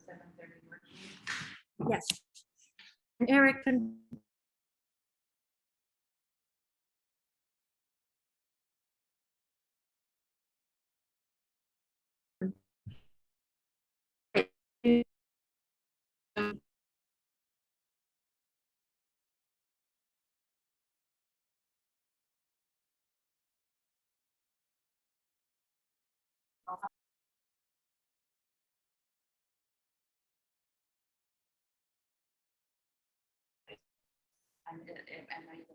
7:30 working. Yes. Eric can. Am I late?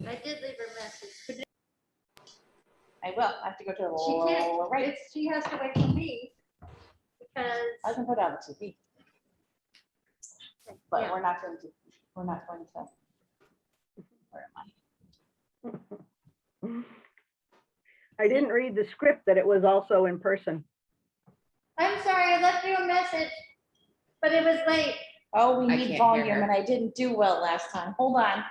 I did leave her message. I will. I have to go to the She can't, lower right. she has to wait for me because. I can put out the TV, but Yeah. we're not going to. Where am I? I didn't read the script that it was also in person. I'm sorry, I left you a message, but it was late. Oh, we I need can't hear volume, her. and I didn't do well last time. Hold on.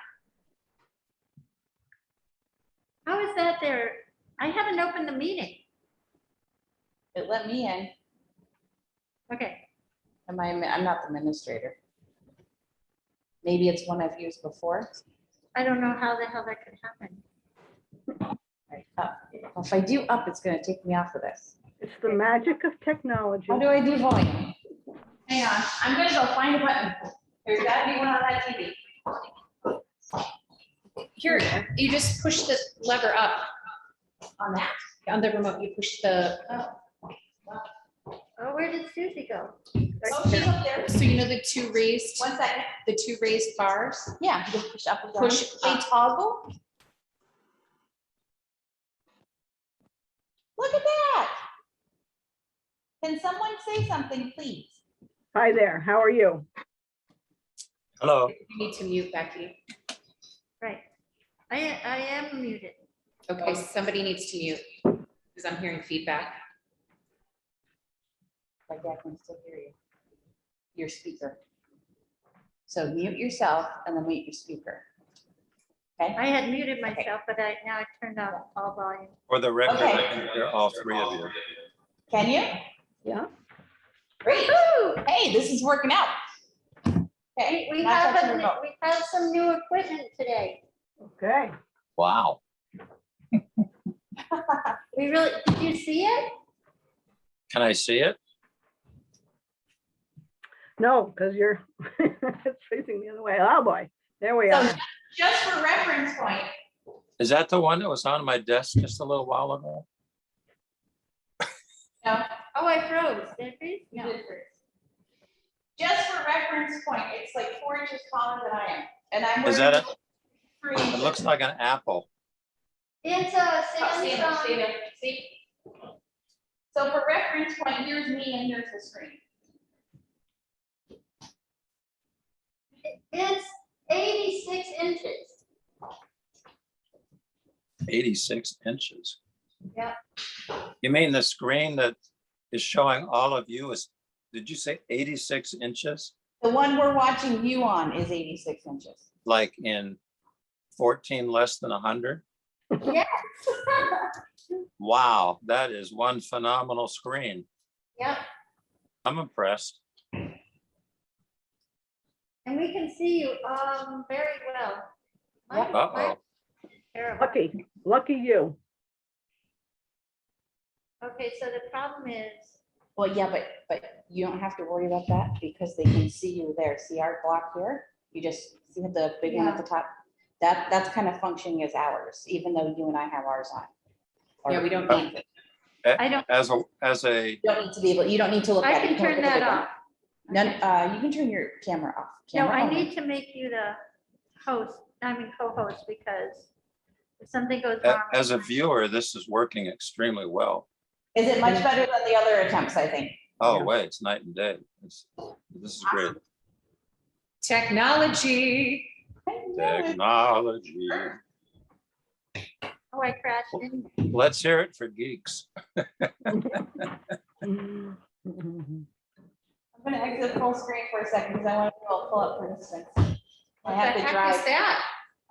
How is that there? I haven't opened the meeting. It let me in. Okay, I'm not the administrator. Maybe it's one I've used before. I don't know how the hell that could happen. Right, up. Well, if I do up, it's gonna take me off of this. It's the magic of technology. How do I do volume? Hang on, I'm gonna go find a button. There's gotta be one on that TV. Here, you just push the lever up On that. on the remote. You push the, Oh, where did Susie go? Oh, she's up there. so you know the two raised, 1 second. the two raised bars? Yeah, you just push up and down. Push They up. toggle. Look at that. Can someone say something, please? Hi there, how are you? Hello. You need to mute, Becky. Right. I am muted. Okay, somebody needs to mute because I'm hearing feedback. Like I can still hear you. Your speaker. So mute yourself and then mute your speaker. Okay? I had muted myself, but now I turned off all volume. For the record, Okay. I can hear all three of you. Can you? Yeah. Great. Hey, this is working out. Okay. We not have touching the remote. we have some new equipment today. Okay. Wow. We really, did you see it? Can I see it? No, because you're it's facing the other way. Oh, boy. There we So are. just for reference point, Is that the one that was on my desk just a little while ago? no, Oh, I froze. Did it freeze? you No. did first. Just for reference point, it's like 4 inches taller than I am. And I'm Is that wearing it? 3 It inches. looks like an apple. It's a Oh, stand up, Samsung. stand up, see? So for reference point, here's me and here's the screen. It's 86 inches. 86 inches. Yeah. You mean the screen that is showing all of you is, did you say 86 inches? The one we're watching you on is 86 inches. Like in 14 less than 100? Yes. Wow, that is one phenomenal screen. Yep. I'm impressed. And we can see you very well. Mine- Uh-oh. mine's terrible. Lucky you. Okay, so the problem is, Well, yeah, but you don't have to worry about that because they can see you there. See our block here? You just see the big one at the top? That's kind of functioning as ours, even though you and I have ours on. Yeah, we don't need it. I don't- As You don't need to be able, you don't need to look I at it. can You look turn at the that big one. off. None, you can turn your camera off. No, Camera I only. need to make you the host, co-host, because if something goes wrong. as a viewer, this is working extremely well. Is it much better than the other attempts, I think? Oh, Yeah. wait, it's night and day. This is great. Technology. Technology. Oh, I crashed in. Let's hear it for geeks. I'm gonna exit full screen for a second because I want to pull up participants. I What have the to heck drive. is that?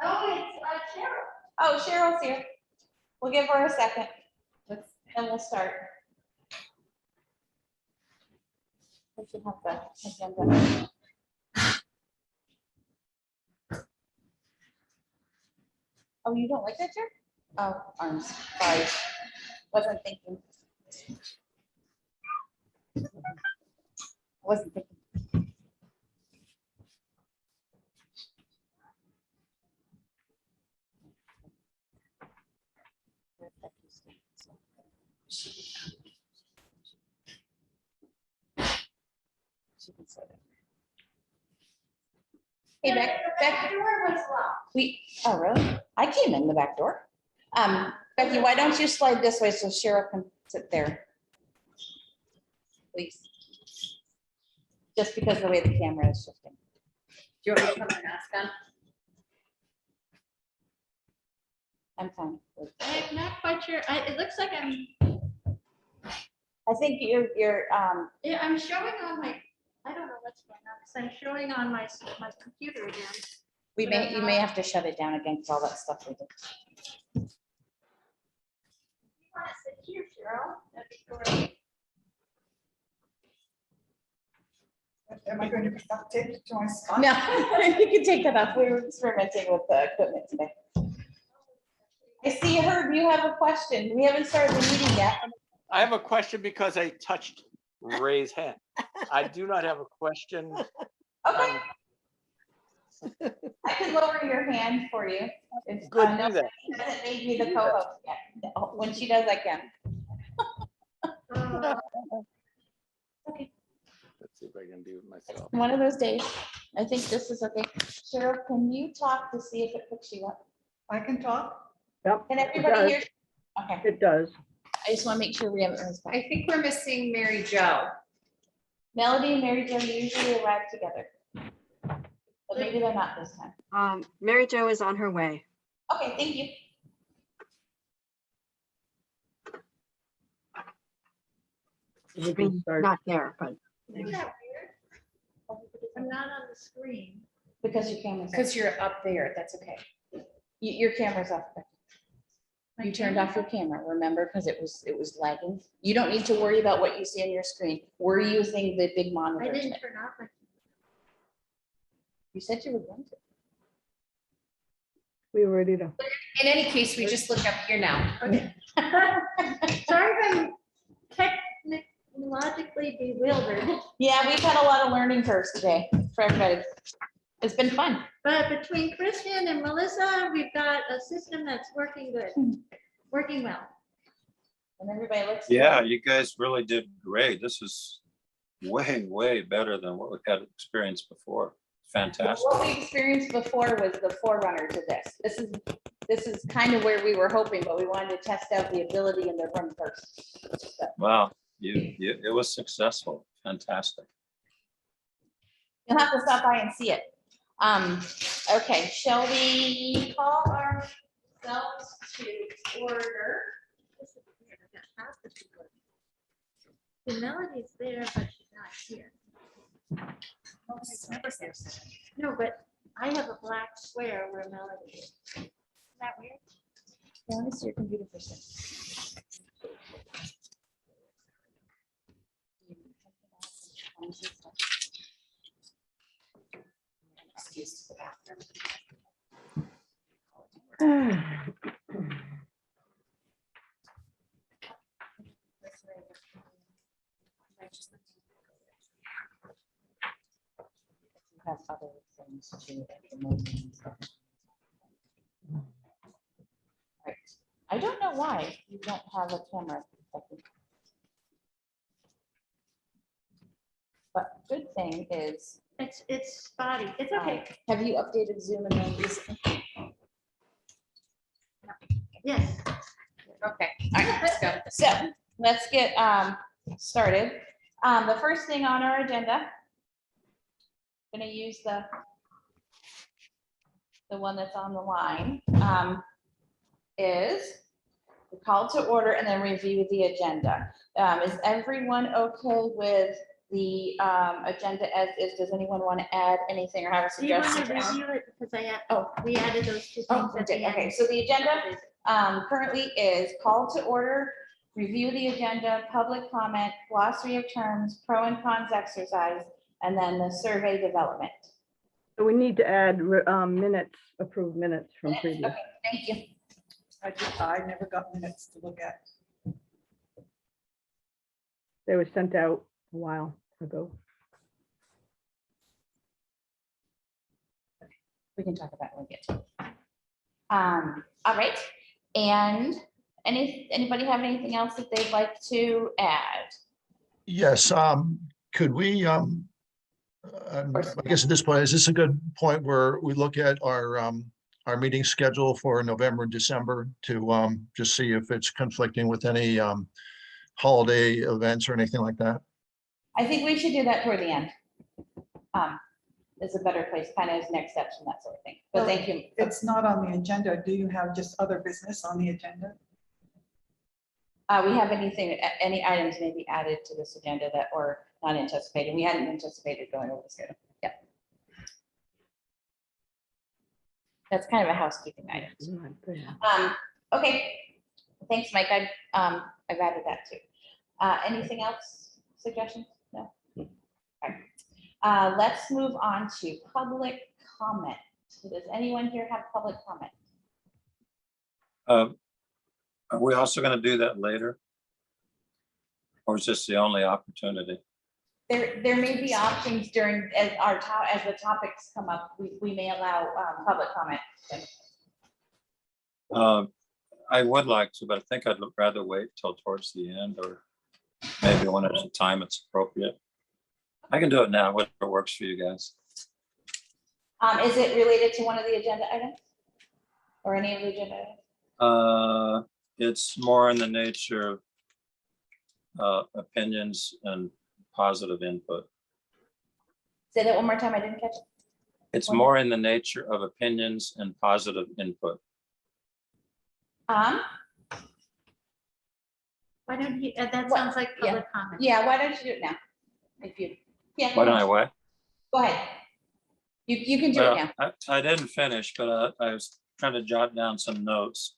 Oh, it's Cheryl. Oh, Cheryl's here. We'll give her a second, What's- and we'll start. We should have the agenda. Oh, you don't like that chair? Oh, arms, sorry. Wasn't thinking. Wasn't thinking. Hey, Beck, Door was locked. oh, really? I came in the back door. Becky, why don't you slide this way so Cheryl can sit there? Please. Just because of the way the camera is shifting. Do you want me to put my mask on? I'm fine. I'm not quite sure. It looks like I think you're, yeah, I'm showing on my, I don't know what's going on, because I'm showing on my computer again. you may have to shut it down again because all that stuff we did. You want to sit here, Cheryl? That'd be great. Am I going to be duct taped to my spine? No, you can take that off. We were experimenting with the equipment today. I see, Herb, you have a question. We haven't started the meeting yet. I have a question because I touched raise hand. I do not have a question. Okay. I can lower your hand for you. If, Good, no, do that. she hasn't made me the co-host yet. When she does, I can. Let's see if I can do it myself. One of those days. I think this is okay. Cheryl, can you talk to see if it picks you up? I can talk. Yep, Can it everybody does. hear? Okay, It does. I just want to make sure we haven't missed. I think we're missing Mary Jo. Melody and Mary Jo usually arrive together. But maybe they're not this time. Mary Jo is on her way. Okay, thank you. We I can mean, start. not there, but Isn't that weird? I'm not on the screen. Because your camera's, Because you're up there, that's okay. your camera's off. You turned off your camera, remember, because it was lagging. You don't need to worry about what you see on your screen. We're using the big I monitor. didn't today. turn off my. You said you were going to. We were ready to. In any case, we just look up here now. Okay. Sorry if I'm technologically bewildered, Yeah, we've had a lot of learning curves today for everybody. It's been fun. but between Christian and Melissa, we've got a system that's working good, working well. And everybody looks. Yeah, good. you guys really did great. This is way, way better than what we had experienced before. Fantastic. What we experienced before was the forerunner to this. This is kind of where we were hoping, but we wanted to test out the ability in the room first. So, Wow, it was successful. Fantastic. you'll have to stop by and see it. Okay, shall we call ourselves to order? This is weird, I got half the people. The Melody's there, but she's not here. No, but I have a black square where Melody is. Isn't that weird? Yeah, let me see your computer for a second. Excuse the bathroom. Right. I don't know why you don't have a camera. But good thing is, It's spotty. It's okay. have you updated Zoom and then recently? Yes. Okay, all right, let's go. So let's get started. The first thing on our agenda, gonna use the one that's on the line, is the call to order and then review the agenda. Is everyone okay with the agenda as is? Does anyone want to add anything or have a Do you want suggestion? to to add? review it? Because Oh. we added those two Oh, things we at did. the end. Okay, so the agenda currently is call to order, review the agenda, public comment, glossary of terms, pro and cons exercise, and then the survey development. So we need to add minutes, approved minutes from previous. Okay, thank you. I never got minutes to look at. They were sent out a while ago. We can talk about it when we get to it. All right, and anybody have anything else that they'd like to add? Yes, could we, I guess at this point, is this a good point where we look at our meeting schedule for November and December to just see if it's conflicting with any holiday events or anything like that? I think we should do that toward the end. It's a better place, kind of as next steps and that sort of thing. But Well, thank you. It's not on the agenda. Do you have just other business on the agenda? We have any items maybe added to this agenda that were not anticipated? We hadn't anticipated going over the schedule. Yeah. That's kind of a housekeeping item. Okay, thanks, Mike. I've added that too. Anything else? Suggestions? No? All right. Let's move on to public comment. Does anyone here have public comment? Are we also going to do that later? Or is this the only opportunity? There may be options during, as the topics come up, we may allow public comment. I would like to, but I think I'd rather wait till towards the end, or maybe when it's a time it's appropriate. I can do it now, whatever works for you guys. Is it related to one of the agenda items? Or any of the agenda items? It's more in the nature of opinions and positive input. Say that one more time, I didn't catch it. It's more in the nature of opinions and positive input. Um, Why don't you, that sounds like Yeah. public comment. yeah, why don't you do it now? If you, yeah. Why don't I what? Go ahead. You can do it now. Well, I didn't finish, but I was trying to jot down some notes.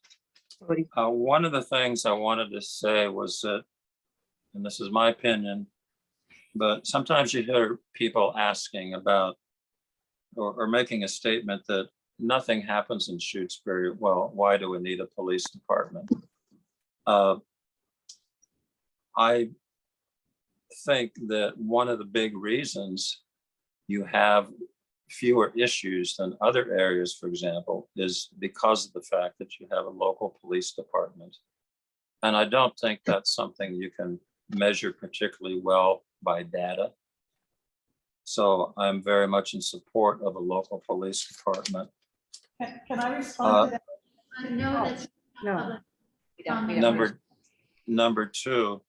One of the things I wanted to say was that, and this is my opinion, but sometimes you hear people asking about or making a statement that nothing happens in Shutesbury. Well, why do we need a police department? I think that one of the big reasons you have fewer issues than other areas, for example, is because of the fact that you have a local police department. And I don't think that's something you can measure particularly well by data. So I'm very much in support of a local police department. Can I respond to that? I know that's No, public. We don't- Number two,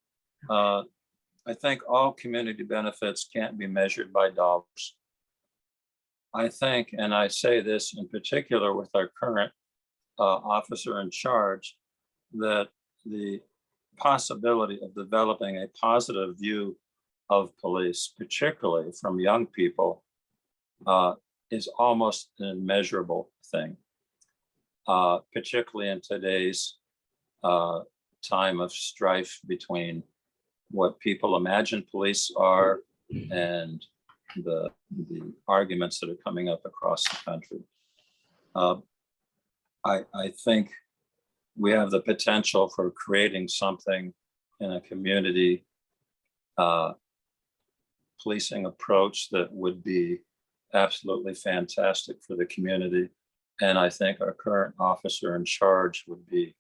I think all community benefits can't be measured by dollars. I think, and I say this in particular with our current officer in charge, that the possibility of developing a positive view of police, particularly from young people, is almost an immeasurable thing, particularly in today's time of strife between what people imagine police are and the arguments that are coming up across the country. I think we have the potential for creating something in a community policing approach that would be absolutely fantastic for the community. And I think our current officer in charge would be,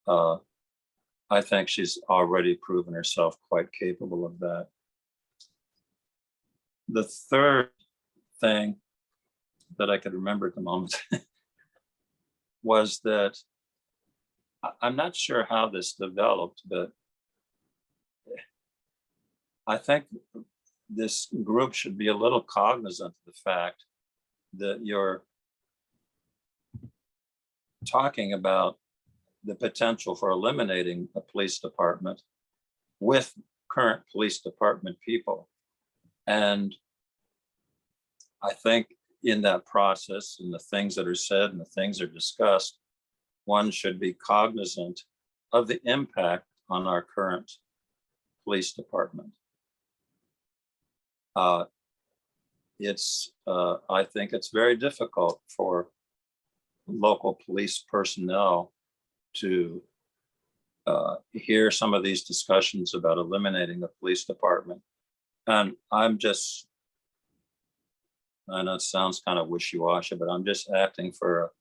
I think she's already proven herself quite capable of that. The third thing that I could remember at the moment was that I'm not sure how this developed, but I think this group should be a little cognizant of the fact that you're talking about the potential for eliminating a police department with current police department people. And I think in that process and the things that are said and the things that are discussed, one should be cognizant of the impact on our current police department. I think it's very difficult for local police personnel to hear some of these discussions about eliminating the police department. And I know it sounds kind of wishy-washy, but I'm just asking for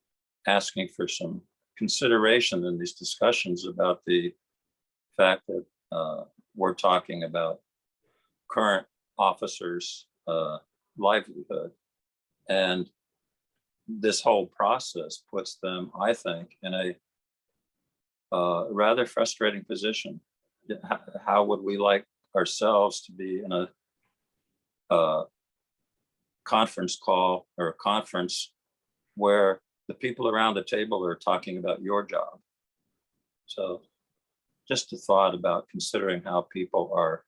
some consideration in these discussions about the fact that we're talking about current officers' livelihood. And this whole process puts them, I think, in a rather frustrating position. How would we like ourselves to be in a conference call or a conference where the people around the table are talking about your job? So just a thought about considering how people are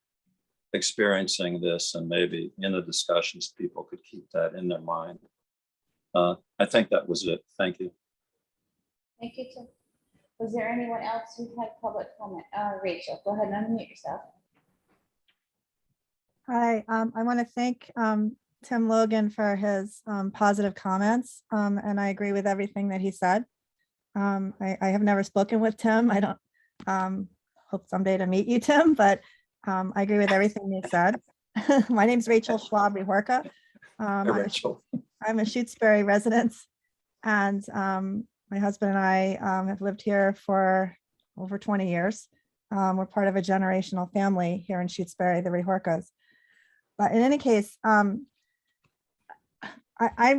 experiencing this, and maybe in the discussions, people could keep that in their mind. I think that was it. Thank you. Thank you, Tim. Was there anyone else who had public comment? Rachel, go ahead and unmute yourself. Hi, I want to thank Tim Logan for his positive comments, and I agree with everything that he said. I have never spoken with Tim. I don't hope someday to meet you, Tim, but I agree with everything you said. My name's Rachel Schwab Rehorka. Rachel. I'm a Shutesbury resident, and my husband and I have lived here for over 20 years. We're part of a generational family here in Shutesbury, the Rehorkas. But in any case, I'm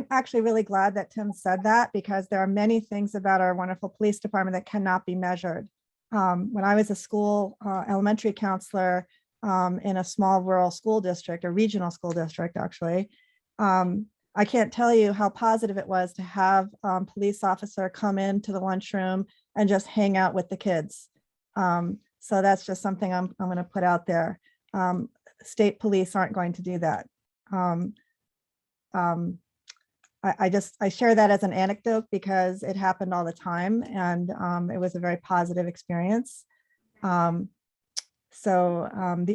actually really glad that Tim said that, because there are many things about our wonderful police department that cannot be measured. When I was a school elementary counselor in a small rural school district, a regional school district, actually, I can't tell you how positive it was to have a police officer come into the lunchroom and just hang out with the kids. So that's just something I'm going to put out there. State police aren't going to do that. I share that as an anecdote because it happened all the time, and it was a very positive experience. The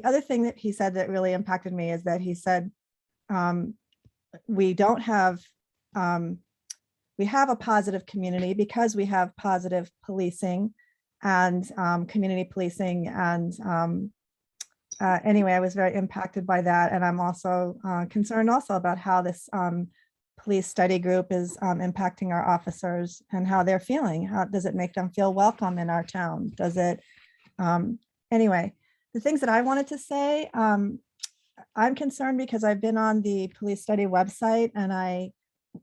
other thing that he said that really impacted me is that he said, we have a positive community because we have positive policing and community policing. And anyway, I was very impacted by that. And I'm also concerned also about how this police study group is impacting our officers and how they're feeling. How does it make them feel welcome in our town? Does it, anyway, the things that I wanted to say, I'm concerned because I've been on the police study website and I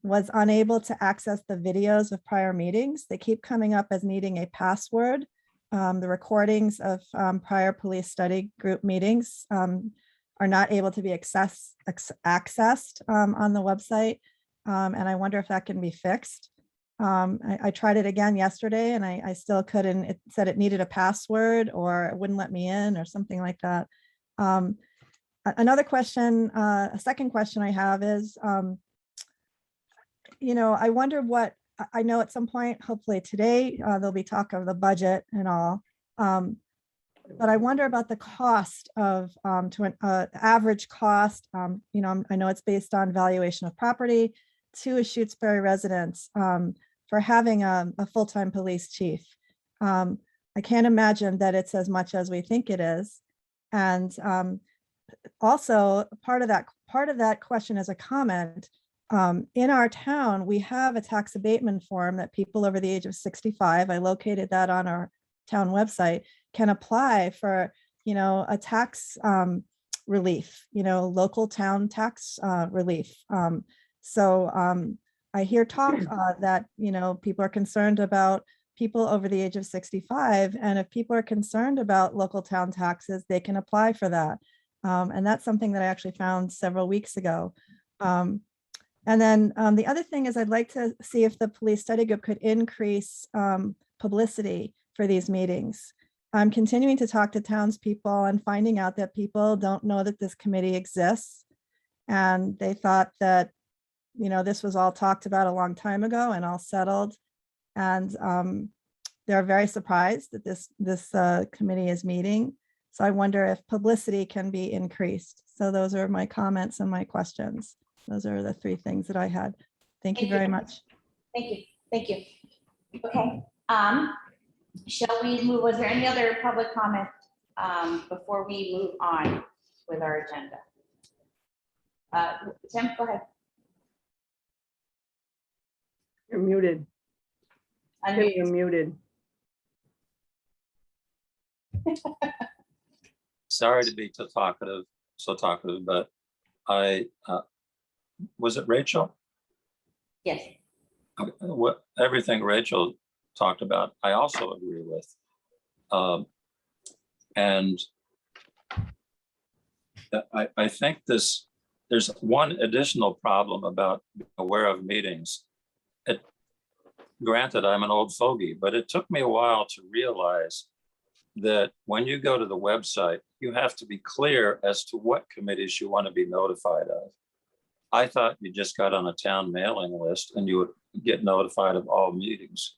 was unable to access the videos of prior meetings. They keep coming up as needing a password. The recordings of prior police study group meetings are not able to be accessed on the website. And I wonder if that can be fixed. I tried it again yesterday and I still couldn't. It said it needed a password or it wouldn't let me in or something like that. Another question, a second question I have is, I wonder what, I know at some point, hopefully today, there'll be talk of the budget and all. But I wonder about the cost of, to an average cost, I know it's based on valuation of property to a Shutesbury resident for having a full-time police chief. I can't imagine that it's as much as we think it is. And also part of that question is a comment. in our town, we have a tax abatement form that people over the age of 65, I located that on our town website, can apply for, a tax relief, local town tax relief. I hear talk that, people are concerned about people over the age of 65. And if people are concerned about local town taxes, they can apply for that. And that's something that I actually found several weeks ago. And then the other thing is I'd like to see if the police study group could increase publicity for these meetings. I'm continuing to talk to townspeople and finding out that people don't know that this committee exists. And they thought that, this was all talked about a long time ago and all settled. And they're very surprised that this committee is meeting. So I wonder if publicity can be increased. So those are my comments and my questions. Those are the three things that I had. Thank you very much. Thank you. Thank you. Okay. Shall we move? Was there any other public comment before we move on with our agenda? Tim, go ahead. You're muted. Tim, Unmute. you're muted. Sorry to be so talkative, but I, was it Rachel? Yes. What, everything Rachel talked about, I also agree with. And I think there's one additional problem about being aware of meetings. Granted, I'm an old fogey, but it took me a while to realize that when you go to the website, you have to be clear as to what committees you want to be notified of. I thought you just got on a town mailing list and you would get notified of all meetings.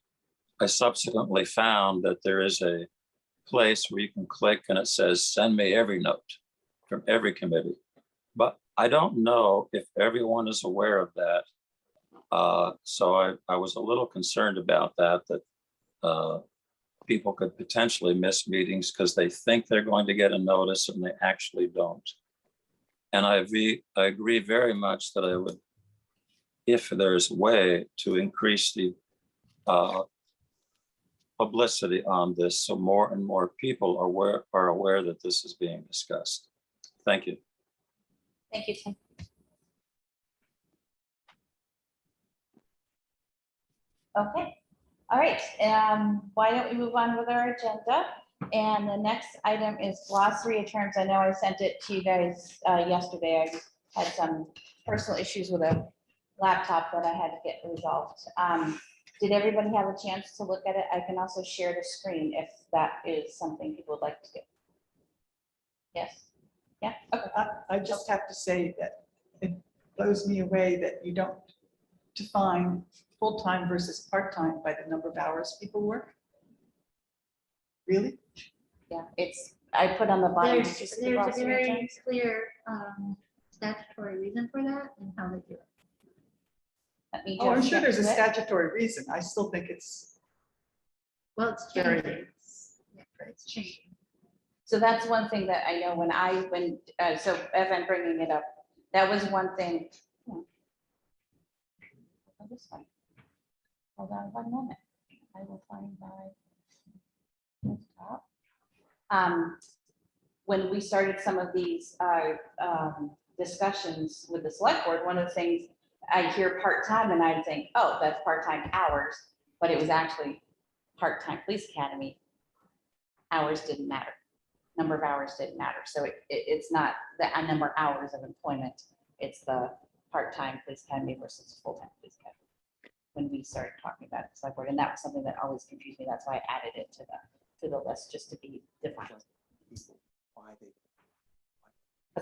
I subsequently found that there is a place where you can click and it says, send me every note from every committee. But I don't know if everyone is aware of that. So I was a little concerned about that people could potentially miss meetings because they think they're going to get a notice and they actually don't. And I agree very much that I would, if there's a way to increase the publicity on this, so more and more people are aware that this is being discussed. Thank you. Thank you, Tim. Okay. All right. Why don't we move on with our agenda? And the next item is glossary of terms. I know I sent it to you guys yesterday. I had some personal issues with a laptop that I had to get resolved. Did everybody have a chance to look at it? I can also share the screen if that is something people would like to do. Yes. Yeah. Okay. I just have to say that it blows me away that you don't define full-time versus part-time by the number of hours people work. Really? Yeah. I put on the bottom. There's just the a glossary of very terms. clear statutory reason for that and how they do it. Let me Oh, I'm just sure get there's a to it. statutory reason. I still think it's Well, it's Very- changing. Yeah, it's changing. So that's one thing that I know so as I'm bringing it up, that was one thing. Oh, this one. Hold on one moment. I will find my desktop. When we started some of these discussions with the select board, one of the things I hear part-time and I'd think, oh, that's part-time hours, but it was actually part-time police academy. Hours didn't matter. Number of hours didn't matter. So it's not the number of hours of employment. It's the part-time police academy versus full-time police academy. When we started talking about it, select board, and that was something that always confused me. That's why I added it to the list just to be defined. Because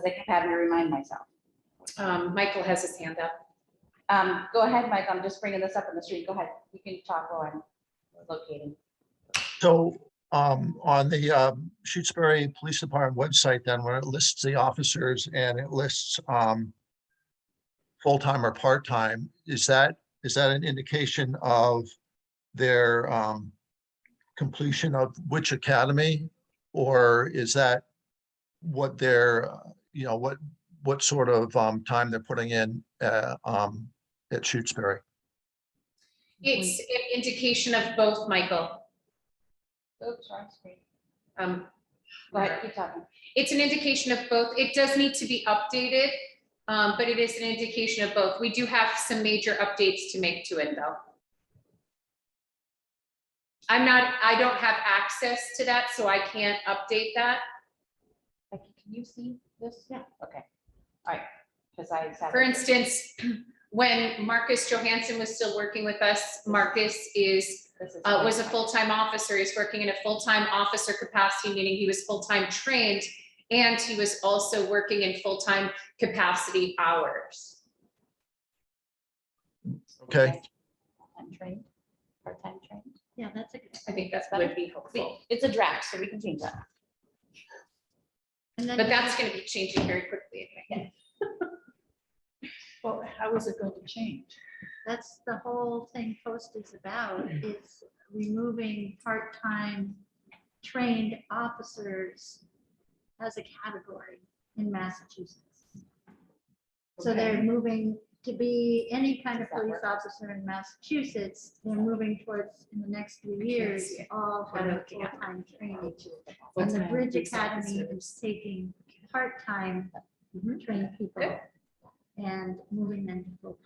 I kept having to remind myself. Michael has his hand up. Go ahead, Mike. I'm just bringing this up on the street. Go ahead. You can talk while I'm locating. So on the Shutesbury Police Department website, then when it lists the officers and it lists full-time or part-time, is that an indication of their completion of which academy? Or is that what they're, what sort of time they're putting in at Shutesbury? It's an indication of both, Michael. Oops, wrong screen. Um, Go ahead, keep talking. It's an indication of both. It does need to be updated, but it is an indication of both. We do have some major updates to make to it, though. I don't have access to that, so I can't update that. Becky, can you see this? Yeah. Okay. All right. Because I. For instance, when Marcus Johansson was still working with us, Marcus was a full-time officer. He's working in a full-time officer capacity, meaning he was full-time trained, and he was also working in full-time capacity hours. Okay, Full-time trained, part-time trained. Yeah, that's a good. I think that would be helpful, It's a draft, so we can change that. And then but that's going to be changing very quickly, I think. Well, how is it going to change? that's the whole thing post is about, is removing part-time trained officers as a category in Massachusetts. So they're moving to be any kind of police officer in Massachusetts. They're moving towards, in the next 3 years, all have full-time training. And the Bridge Academy is taking part-time trained people and moving them to full.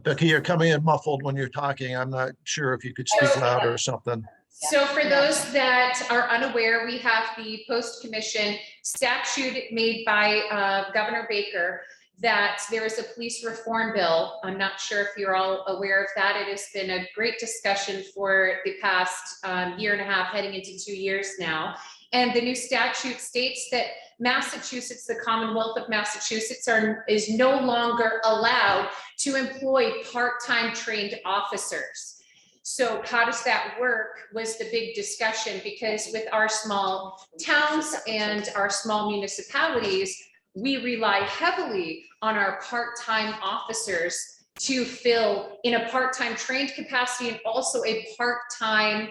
Becky, you're coming in muffled when you're talking. I'm not sure if you could speak louder or something. So for those that are unaware, we have the post commission statute made by Governor Baker that there is a police reform bill. I'm not sure if you're all aware of that. It has been a great discussion for the past year and a half, heading into 2 years now. And the new statute states that Massachusetts, the Commonwealth of Massachusetts, is no longer allowed to employ part-time trained officers. So how does that work was the big discussion, because with our small towns and our small municipalities, we rely heavily on our part-time officers to fill in a part-time trained capacity and also a part-time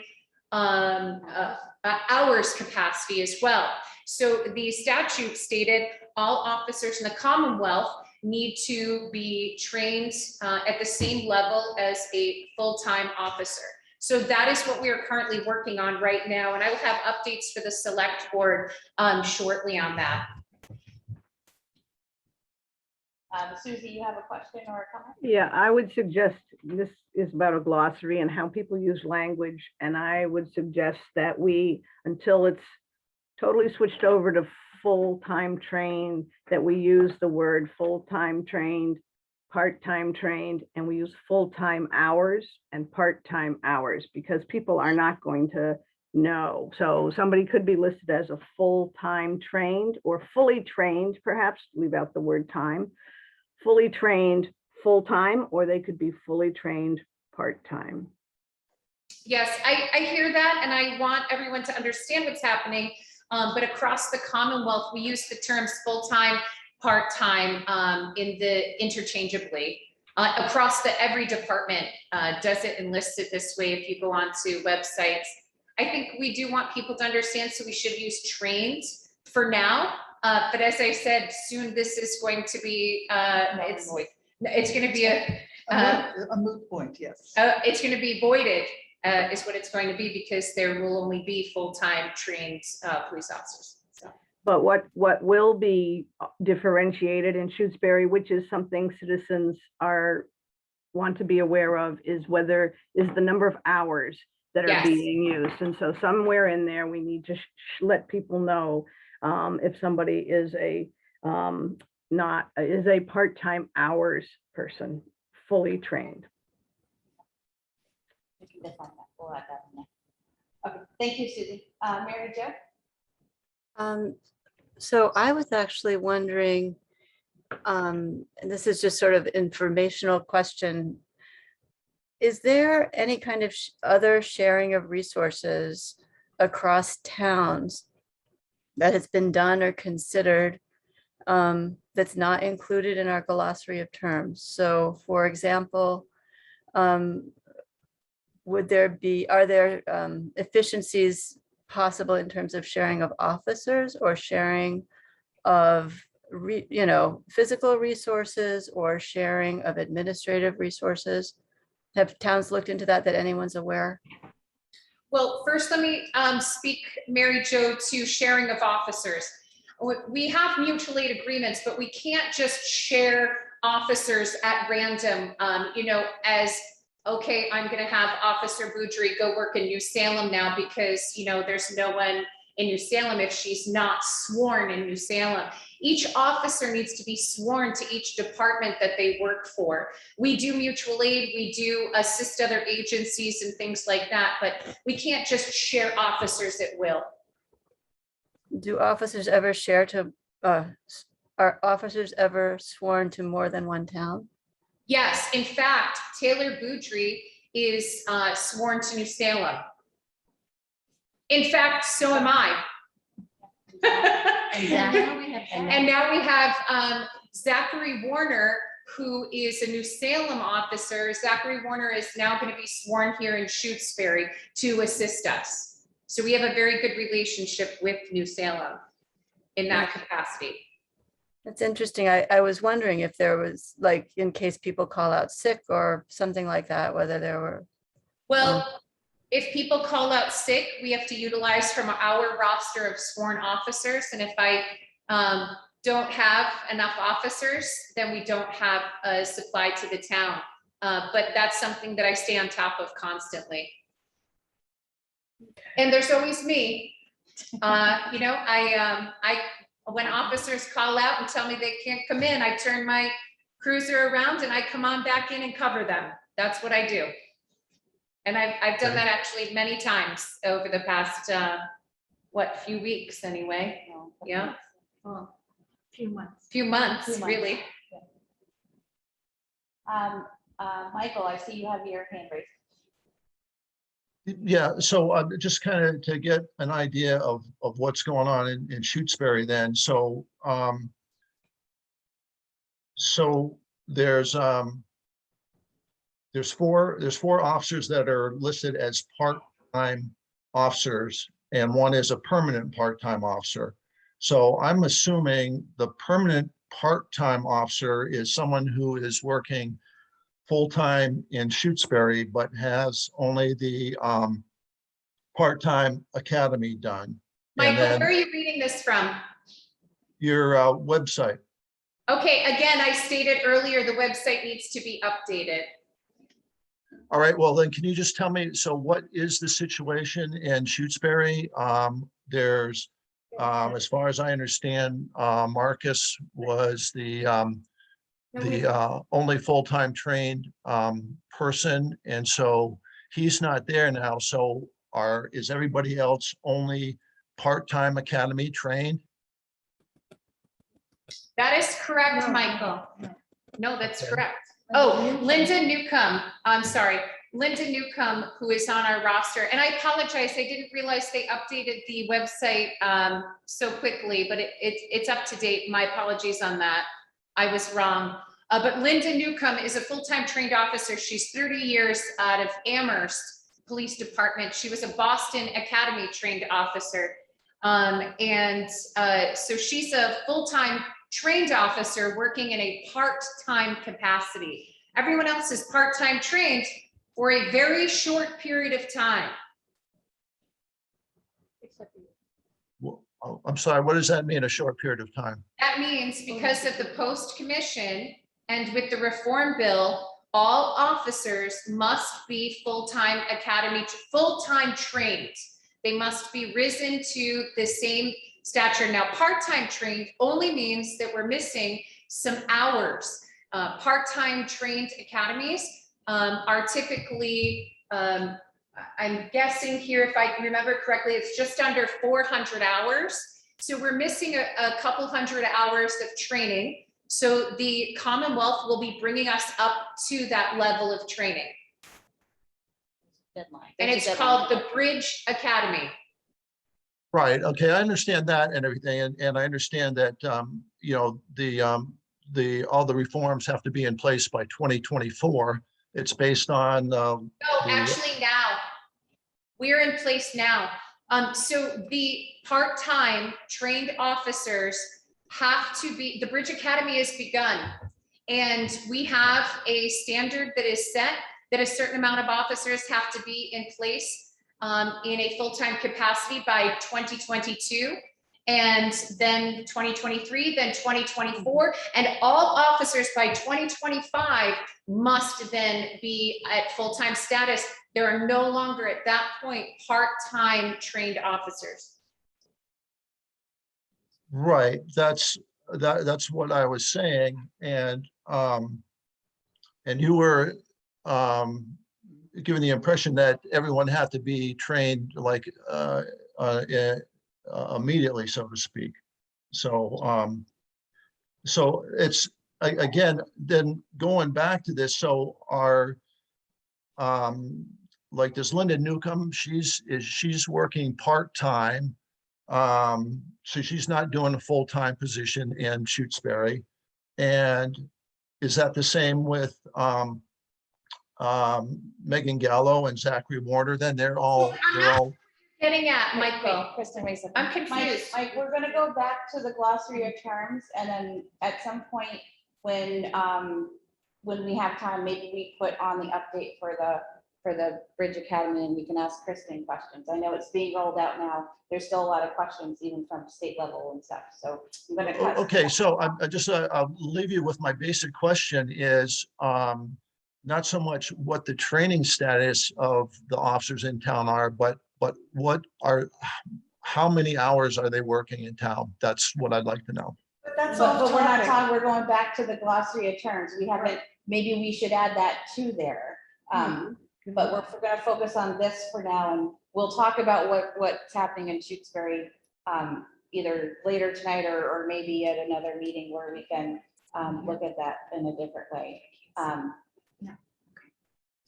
hours capacity as well. So the statute stated all officers in the Commonwealth need to be trained at the same level as a full-time officer. So that is what we are currently working on right now. And I will have updates for the select board shortly on that. Susie, you have a question or a comment? Yeah, I would suggest, this is about a glossary and how people use language. And I would suggest that we, until it's totally switched over to full-time trained, that we use the word full-time trained, part-time trained, and we use full-time hours and part-time hours, because people are not going to know. So somebody could be listed as a full-time trained or fully trained, perhaps leave out the word time, fully trained full-time, or they could be fully trained part-time. Yes, I hear that, and I want everyone to understand what's happening. But across the Commonwealth, we use the terms full-time, part-time in the interchangeably. Across every department does it and lists it this way if you go on to websites. I think we do want people to understand, so we should use trained for now. But as I said, soon this is going to be, it's going to be A moot point, yes. it's going to be voided, is what it's going to be, because there will only be full-time trained police officers. So. But what will be differentiated in Shutesbury, which is something citizens want to be aware of, is the number of hours that are Yes. being used. And so somewhere in there, we need to let people know if somebody is a part-time hours person, fully trained. We can define that. We'll add that in there. Okay, thank you, Susie. Mary Jo? So I was actually wondering, and this is just sort of informational question. Is there any kind of other sharing of resources across towns that has been done or considered that's not included in our glossary of terms? So for example, are there efficiencies possible in terms of sharing of officers or sharing of physical resources or sharing of administrative resources? Have towns looked into that anyone's aware? Well, first, let me speak, Mary Jo, to sharing of officers. We have mutual aid agreements, but we can't just share officers at random, as, okay, I'm gonna have Officer Boudry go work in New Salem now because, there's no one in New Salem if she's not sworn in New Salem. Each officer needs to be sworn to each department that they work for. We do mutual aid, we do assist other agencies and things like that, but we can't just share officers at will. Do officers ever share to, are officers ever sworn to more than one town? Yes, in fact, Taylor Boudry is sworn to New Salem. In fact, so am I. And now we have Zachary Warner, who is a New Salem officer. Zachary Warner is now going to be sworn here in Shutesbury to assist us. So we have a very good relationship with New Salem in that capacity. That's interesting. I was wondering if there was, like, in case people call out sick or something like that, whether there were. Well, if people call out sick, we have to utilize from our roster of sworn officers. And if I don't have enough officers, then we don't have a supply to the town. But that's something that I stay on top of constantly. And there's always me. When officers call out and tell me they can't come in, I turn my cruiser around and I come on back in and cover them. That's what I do. And I've done that actually many times over the past, few weeks anyway. Yeah. Well, few months. Few months, really. Michael, I see you have your hand raised. Yeah, so just kind of to get an idea of what's going on in Shutesbury then. So there's four officers that are listed as part-time officers, and one is a permanent part-time officer. So I'm assuming the permanent part-time officer is someone who is working full-time in Shutesbury, but has only the part-time academy done. And Michael, then where are you reading this from? your website. Okay, again, I stated earlier, the website needs to be updated. All right, well then, can you just tell me, so what is the situation in Shutesbury? There's, as far as I understand, Marcus was the only full-time trained person, and so he's not there now. So is everybody else only part-time academy trained? That is correct, Michael. No, that's correct. Oh, Linda Newcomb, I'm sorry. Linda Newcomb, who is on our roster, and I apologize, I didn't realize they updated the website so quickly, but it's up to date. My apologies on that. I was wrong. But Linda Newcomb is a full-time trained officer. She's 30 years out of Amherst Police Department. She was a Boston Academy trained officer. So she's a full-time trained officer working in a part-time capacity. Everyone else is part-time trained for a very short period of time. Well, I'm sorry, what does that mean, a short period of time? That means because of the post commission and with the reform bill, all officers must be full-time academy, full-time trained. They must be risen to the same stature. Now, part-time trained only means that we're missing some hours. Part-time trained academies are typically, I'm guessing here, if I remember correctly, it's just under 400 hours. So we're missing a couple hundred hours of training. So the Commonwealth will be bringing us up to that level of training. Deadline. And it's called the Bridge Academy. Right, okay, I understand that and everything, and I understand that, all the reforms have to be in place by 2024. It's based on. No, actually now, we're in place now. So the part-time trained officers have to be, the Bridge Academy has begun. And we have a standard that is set that a certain amount of officers have to be in place in a full-time capacity by 2022. And then 2023, then 2024, and all officers by 2025 must then be at full-time status. There are no longer at that point part-time trained officers. Right, that's what I was saying, and you were giving the impression that everyone had to be trained like immediately, so to speak. So so it's again, then going back to this, so our like this Linda Newcomb, she's working part-time. So she's not doing a full-time position in Shutesbury. And is that the same with Megan Gallo and Zachary Warner? Then they're all Getting at, Michael, Kristen, wait a second. I'm confused. Mike, we're gonna go back to the glossary of terms, and then at some point when we have time, maybe we put on the update for the Bridge Academy, and we can ask Kristen questions. I know it's being rolled out now. There's still a lot of questions, even from state level and stuff. So I'm gonna. Okay, so I just I'll leave you with my basic question is not so much what the training status of the officers in town are, but how many hours are they working in town? That's what I'd like to know. But that's But all we're not talking, we're going back to the glossary of terms. We haven't, maybe we should add that to there. But we're gonna focus on this for now, and we'll talk about what's happening in Shutesbury either later tonight or maybe at another meeting where we can look at that in a different way.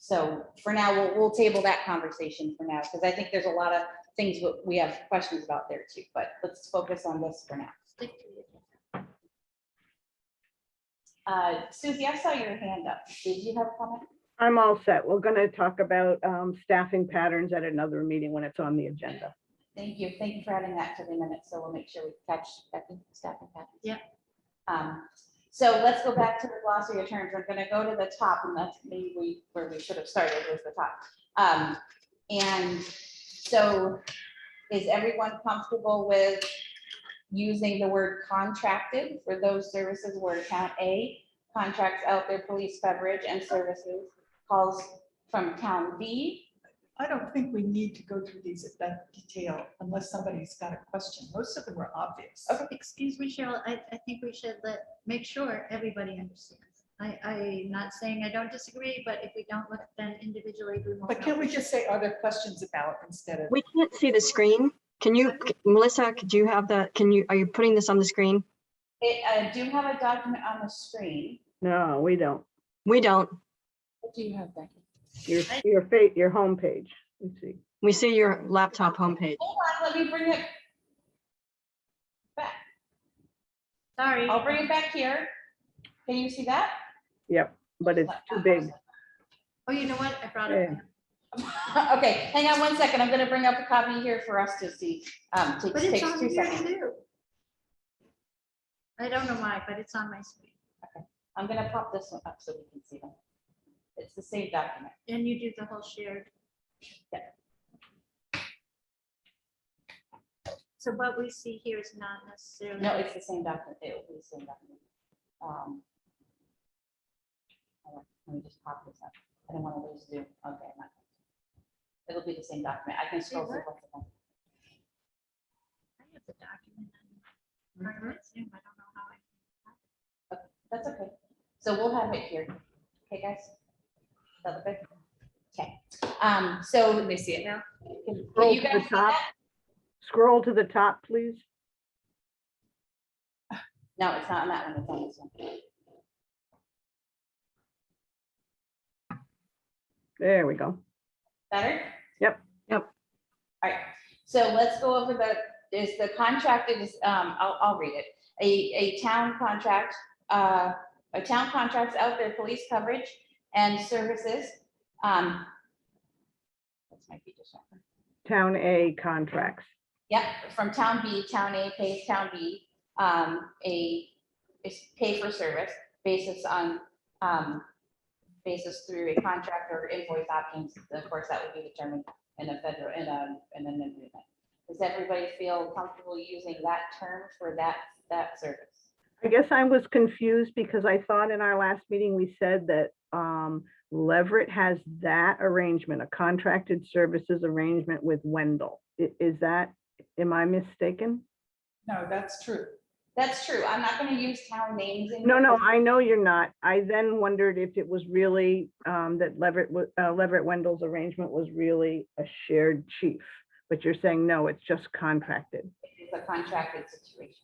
So for now, we'll table that conversation for now, because I think there's a lot of things we have questions about there too, but let's focus on this for now. Susie, I saw your hand up. Did you have a comment? I'm all set. We're going to talk about staffing patterns at another meeting when it's on the agenda. Thank you. Thank you for adding that to the minutes. So we'll make sure we catch Becky, staffing patterns. Yeah. So let's go back to the glossary of terms. I'm going to go to the top, and that's maybe where we should have started, was the top. And so is everyone comfortable with using the word contracted for those services where account A contracts out their police coverage and services, calls from town B? I don't think we need to go through these at that detail unless somebody's got a question. Most of them are obvious. Excuse me, Cheryl, I think we should make sure everybody understands. I'm not saying I don't disagree, but if we don't look at them individually, we won't. But can we just say, are there questions about instead of? We can't see the screen. Can you, Melissa, could you have that? Are you putting this on the screen? I do have a document on the screen. No, we don't. We don't. What do you have, Becky? Your homepage. Let's see. We see your laptop homepage. Hold on, let me bring it back. Sorry. I'll bring it back here. Can you see that? Yep, but it's too big. Oh, you know what? I brought it. Yeah. Okay, hang on one second. I'm gonna bring up a copy here for us to see. But it's Takes on 2 here seconds. too. I don't know why, but it's on my screen. I'm gonna pop this one up so we can see them. It's the same document. And you do the whole shared. Yeah. So what we see here is not necessarily. No, it's the same document. It will be the same document. Hold on, let me just pop this up. I don't want to lose Zoom. Okay, not. It'll be the same document. I can scroll through both of them. I have the document. I don't know how I. That's okay. So we'll have it here. Okay, guys? Is that okay? Okay. So Let me see it now. can Scroll you to guys the see top. that? Scroll to the top, please. No, it's not on that one. It's on this one. There we go. Better? Yep. Yep. All right. So let's go over the contract is, I'll read it. A town contract, a town contracts out their police coverage and services. That's my feature something. Town A contracts. Yep, from town B, town A pays town B. a pay for service basis on, basis through a contract or invoice options. Of course, that would be determined in a federal, in an agreement. Does everybody feel comfortable using that term for that service? I guess I was confused because I thought in our last meeting, we said that Leverett has that arrangement, a contracted services arrangement with Wendell. Is that, am I mistaken? No, that's true. That's true. I'm not going to use town names. in No, here no, because- I know you're not. I then wondered if it was really that Leverett Wendell's arrangement was really a shared chief, but you're saying, no, it's just contracted. It's a contracted situation.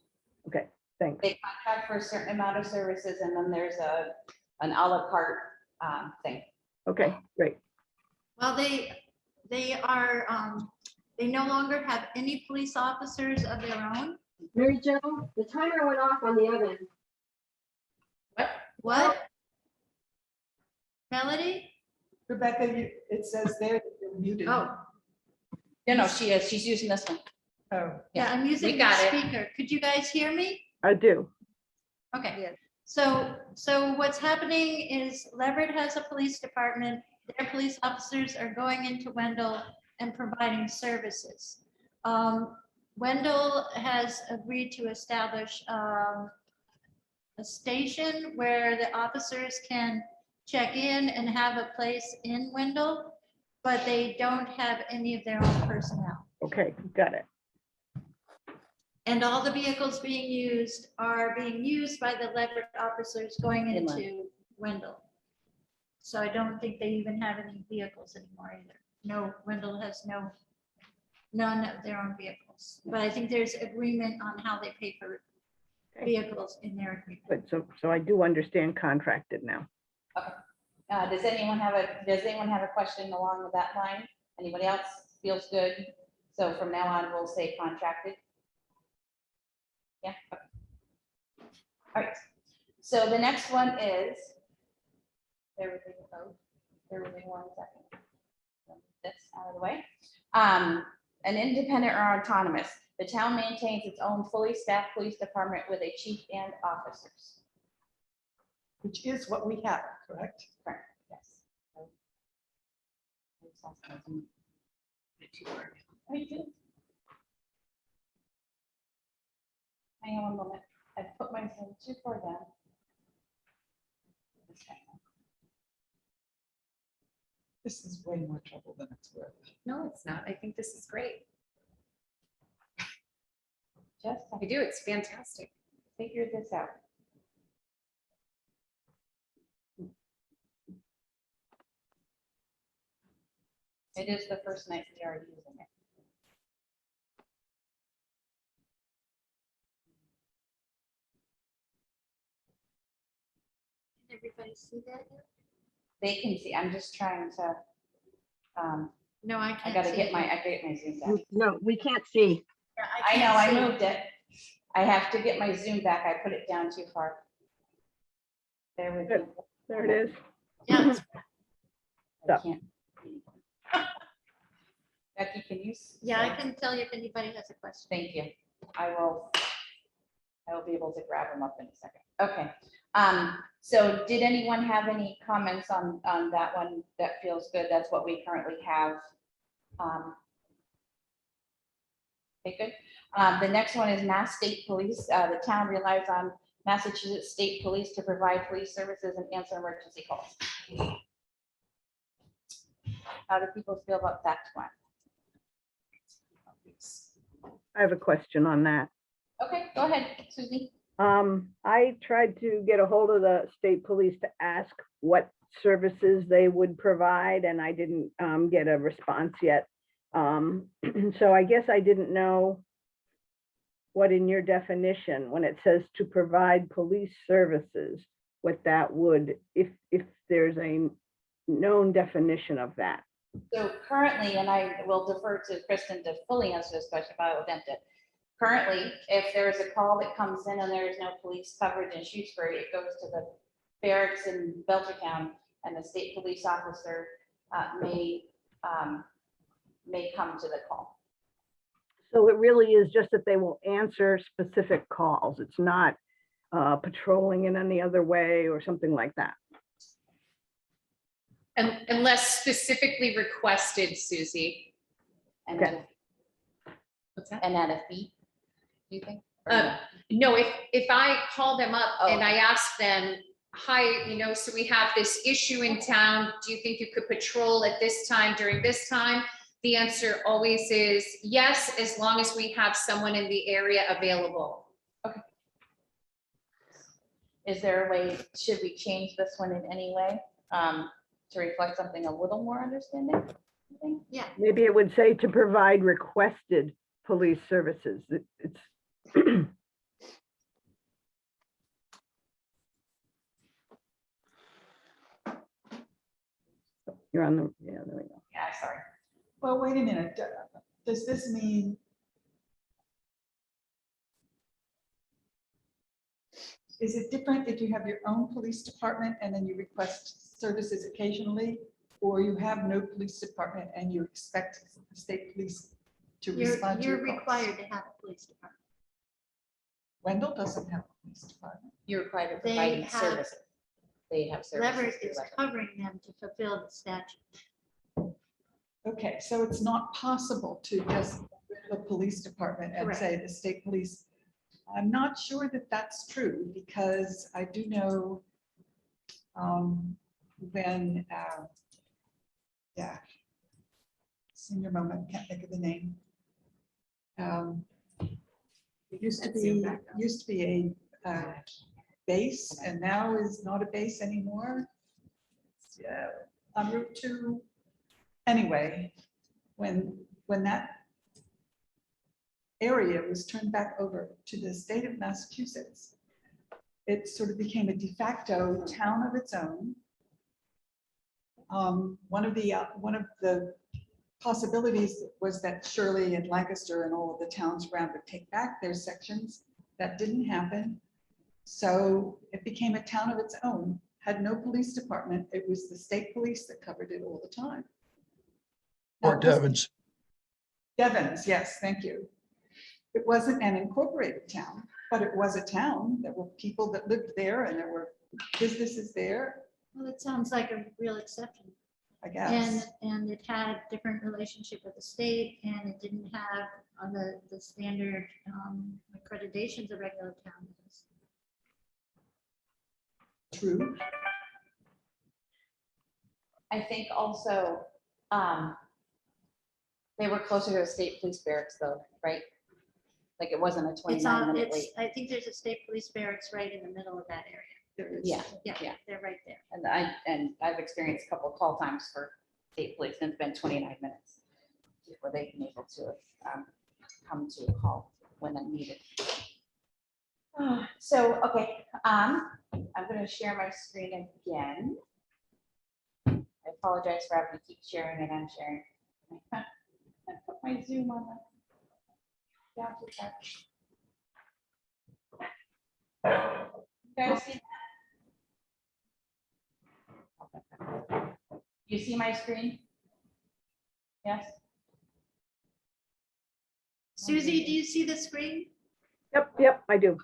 Okay, thanks. They contract for a certain amount of services and then there's an a la carte thing. Okay, great. Well, they are, they no longer have any police officers of their own. Mary Jo, the timer went off on the oven. What? Melody? Rebecca, it says there that you're muted. Oh, No, she is. She's using this one. Oh, yeah, I'm using we the got it. speaker. Could you guys hear me? I do. Okay. Yes. So what's happening is Leverett has a police department. Their police officers are going into Wendell and providing services. Wendell has agreed to establish a station where the officers can check in and have a place in Wendell, but they don't have any of their own personnel. Okay, got it. And all the vehicles being used are being used by the Leverett officers going Inland. into Wendell. So I don't think they even have any vehicles anymore either. No, Wendell has none of their own vehicles. But I think there's agreement on how they pay for vehicles in their agreement. But so I do understand contracted now. Does anyone have a question along that line? Anybody else feels good? So from now on, we'll say contracted. Yeah. Okay. All right. So the next one is, bear with me 1 second. This out of the way. An independent or autonomous. The town maintains its own fully staffed police department with a chief and officers. which is what we have, correct? Correct, yes. I do. Hang on 1 moment. I put my Zoom too far down. This is way more trouble than it's worth. No, it's not. I think this is great. Just I do. It's fantastic. figure this out. It is the first night we are using it. Can everybody see that yet? They can see, I'm just trying to, No, I I can't. gotta see get it. my Zoom back. No, we can't see. Yeah, I know, can't I see. moved it. I have to get my Zoom back. I put it down too far. There we go. There it is. Yeah, it's- I can't. Becky, can you? yeah, I can tell you if anybody has a question. Thank you. I will be able to grab them up in a second. Okay. So did anyone have any comments on that one? That feels good. That's what we currently have. Okay, good. The next one is Mass State Police. The town relies on Massachusetts State Police to provide police services and answer emergency calls. How do people feel about that one? I have a question on that. Okay, go ahead, Susie. I tried to get a hold of the state police to ask what services they would provide, and I didn't get a response yet. So I guess I didn't know what in your definition, when it says to provide police services, what that would, if there's a known definition of that. So currently, and I will defer to Kristen to fully answer this question, but I will attempt it. Currently, if there is a call that comes in and there is no police coverage in Shutesbury, it goes to the barracks in Belchertown, and the state police officer may come to the call. So it really is just that they will answer specific calls. It's not patrolling in any other way or something like that. Unless specifically requested, Susie. And Okay. at What's that? a- and at a fee, do you think? Or No, if I call them up Oh, and I okay. ask them, hi, so we have this issue in town, do you think you could patrol at this time during this time? The answer always is yes, as long as we have someone in the area available. Is there a way, should we change this one in any way to reflect something a little more understanding? you think? Yeah, Maybe it would say to provide requested police services. It's you're on the, yeah, there we go. Yeah, sorry. Well, wait a minute. Does this mean? Is it different if you have your own police department and then you request services occasionally? Or you have no police department and you expect the state police to respond to you're your calls? required to have a police department. Wendell doesn't have a police department. You're required to They provide have- services. They have services. Leverett through is Leverett. covering them to fulfill the statute. Okay, so it's not possible to just the police department and Correct. say the state police. I'm not sure that that's true because I do know when, yeah, senior moment, can't think of the name. It used to be a base and now is not a base anymore. Yeah, on Route 2. Anyway, when that area was turned back over to the state of Massachusetts, it sort of became a de facto town of its own. One of the possibilities was that Shirley and Lancaster and all of the towns around would take back their sections. That didn't happen. So it became a town of its own, had no police department. It was the state police that covered it all the time. Port Devens. Devens, yes, thank you. It wasn't an incorporated town, but it was a town. There were people that lived there and there were businesses there, Well, it sounds like a real exception. I guess. And it had different relationship with the state and it didn't have the standard accreditations a regular town does. True. I think also, they were closer to the state police barracks though, right? Like it wasn't a It's 29-minute wait. I think there's a state police barracks right in the middle of that area. There is. Yeah, Yeah, Yeah. they're right there. and I've experienced a couple of call times for state police and it's been 29 minutes before they've been able to come to a call when I'm needed. So, okay, I'm gonna share my screen again. I apologize for having to keep sharing and unsharing. I put my Zoom on the. down to that. You guys see? You see my screen? Yes? Susie, do you see the screen? Yep, I do.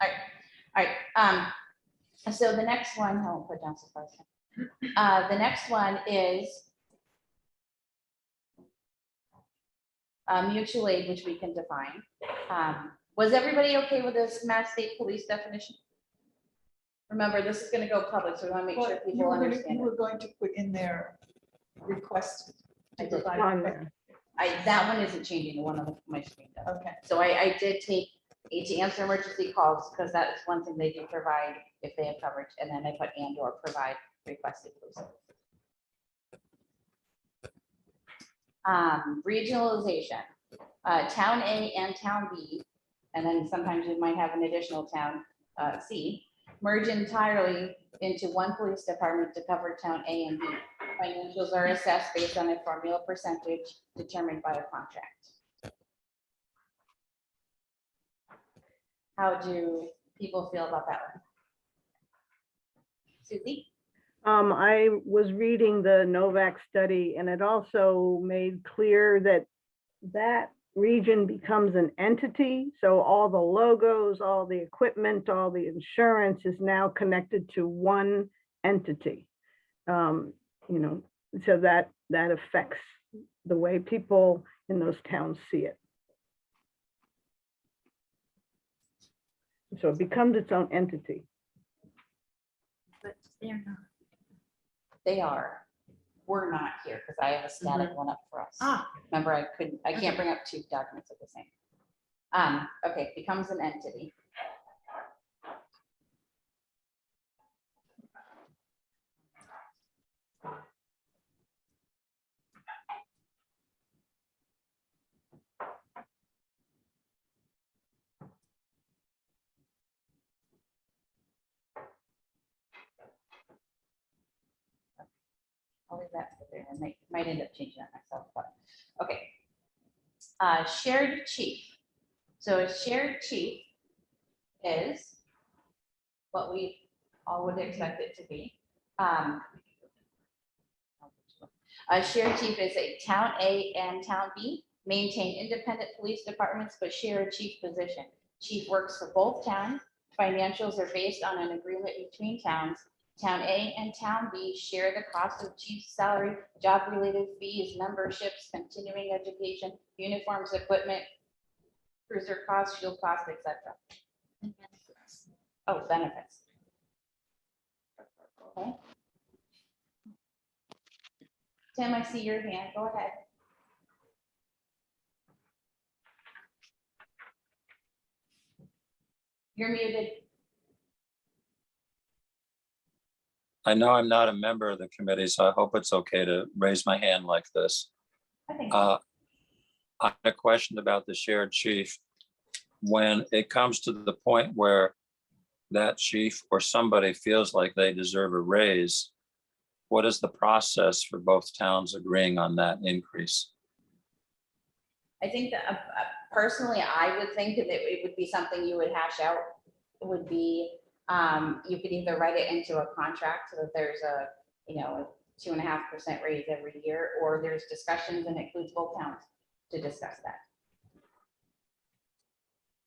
All right, so the next one, I'll put down some first. The next one is mutual aid, which we can define. Was everybody okay with this Mass State Police definition? Remember, this is gonna go public, so we wanna make sure Well, people you understand it. were going to put in their request. I to did. provide- On there. That one isn't changing, the one on my screen does. Okay, So I did take to answer emergency calls, because that is one thing they do provide if they have coverage, and then I put and or provide requested police. Regionalization, town A and town B, and then sometimes we might have an additional town, C, merge entirely into one police department to cover town A and B. Financials are assessed based on a formula percentage determined by a contract. How do people feel about that one? Susie? I was reading the Novak study and it also made clear that region becomes an entity. So all the logos, all the equipment, all the insurance is now connected to one entity. You know, so that affects the way people in those towns see it. So it becomes its own entity. But they're not. They are. We're not here because I have a static one up for us. Ah, Remember, I can't bring up two documents at the same. Okay, becomes an entity. I'll leave that there. I might end up changing that myself, but okay. Shared chief. So a shared chief is what we all would expect it to be. A shared chief is a town A and town B maintain independent police departments, but share a chief position. Chief works for both towns. Financials are based on an agreement between towns. Town A and Town B share the cost of chief's salary, job-related fees, memberships, continuing education, uniforms, equipment, cruiser costs, fuel costs, etc. and benefits. Oh, benefits. Okay. Tim, I see your hand. Go ahead. You're muted. I know I'm not a member of the committee, so I hope it's okay to raise my hand like this. I think I have a question about the shared chief. When it comes to the point where that chief or somebody feels like they deserve a raise, what is the process for both towns agreeing on that increase? I think that personally, I would think that it would be something you would hash out. It would be, you could either write it into a contract so that there's a, a 2.5% raise every year, or there's discussions and includes both towns to discuss that.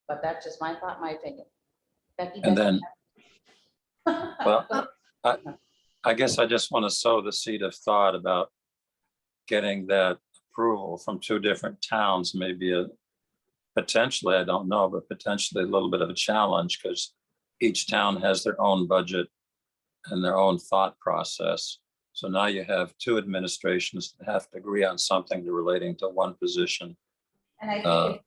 But that's just my thought, my opinion. Becky, And then, well, I guess I just want to sow the seed of thought about getting that approval from two different towns, maybe a potentially, I don't know, but potentially a little bit of a challenge because each town has their own budget and their own thought process. So now you have two administrations that have to agree on something relating to one position. and I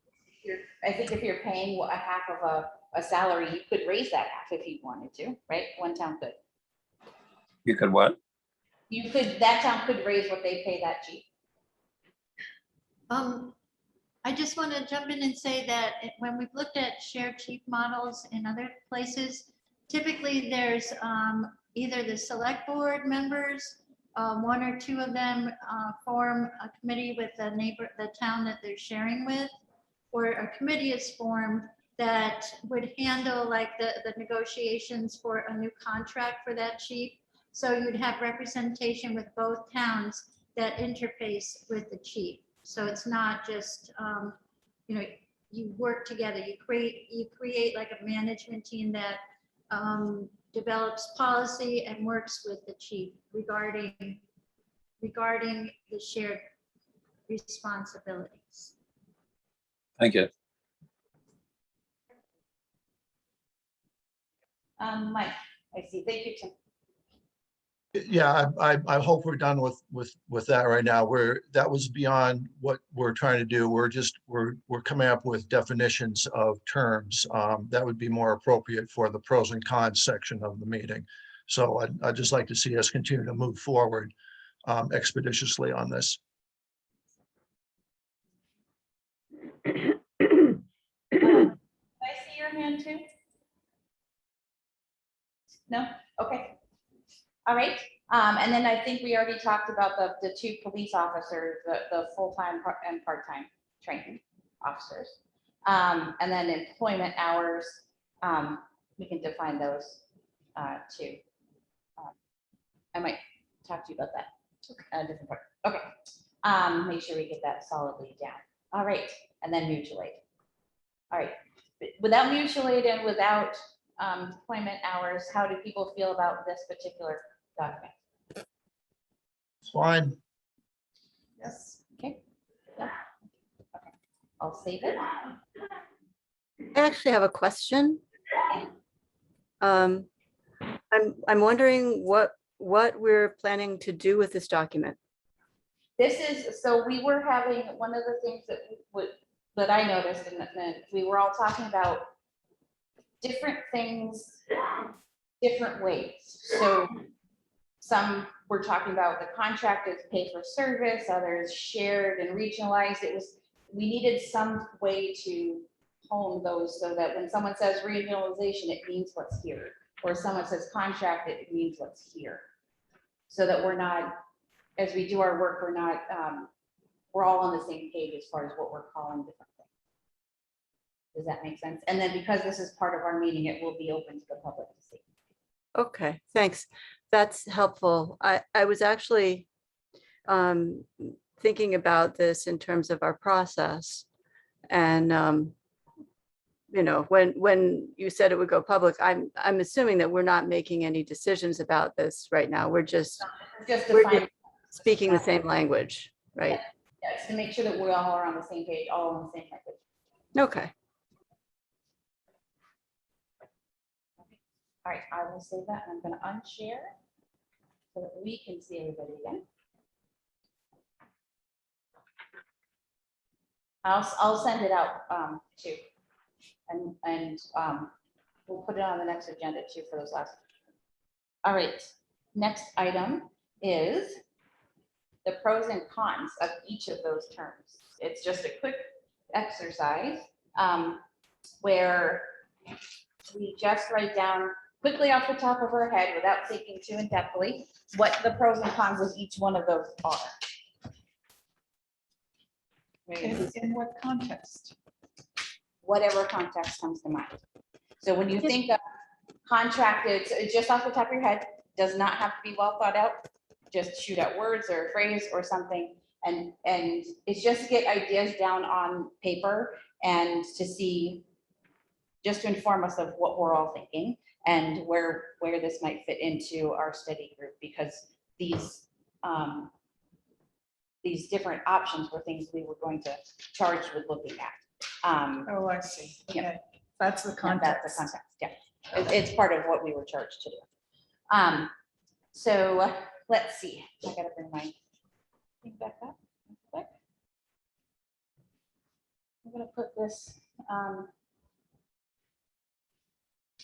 think if you're paying a half of a salary, you could raise that half if you wanted to, right? One town could. You could what? You could, that town could raise what they pay that chief. I just want to jump in and say that when we've looked at shared chief models in other places, typically there's either the select board members, one or two of them form a committee with the town that they're sharing with, or a committee is formed that would handle like the negotiations for a new contract for that chief. So you'd have representation with both towns that interface with the chief. So it's not just, you work together, you create like a management team that develops policy and works with the chief regarding the shared responsibilities. Thank you. Mike, I see. Thank you, Tim. Yeah, I hope we're done with that right now. That was beyond what we're trying to do. We're coming up with definitions of terms that would be more appropriate for the pros and cons section of the meeting. So I'd just like to see us continue to move forward expeditiously on this. Did I see your hand too? No? Okay. All right. And then I think we already talked about the two police officers, the full-time and part-time training officers. And then employment hours, we can define those too. I might talk to you about that. A different part. Okay. Make sure we get that solidly All right, and then mutual aid. All right, without mutual aid and without deployment hours, how do people feel about this particular document? It's fine. Yes. Okay. Yeah. Okay. I'll save it. I actually have a question. I'm wondering what we're planning to do with this document. This is, so we were having, one of the things that I noticed, and we were all talking about different things, different ways. So some were talking about the contract is pay for service, others shared and regionalized. We needed some way to hone those so that when someone says regionalization, it means what's here. Or someone says contract, it means what's here. So that we're not, as we do our work, we're all on the same page as far as what we're calling different things. Does that make sense? And then because this is part of our meeting, it will be open to the public to see. Okay, thanks. That's helpful. I was actually thinking about this in terms of our process. And you know, when you said it would go public, I'm assuming that we're not making any decisions about this right now. We're just speaking the same language, right? Yes, to make sure that we all are on the same page, all on the same language. Okay. All right, I will save that, and I'm going to unshare so that we can see everybody again. I'll send it out too, and we'll put it on the next agenda too for those last. All right, next item is the pros and cons of each of those terms. It's just a quick exercise where we just write down quickly off the top of our head without thinking too in-depthly what the pros and cons of each one of those are. In what context? Whatever context comes to mind. So when you think of contracted, so just off the top of your head, does not have to be well thought out. Just shoot out words or a phrase or something. And it's just to get ideas down on paper and to see, just to inform us of what we're all thinking and where this might fit into our study group, because these different options were things we were going to charge with looking at. Oh, I see. Yeah. Okay. That's the context. That's the context, yeah. It's part of what we were charged to do. So let's see, I gotta bring my thing back up. Quick. I'm gonna put this, I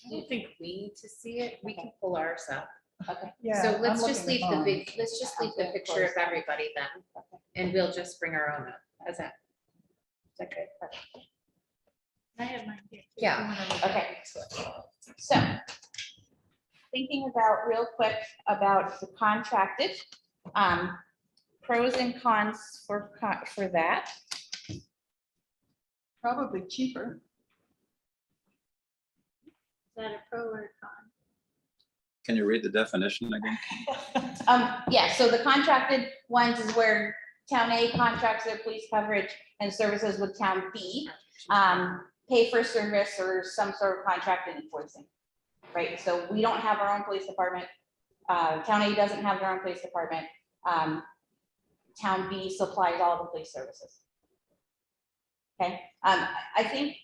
don't think we need to see it. We can pull ours up. okay, Yeah. So let's I'm just looking leave at the mine. big, let's just leave the picture of everybody then, and we'll just bring our own up. How's that? Is that good? Perfect. I have mine here. too, if Yeah. you wanna look at okay. it. So thinking about real quick about the contracted, pros and cons for that. Probably cheaper. Is that a pro or a con? Can you read the definition again? Yeah, so the contracted ones is where town A contracts their police coverage and services with town B. Pay for service or some sort of contract and enforcing, right? So we don't have our own police department. Town A doesn't have their own police department. Town B supplies all the police services. Okay, I think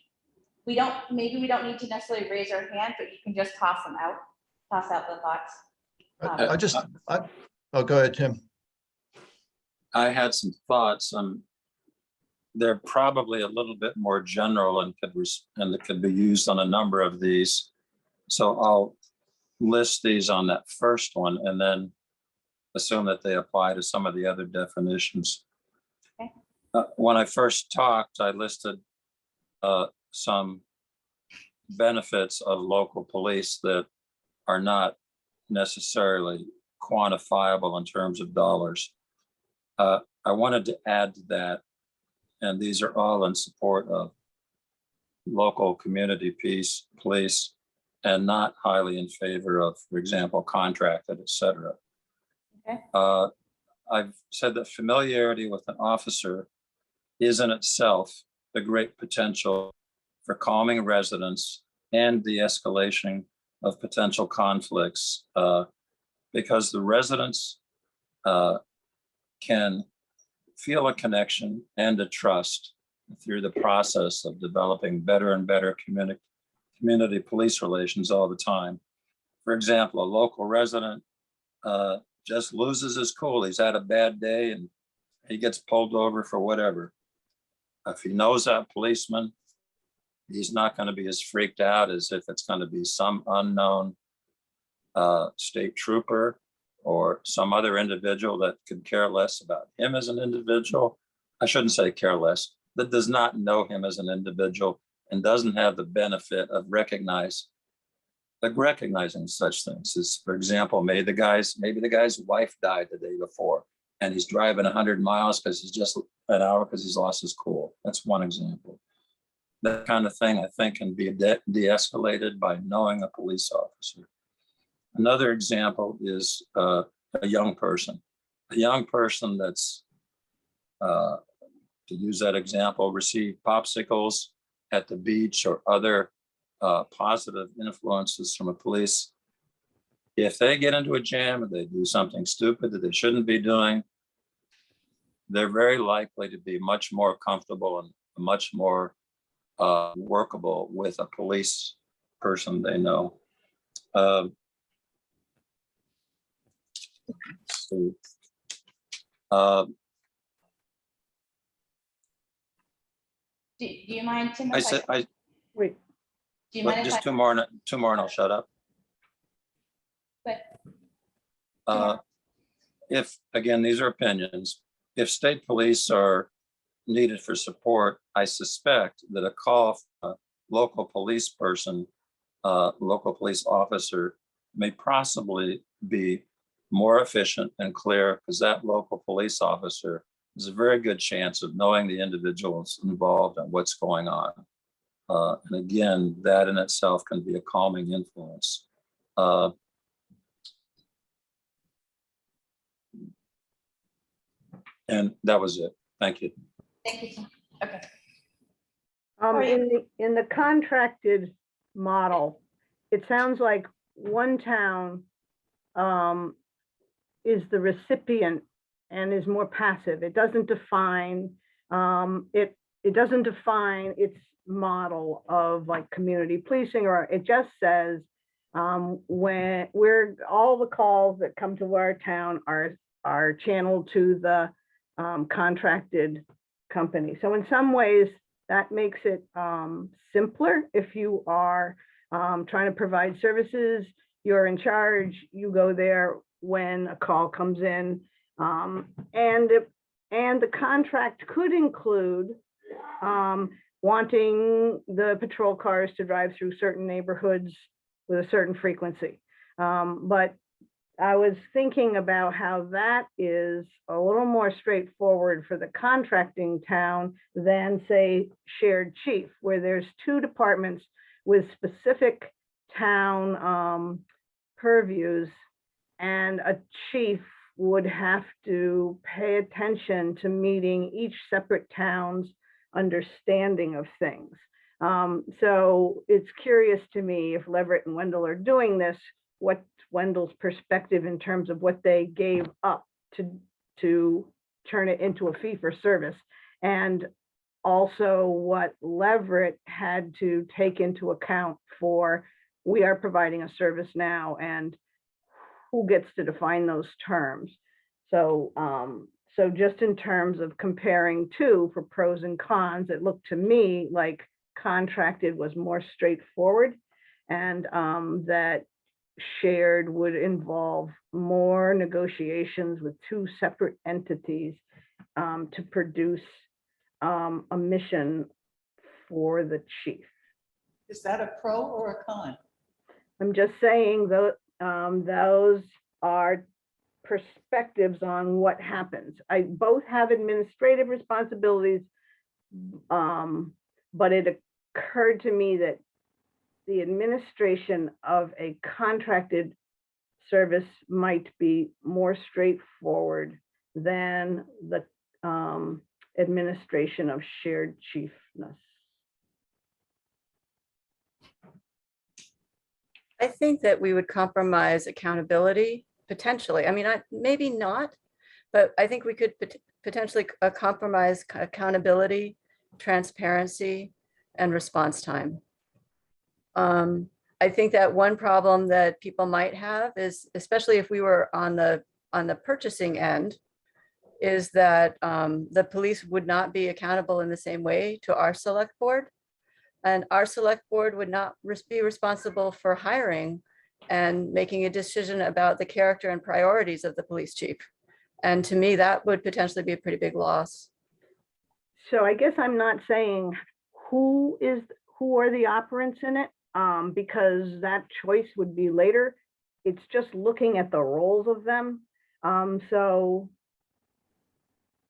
maybe we don't need to necessarily raise our hand, but you can just toss out the thoughts. Oh, go ahead, Tim. I had some thoughts. They're probably a little bit more general and that could be used on a number of these. So I'll list these on that first one and then assume that they apply to some of the other definitions. Okay. When I first talked, I listed some benefits of local police that are not necessarily quantifiable in terms of dollars. I wanted to add to that, and these are all in support of local community police and not highly in favor of, for example, contracted, et cetera. Okay. I've said that familiarity with an officer is in itself a great potential for calming residents and de-escalation of potential conflicts, because the residents can feel a connection and a trust through the process of developing better and better community police relations all the time. For example, a local resident just loses his cool. He's had a bad day and he gets pulled over for whatever. If he knows that policeman, he's not going to be as freaked out as if it's going to be some unknown state trooper or some other individual that could care less about him as an individual. I shouldn't say care less, that does not know him as an individual and doesn't have the benefit of recognizing such things. As, for example, maybe the guy's wife died the day before and he's driving 100 miles because he's just an hour because he's lost his cool. That's one example. That kind of thing, I think, can be de-escalated by knowing a police officer. Another example is a young person that's, to use that example, received popsicles at the beach or other positive influences from a police. If they get into a jam and they do something stupid that they shouldn't be doing, they're very likely to be much more comfortable and much more workable with a police person they know. So, Do you mind, Tim? I if said, Wait, Do you mind if just I? two more and I'll shut up. But If, again, these are opinions, if state police are needed for support, I suspect that a call from a local police person, local police officer may possibly be more efficient and clear because that local police officer has a very good chance of knowing the individuals involved and what's going on. And again, that in itself can be a calming influence. And that was it. Thank you. thank you, Tim. Okay. in the contracted model, it sounds like one town is the recipient and is more passive. It doesn't define it doesn't define its model of like community policing, or it just says when all the calls that come to our town are channeled to the contracted company. So in some ways that makes it simpler. If you are trying to provide services, you're in charge, you go there when a call comes in. And the contract could include wanting the patrol cars to drive through certain neighborhoods with a certain frequency. But I was thinking about how that is a little more straightforward for the contracting town than, say, shared chief, where there's two departments with specific town purviews, and a chief would have to pay attention to meeting each separate town's understanding of things. So it's curious to me if Leverett and Wendell are doing this, what Wendell's perspective in terms of what they gave up to turn it into a fee for service, and also what Leverett had to take into account for, we are providing a service now and who gets to define those terms. So so just in terms of comparing two for pros and cons, it looked to me like contracted was more straightforward, and that shared would involve more negotiations with two separate entities to produce a mission for the chief. Is that a pro or a con? I'm just saying that those are perspectives on what happens. I both have administrative responsibilities, but it occurred to me that the administration of a contracted service might be more straightforward than the administration of shared chiefness. I think that we would compromise accountability potentially. I mean, maybe not, but I think we could potentially compromise accountability, transparency, and response time. I think that one problem that people might have is, especially if we were on the purchasing end, is that the police would not be accountable in the same way to our select board. And our select board would not be responsible for hiring and making a decision about the character and priorities of the police chief. And to me, that would potentially be a pretty big loss. So I guess I'm not saying who are the operants in it, because that choice would be later. It's just looking at the roles of them. So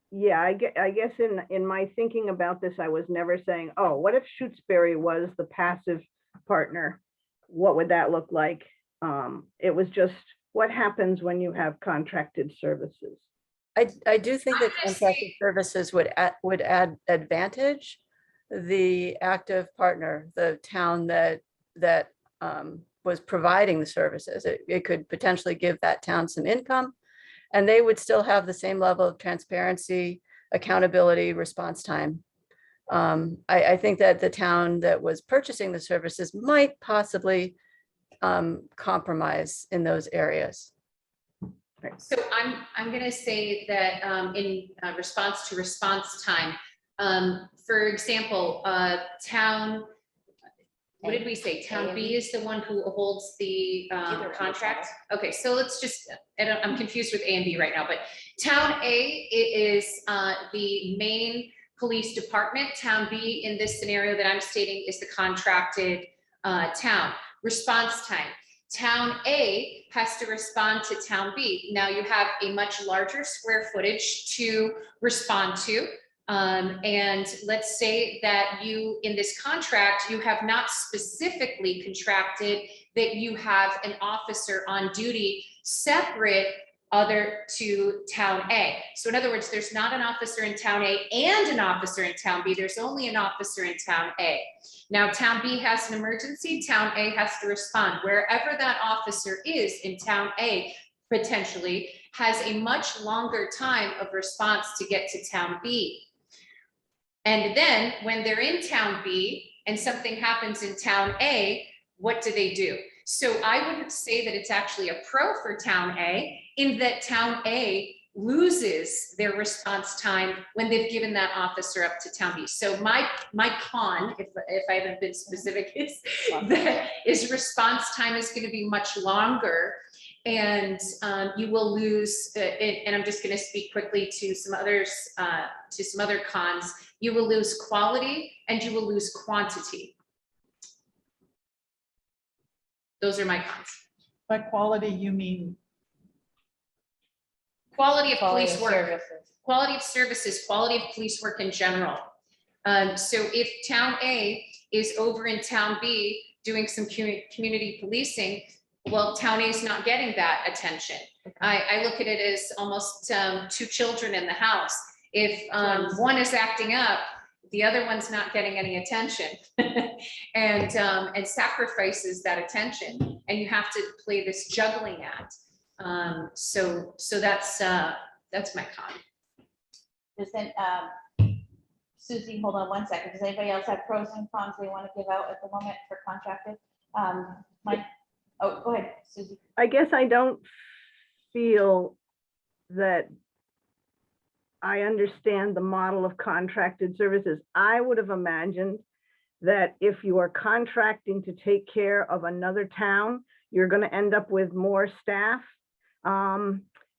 yeah, I guess in my thinking about this, I was never saying, oh, what if Shutesbury was the passive partner? What would that look like? It was just what happens when you have contracted services. I do think that I'm gonna contracted say- services would add advantage the active partner, the town that was providing the services. It could potentially give that town some income, and they would still have the same level of transparency, accountability, response time. I think that the town that was purchasing the services might possibly compromise in those areas. So I'm going to say that in response to response time, for example, town, what did we say? Town B is the one who holds the contract. Okay, so let's just, I'm confused with A and B right now, but town A is the main police department. Town B in this scenario that I'm stating is the contracted town. Response time. Town A has to respond to town B. Now you have a much larger square footage to respond to. And let's say that you, in this contract, you have not specifically contracted that you have an officer on duty separate other to town A. So in other words, there's not an officer in town A and an officer in town B. There's only an officer in town A. Now, town B has an emergency, town A has to respond. Wherever that officer is in town A, potentially has a much longer time of response to get to town B. And then when they're in town B and something happens in town A, what do? So I wouldn't say that it's actually a pro for town A, in that town A loses their response time when they've given that officer up to town B. So my con, if I haven't been specific, is that response time is going to be much longer, and you will lose. And I'm just going to speak quickly to some others, to some other cons. You will lose quality and you will lose quantity. Those are my cons. By quality, you mean? Quality of police work. Services. Quality of services, quality of police work in general. So if town A is over in town B doing some community policing, well, town A is not getting that attention. I look at it as almost two children in the house. If one is acting up, the other one's not getting any attention and sacrifices that attention. And you have to play this juggling act. So that's my con. Doesn't, Susie, hold on one second. Does anybody else have pros and cons they want to give out at the moment for contracted? Mike, oh, go ahead, Susie. I guess I don't feel that I understand the model of contracted services. I would have imagined that if you are contracting to take care of another town, you're going to end up with more staff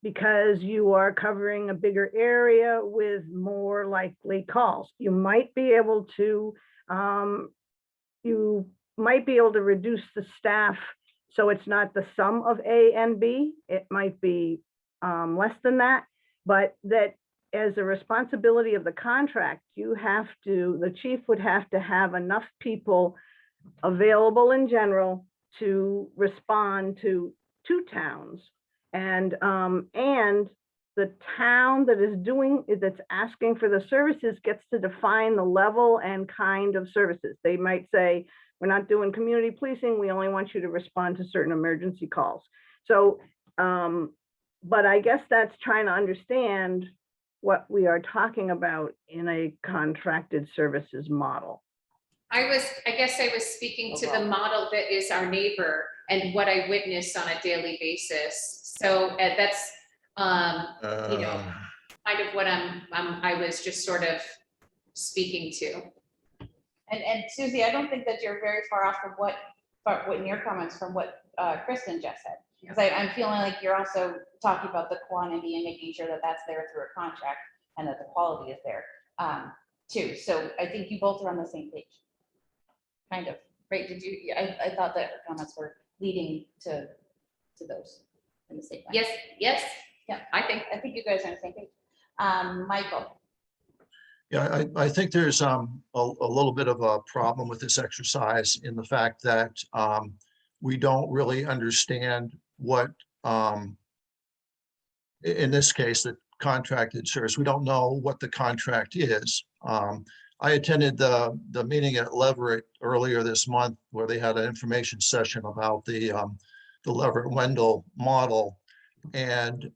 because you are covering a bigger area with more likely calls. You might be able to reduce the staff so it's not the sum of A and B. It might be less than that, but that as a responsibility of the contract, the chief would have to have enough people available in general to respond to two towns. And the town that is doing, that's asking for the services gets to define the level and kind of services. They might say, we're not doing community policing, we only want you to respond to certain emergency calls. So, but I guess that's trying to understand what we are talking about in a contracted services model. I guess I was speaking to the model that is our neighbor and what I witness on a daily basis. So that's, you know, kind of what I was just sort of speaking to. And Susie, I don't think that you're very far off from what in your comments from what Kristen just said. Because I'm feeling like you're also talking about the quantity and making sure that that's there through a contract and that the quality is there too. So I think you both are on the same page. Kind of, right? Did you? I thought that her comments were leading to those in the same. Yes, yes. Yeah, I think you guys are on the same page. Michael. Yeah, I think there's a little bit of a problem with this exercise in the fact that we don't really understand what, in this case, the contracted service, we don't know what the contract is. I attended the meeting at Leverett earlier this month where they had an information session about the Leverett Wendell model. And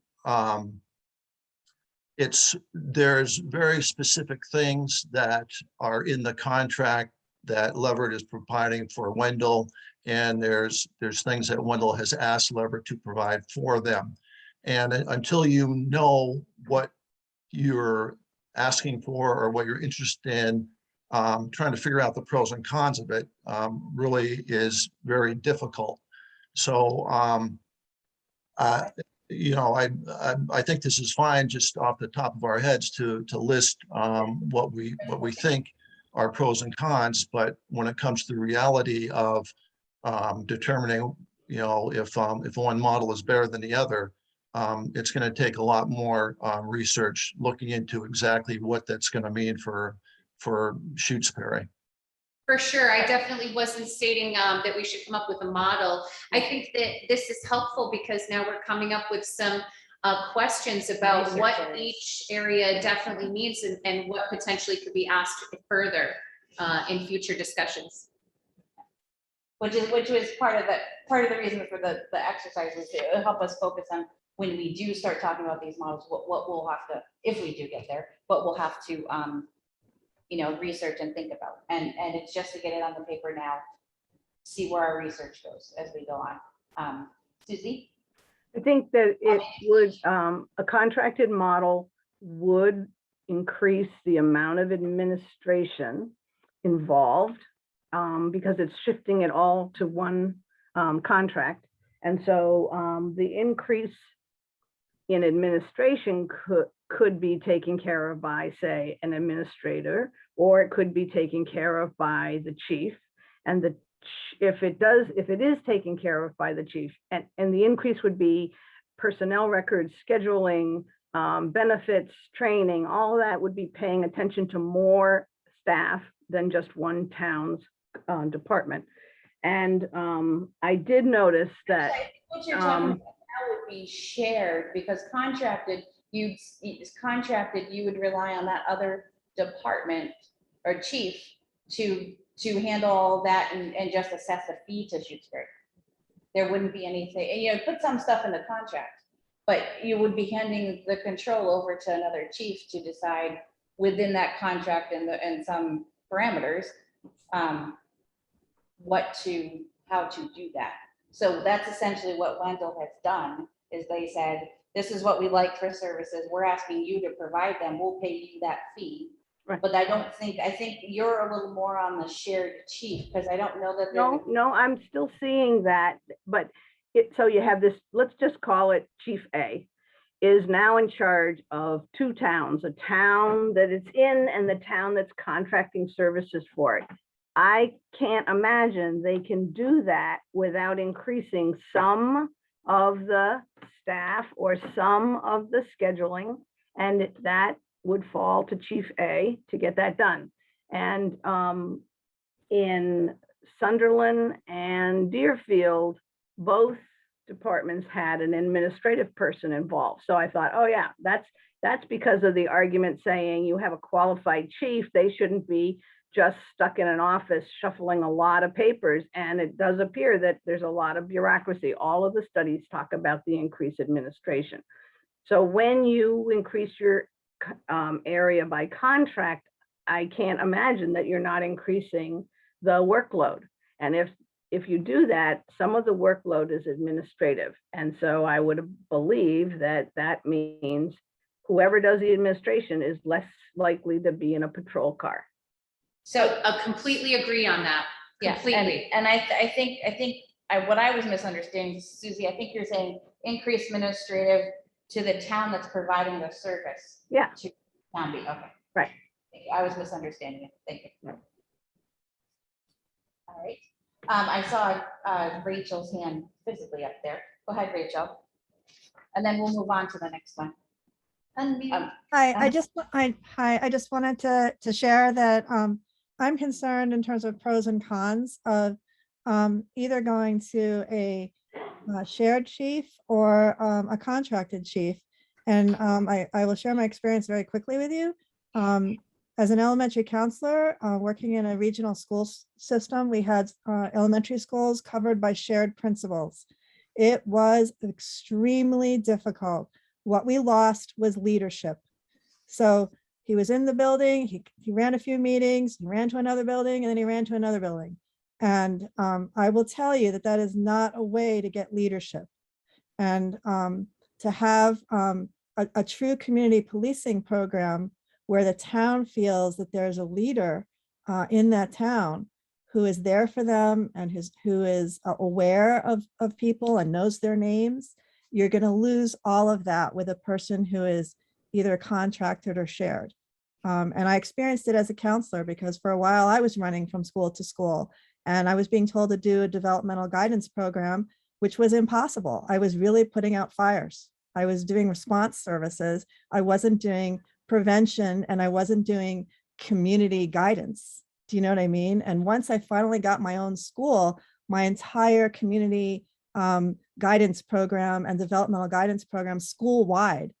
there's very specific things that are in the contract that Leverett is providing for Wendell. And there's things that Wendell has asked Leverett to provide for them. And until you know what you're asking for or what you're interested in, trying to figure out the pros and cons of it really is very difficult. So, you know, I think this is fine just off the top of our heads to list what we think are pros and cons, but when it comes to the reality of determining, you know, if one model is better than the other, it's going to take a lot more research looking into exactly what that's going to mean for Shutesbury. for sure. I definitely wasn't stating that we should come up with a model. I think that this is helpful because now we're coming up with some questions about what each area definitely needs and what potentially could be asked further in future discussions. Which was part of the reason for the exercise was to help us focus on when we do start talking about these models, what we'll have to, if we do get there, what we'll have to you know, research and think about. And it's just to get it on the paper now, see where our research goes as we go on. Susie? I think that it would, a contracted model would increase the amount of administration involved because it's shifting it all to one contract. And so the increase in administration could be taken care of by, say, an administrator, or it could be taken care of by the chief. And if it is taken care of by the chief, and the increase would be personnel records, scheduling, benefits, training, all that would be paying attention to more staff than just one town's department. And I did notice that What you're talking about now would be shared, because contracted, you would rely on that other department or chief to handle all that and just assess a fee to Shutesbury. There wouldn't be anything, and, you know, put some stuff in the contract, but you would be handing the control over to another chief to decide within that contract and some parameters, how to do that. So that's essentially what Wendell has done, is they said, this is what we like for services. We're asking you to provide them. We'll pay you that fee. Right. But I think you're a little more on the shared chief, because I don't know that. No, I'm still seeing that, but so you have this, let's just call it Chief A, is now in charge of two towns, a town that it's in and the town that's contracting services for it. I can't imagine they can do that without increasing some of the staff or some of the scheduling, and that would fall to Chief A to get that done. And in Sunderland and Deerfield, both departments had an administrative person involved. So I thought, oh yeah, that's because of the argument saying you have a qualified chief, they shouldn't be just stuck in an office shuffling a lot of papers. And it does appear that there's a lot of bureaucracy. All of the studies talk about the increased administration. So when you increase your area by contract, I can't imagine that you're not increasing the workload. And if you do that, some of the workload is administrative. And so I would believe that that means whoever does the administration is less likely to be in a patrol car. So I completely agree on that. Yeah, Completely. and I think what I was misunderstanding, Susie, I think you're saying increase administrative to the town that's providing the service. Yeah. To town be, okay. Right. I was misunderstanding it. Thank you. All right. I saw Rachel's hand physically up there. Go ahead, Rachel. And then we'll move on to the next one. Unmute. Hi, I just wanted to share that I'm concerned in terms of pros and cons of either going to a shared chief or a contracted chief. And I will share my experience very quickly with you. As an elementary counselor working in a regional school system, we had elementary schools covered by shared principals. It was extremely difficult. What we lost was leadership. So he was in the building, he ran a few meetings, he ran to another building, and then he ran to another building. And I will tell you that that is not a way to get leadership. And to have a true community policing program where the town feels that there's a leader in that town who is there for them and who is aware of people and knows their names, you're going to lose all of that with a person who is either contracted or shared. And I experienced it as a counselor because for a while I was running from school to school and I was being told to do a developmental guidance program, which was impossible. I was really putting out fires. I was doing response services. I wasn't doing prevention and I wasn't doing community guidance. Do you know what I mean? And once I finally got my own school, my entire community guidance program and developmental guidance program school-wide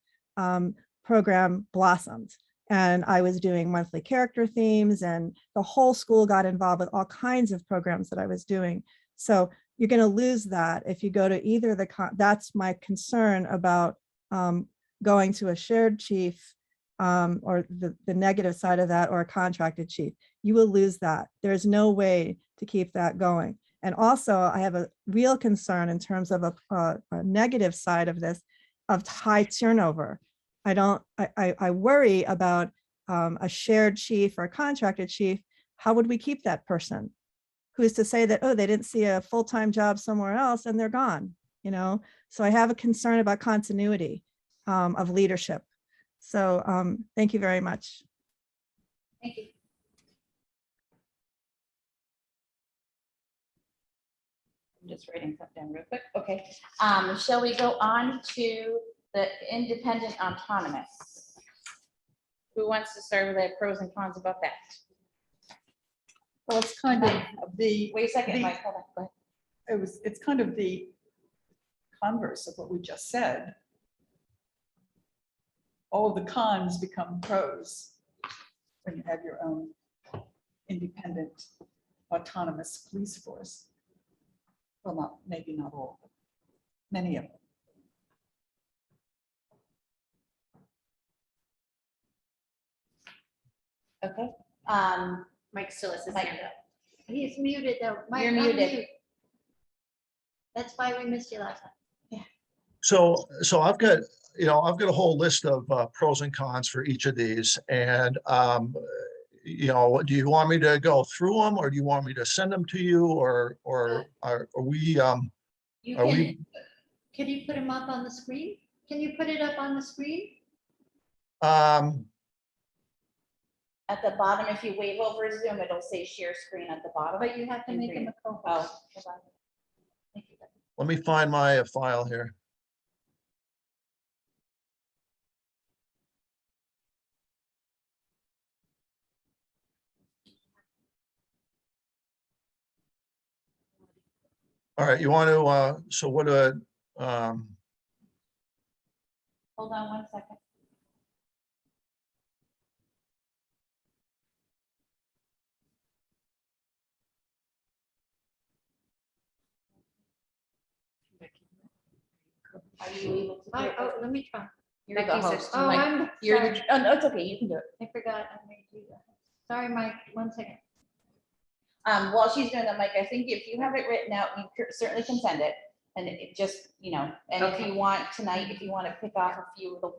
program blossomed. And I was doing monthly character themes and the whole school got involved with all kinds of programs that I was doing. So you're going to lose that if you go to either that's my concern about going to a shared chief or the negative side of that or a contracted chief. You will lose that. There's no way to keep that going. And also I have a real concern in terms of a negative side of this, of high turnover. I worry about a shared chief or a contracted chief. How would we keep that person? Who's to say that, oh, they didn't see a full-time job somewhere else and they're gone, you know? So I have a concern about continuity of leadership. So thank you very much. Thank you. I'm just writing something down real quick. Okay. Shall we go on to the independent autonomous? Who wants to start with the pros and cons about that? Well, it's kind of the. Wait a second, the- Mike, hold on, go ahead. It's kind of the converse of what we just said. All of the cons become pros when you have your own independent, autonomous police force. Well, maybe not all, but many of them. Okay. Mike still has his Mike. hand up. He's muted though. Mike, You're muted. unmute. That's why we missed you last time. So I've got a whole list of pros and cons for each of these. And, do you want me to go through them or do you want me to send them to you or are we, You are can, we, can you put him up on the screen? Can you put it up on the screen? At the bottom, if you wave over Zoom, it'll say share screen at the bottom. But you have to make him a Oh, co-host. hold on. Thank you. let me find my file here. All right, you want to, so what do Hold on one second. Are you able to do it? Oh, let me try. You're the Becky said- host. Oh, Mike. I'm You're sorry. the, oh, no, it's okay, you can do it. I forgot. I may do that. Sorry, Mike, 1 second. While she's doing that, Mike, I think if you have it written out, you certainly can send it. And it just, you know, and if Okay. you want tonight, if you want to pick off a few of the,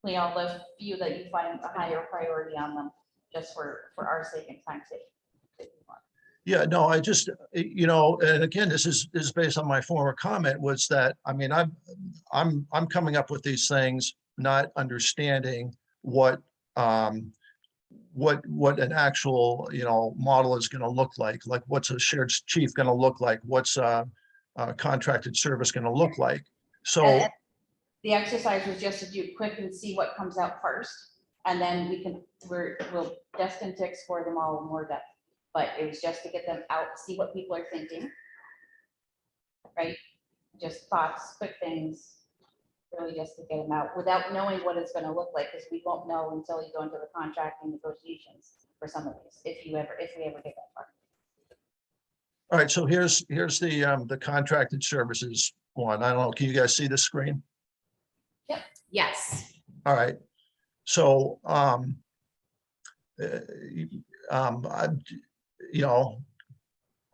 you know, the few that you find a higher priority on them, just for our sake and time's sake. if you want. Yeah, no, I just, you know, and again, this is based on my former comment, was that, I mean, I'm coming up with these things, not understanding what an actual, you know, model is going to look like what's a shared chief going to look like, what's a contracted service going to look like. So, And the exercise was just to do quick and see what comes out first. And then we'll destined to explore them all in more depth. But it was just to get them out, see what people are thinking. Right? Just thoughts, quick things, really just to get them out without knowing what it's gonna look like, because we won't know until you go into the contracting negotiations for some of these, if we ever get that far. all right, so here's the contracted services one. I don't know, can you guys see the screen? Yes. All right, so, you know,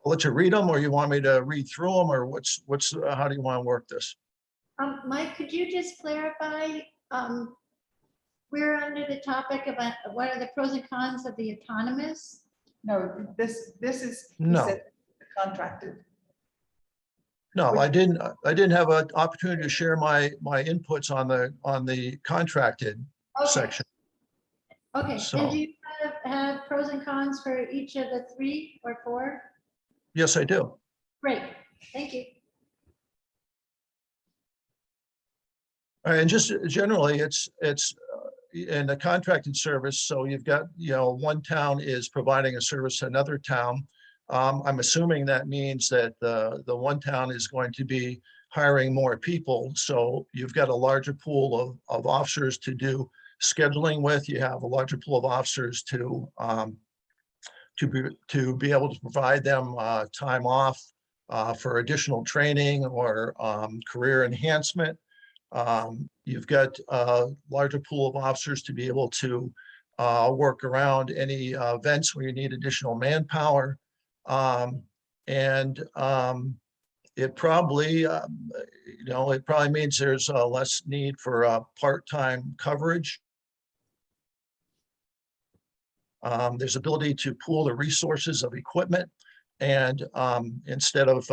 I'll let you read them, or you want me to read through them, or how do you want to work this? Mike, could you just clarify, we're under the topic about what are the pros and cons of the autonomous? No, this is. you No. said Contracted. No, I didn't have an opportunity to share my inputs on the contracted Okay. section. Okay, So- and do you have pros and cons for each of the 3 or 4? Yes, I do. Great, thank you. All right, and just generally, it's in a contracted service. So you've got, you know, one town is providing a service to another town. I'm assuming that means that the one town is going to be hiring more people. So you've got a larger pool of officers to do scheduling with. You have a larger pool of officers to be able to provide them time off for additional training or career enhancement. You've got a larger pool of officers to be able to work around any events where you need additional manpower. It probably, you know, it probably means there's less need for part-time coverage. There's ability to pool the resources of equipment, and instead of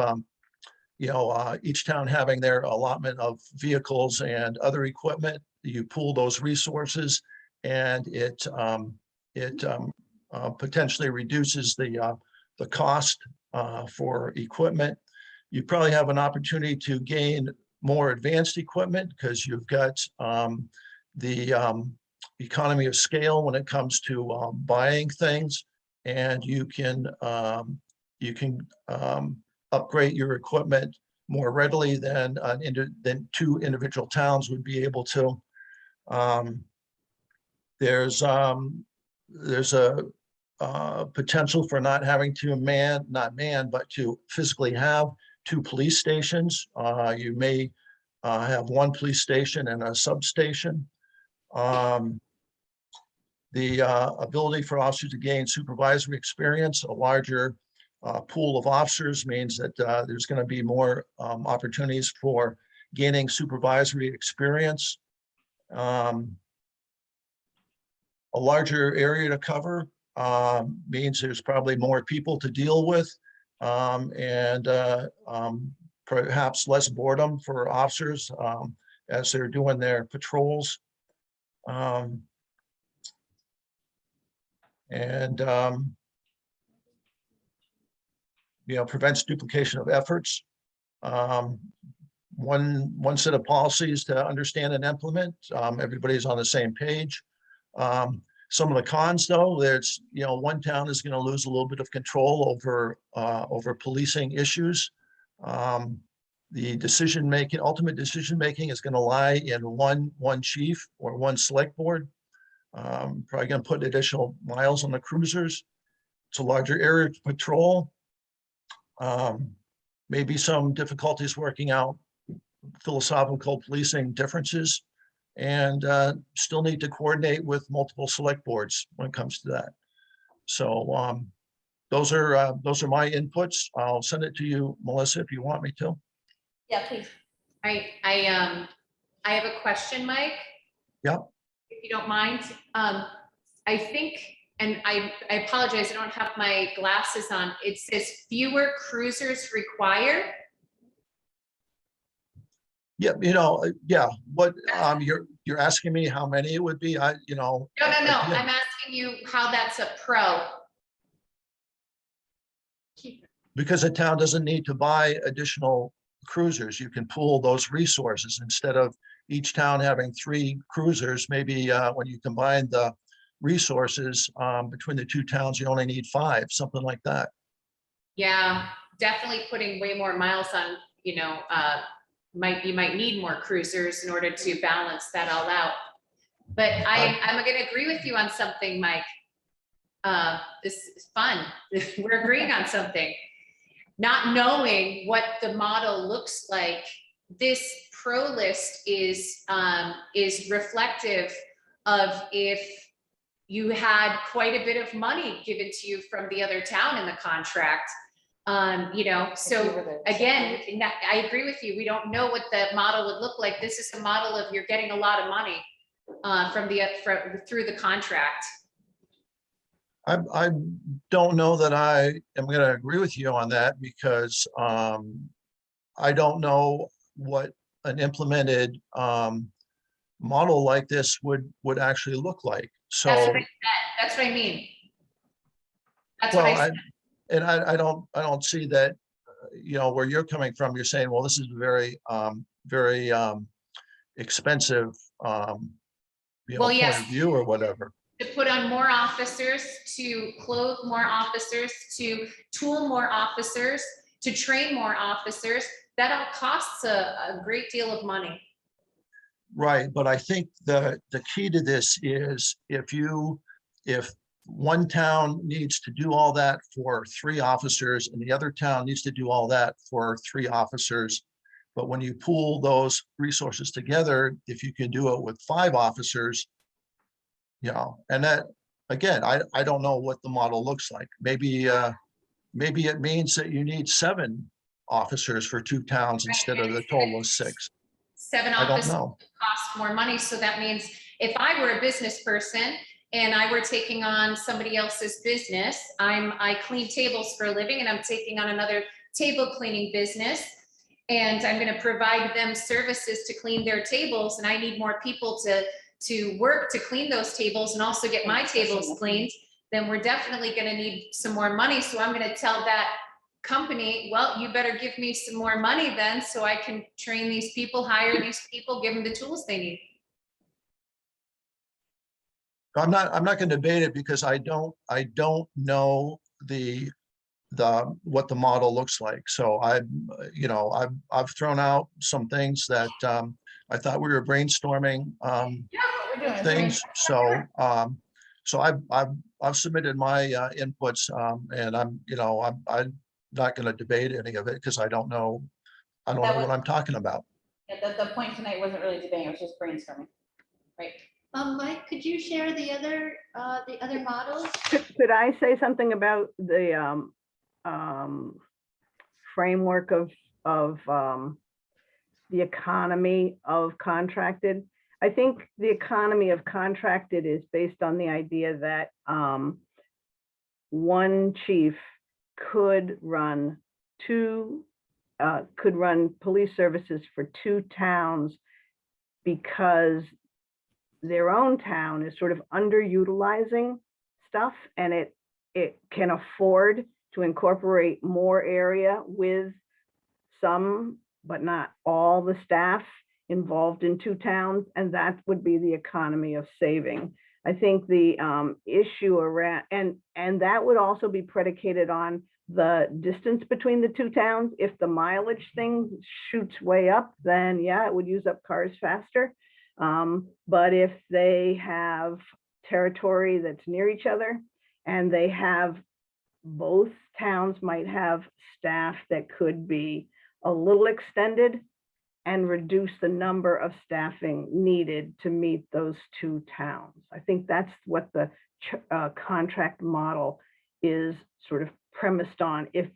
you know, each town having their allotment of vehicles and other equipment, you pool those resources, and it potentially reduces the cost for equipment. You probably have an opportunity to gain more advanced equipment because you've got the economy of scale when it comes to buying things, and you can upgrade your equipment more readily than than 2 individual towns would be able to. There's a potential for not having to but to physically have 2 police stations. You may have 1 police station and a substation. The ability for officers to gain supervisory experience, a larger pool of officers means that there's going to be more opportunities for gaining supervisory experience. A larger area to cover means there's probably more people to deal with, and perhaps less boredom for officers as they're doing their patrols. You know, prevents duplication of efforts. One set of policies to understand and implement. Everybody's on the same page. Some of the cons, though, there's, you know, one town is going to lose a little bit of control over policing issues. ultimate decision-making is gonna lie in one chief or one select board. Probably gonna put additional miles on the cruisers. It's a larger area to patrol. Maybe some difficulties working out philosophical policing differences, and still need to coordinate with multiple select boards when it comes to that. So those are my inputs. I'll send it to you, Melissa, if you want me to. Yeah, please. I have a question, Mike. Yep. If you don't mind. I think, and I apologize, I don't have my glasses on. It says fewer cruisers required. Yeah, yeah, what, you're asking me how many it would be? No. Again, I'm asking you how that's a pro. because a town doesn't need to buy additional cruisers. You can pool those resources instead of each town having 3 cruisers. Maybe when you combine the resources between the 2 towns, you only need 5, something like that. Yeah, definitely putting way more miles on, you might need more cruisers in order to balance that all out. But I'm gonna agree with you on something, Mike. This is fun. We're agreeing on something. Not knowing what the model looks like, this pro list is reflective of if you had quite a bit of money given to you from the other town in the contract. So again, I agree with you. We don't know what the model would look like. This is a model of you're getting a lot of money through the contract. I don't know that I am going to agree with you on that, because I don't know what an implemented model like this would actually look like. So That's what I mean. That's what I said. And I don't see that, where you're coming from. You're saying, well, this is very expensive, point of view or whatever. To put on more officers, to clothe more officers, to tool more officers, to train more officers, that all costs a great deal of money. Right, but I think the key to this is if one town needs to do all that for 3 officers and the other town needs to do all that for 3 officers, but when you pool those resources together, if you can do it with 5 officers, and that, again, I don't know what the model looks like. Maybe it means that you need 7 officers for 2 towns instead of the total of 6. 7 officers cost more money. So that means if I were a business person and I were taking on somebody else's business, I clean tables for a living and I'm taking on another table cleaning business, and I'm going to provide them services to clean their tables, and I need more people to work to clean those tables and also get my tables cleaned, then we're definitely going to need some more money. So I'm going to tell that company, well, you better give me some more money then so I can train these people, hire these people, give them the tools they need. I'm not going to debate it, because I don't know what the model looks like. So I've thrown out some things that I thought we were brainstorming things. So I've submitted my inputs, and I'm not going to debate any of it, because I don't know what I'm talking about. Yeah, the point tonight wasn't really debating, it was just brainstorming, right? Mike, could you share the other models? Could I say something about the framework of the economy of contracted? I think the economy of contracted is based on the idea that one chief could run police services for 2 towns, because their own town is sort of underutilizing stuff, and it can afford to incorporate more area with some, but not all, the staff involved in 2 towns, and that would be the economy of saving. I think the issue around, and that would also be predicated on the distance between the two towns. If the mileage thing shoots way up, then yeah, it would use up cars faster. But if they have territory that's near each other, and they have, both towns might have staff that could be a little extended and reduce the number of staffing needed to meet those two towns. I think that's what the contract model is sort of premised on, if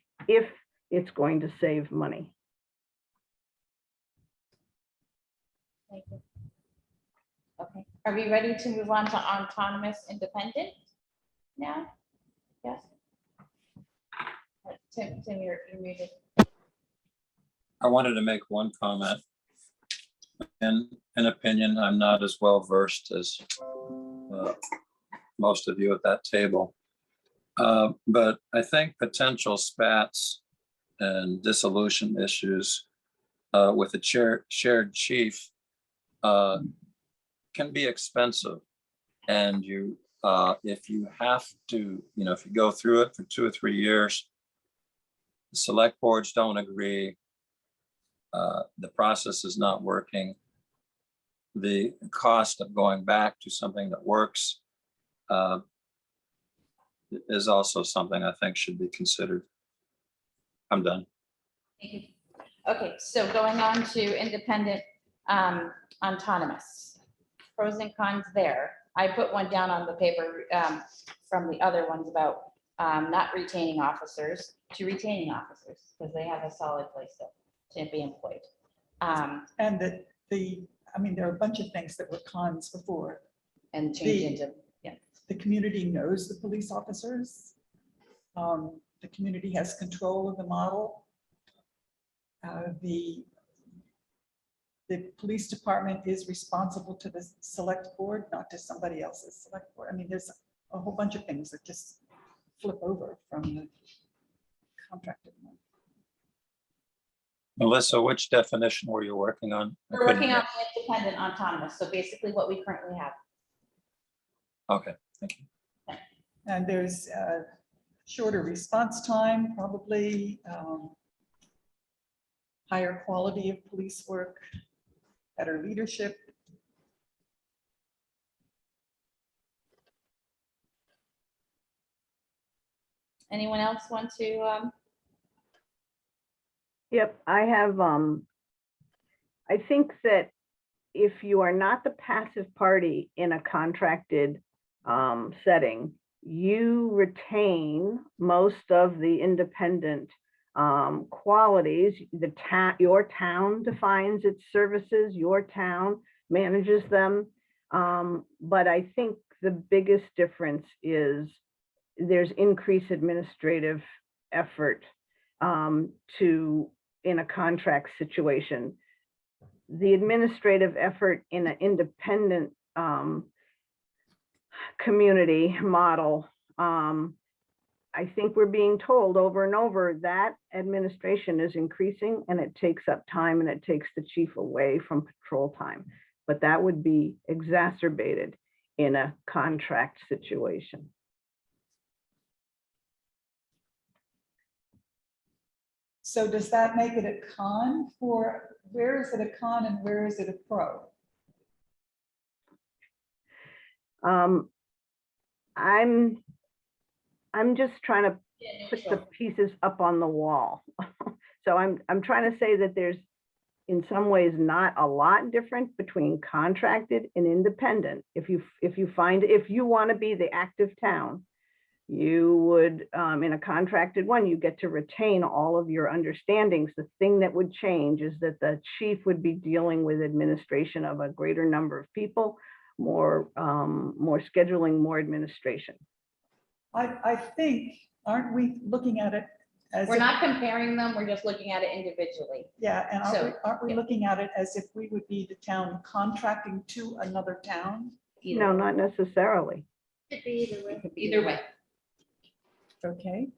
it's going to save money. Thank you. Okay, are we ready to move on to autonomous independent now? Yes. Tim, you're muted. I wanted to make one comment. In an opinion, I'm not as well versed as most of you at that table. But I think potential spats and dissolution issues with a shared chief can be expensive. And you, if you have to, if you go through it for 2 or 3 years, the select boards don't agree, the process is not working, the cost of going back to something that works is also something I think should be considered. I'm done. Thank you. Okay, so going on to independent autonomous. Pros and cons there. I put one down on the paper from the other ones about not retaining officers to retaining officers because they have a solid place to be employed. And I mean, there are a bunch of things that were cons before. And change into, yeah. The community knows the police officers. The community has control of the model. The police department is responsible to the select board, not to somebody else's select board. I mean, there's a whole bunch of things that just flip over from the contracted one. Melissa, which definition were you working on? We're working on independent autonomous, so basically what we currently have. Okay, thank you. And there's shorter response time, probably higher quality of police work, better leadership. Anyone else want to? Yep, I have, I think that if you are not the passive party in a contracted setting, you retain most of the independent qualities. Your town defines its services, your town manages them. But I think the biggest difference is there's increased administrative effort in a contract situation. The administrative effort in an independent community model, I think we're being told over and over that administration is increasing and it takes up time and it takes the chief away from patrol time. But that would be exacerbated in a contract situation. So does that make it a con for, where is it a con and where is it a pro? I'm just trying to put the pieces up on the wall. So I'm trying to say that there's in some ways not a lot different between contracted and independent. If you want to be the active town, you would in a contracted one, you get to retain all of your understandings. The thing that would change is that the chief would be dealing with administration of a greater number of people, more scheduling, more administration. I think, aren't we looking at it as We're not comparing them, we're just looking at it individually. yeah, and So, aren't we looking at it as if we would be the town contracting to another town? No, not necessarily. Could be either way. Either way. Okay.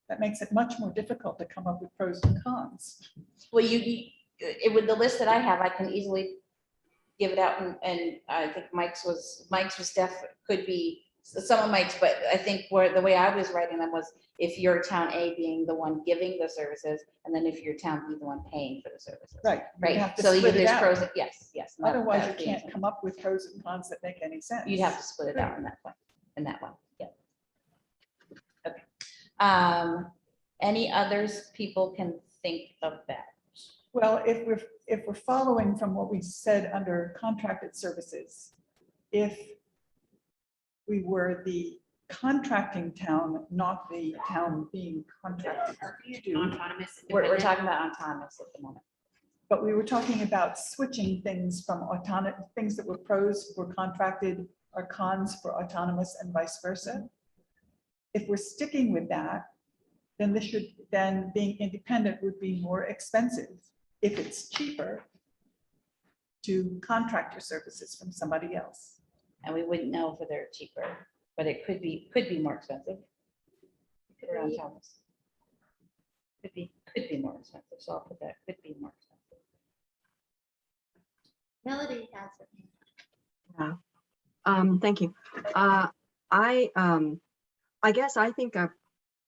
That makes it much more difficult to come up with pros and cons. Well, the list that I have, I can easily give it out, and I think Mike's was could be some of Mike's, but I think where the way I was writing them was if your town A being the one giving the services, and then if your town B the one paying for the services. Right. you Right, have to so split it there's out. pros, yes, and that- Otherwise, that's you the can't answer. come up with pros and cons that make any sense. You'd have to split it out in that one, yeah. Okay. Any others people can think of that? Well, if we're following from what we said under contracted services, if we were the contracting town, not the town being contracted to do, Autonomous. We're independent. talking about autonomous at the moment. but we were talking about switching things from autonomous, things that were pros for contracted or cons for autonomous and vice versa. If we're sticking with that, then then being independent would be more expensive if it's cheaper to contract your services from somebody else. And we wouldn't know if they're cheaper, but it could be more expensive. For autonomous. Could be more expensive, so I'll put that, could be more expensive. Melody has it. Thank you. I guess I think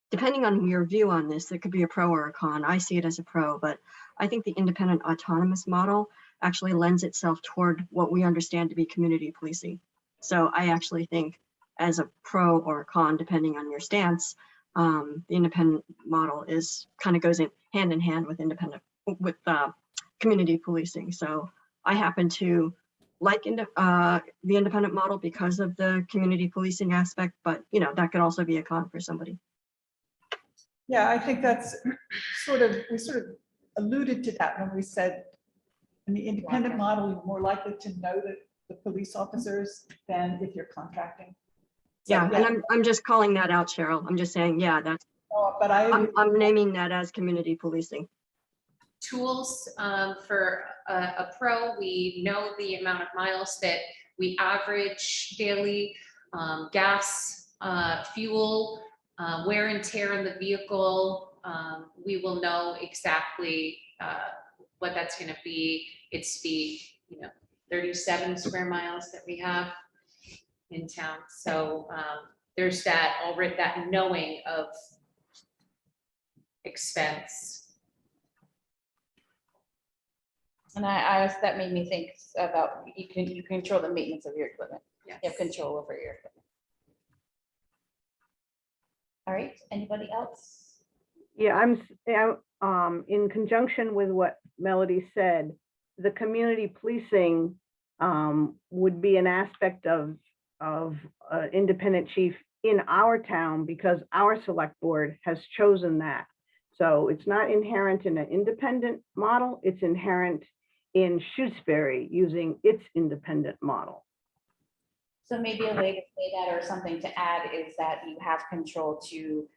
depending on your view on this, it could be a pro or a con. I see it as a pro, but I think the independent autonomous model actually lends itself toward what we understand to be community policing. So I actually think as a pro or a con, depending on your stance, the independent model goes hand in hand with community policing. So I happen to like the independent model because of the community policing aspect, but that could also be a con for somebody. Yeah, I think that's we sort of alluded to that when we said in the independent model, you're more likely to know the police officers than if you're contracting. So, Yeah, and I'm just calling that out, Cheryl. I'm just saying, yeah, that's, but I'm naming that as community policing. Tools for a pro, we know the amount of miles that we average daily, gas, fuel, wear and tear in the vehicle. We will know exactly what that's going to be. It's the 37 square miles that we have in town. So there's that already, that knowing of expense. And that made me think about, you control the maintenance of your equipment. Yes. You have control over your equipment. All right, anybody else? Yeah, in conjunction with what Melody said, the community policing would be an aspect of independent chief in our town because our select board has chosen that. So it's not inherent in an independent model, it's inherent in Shutesbury using its independent model. So maybe a way to say that or something to add is that you have control to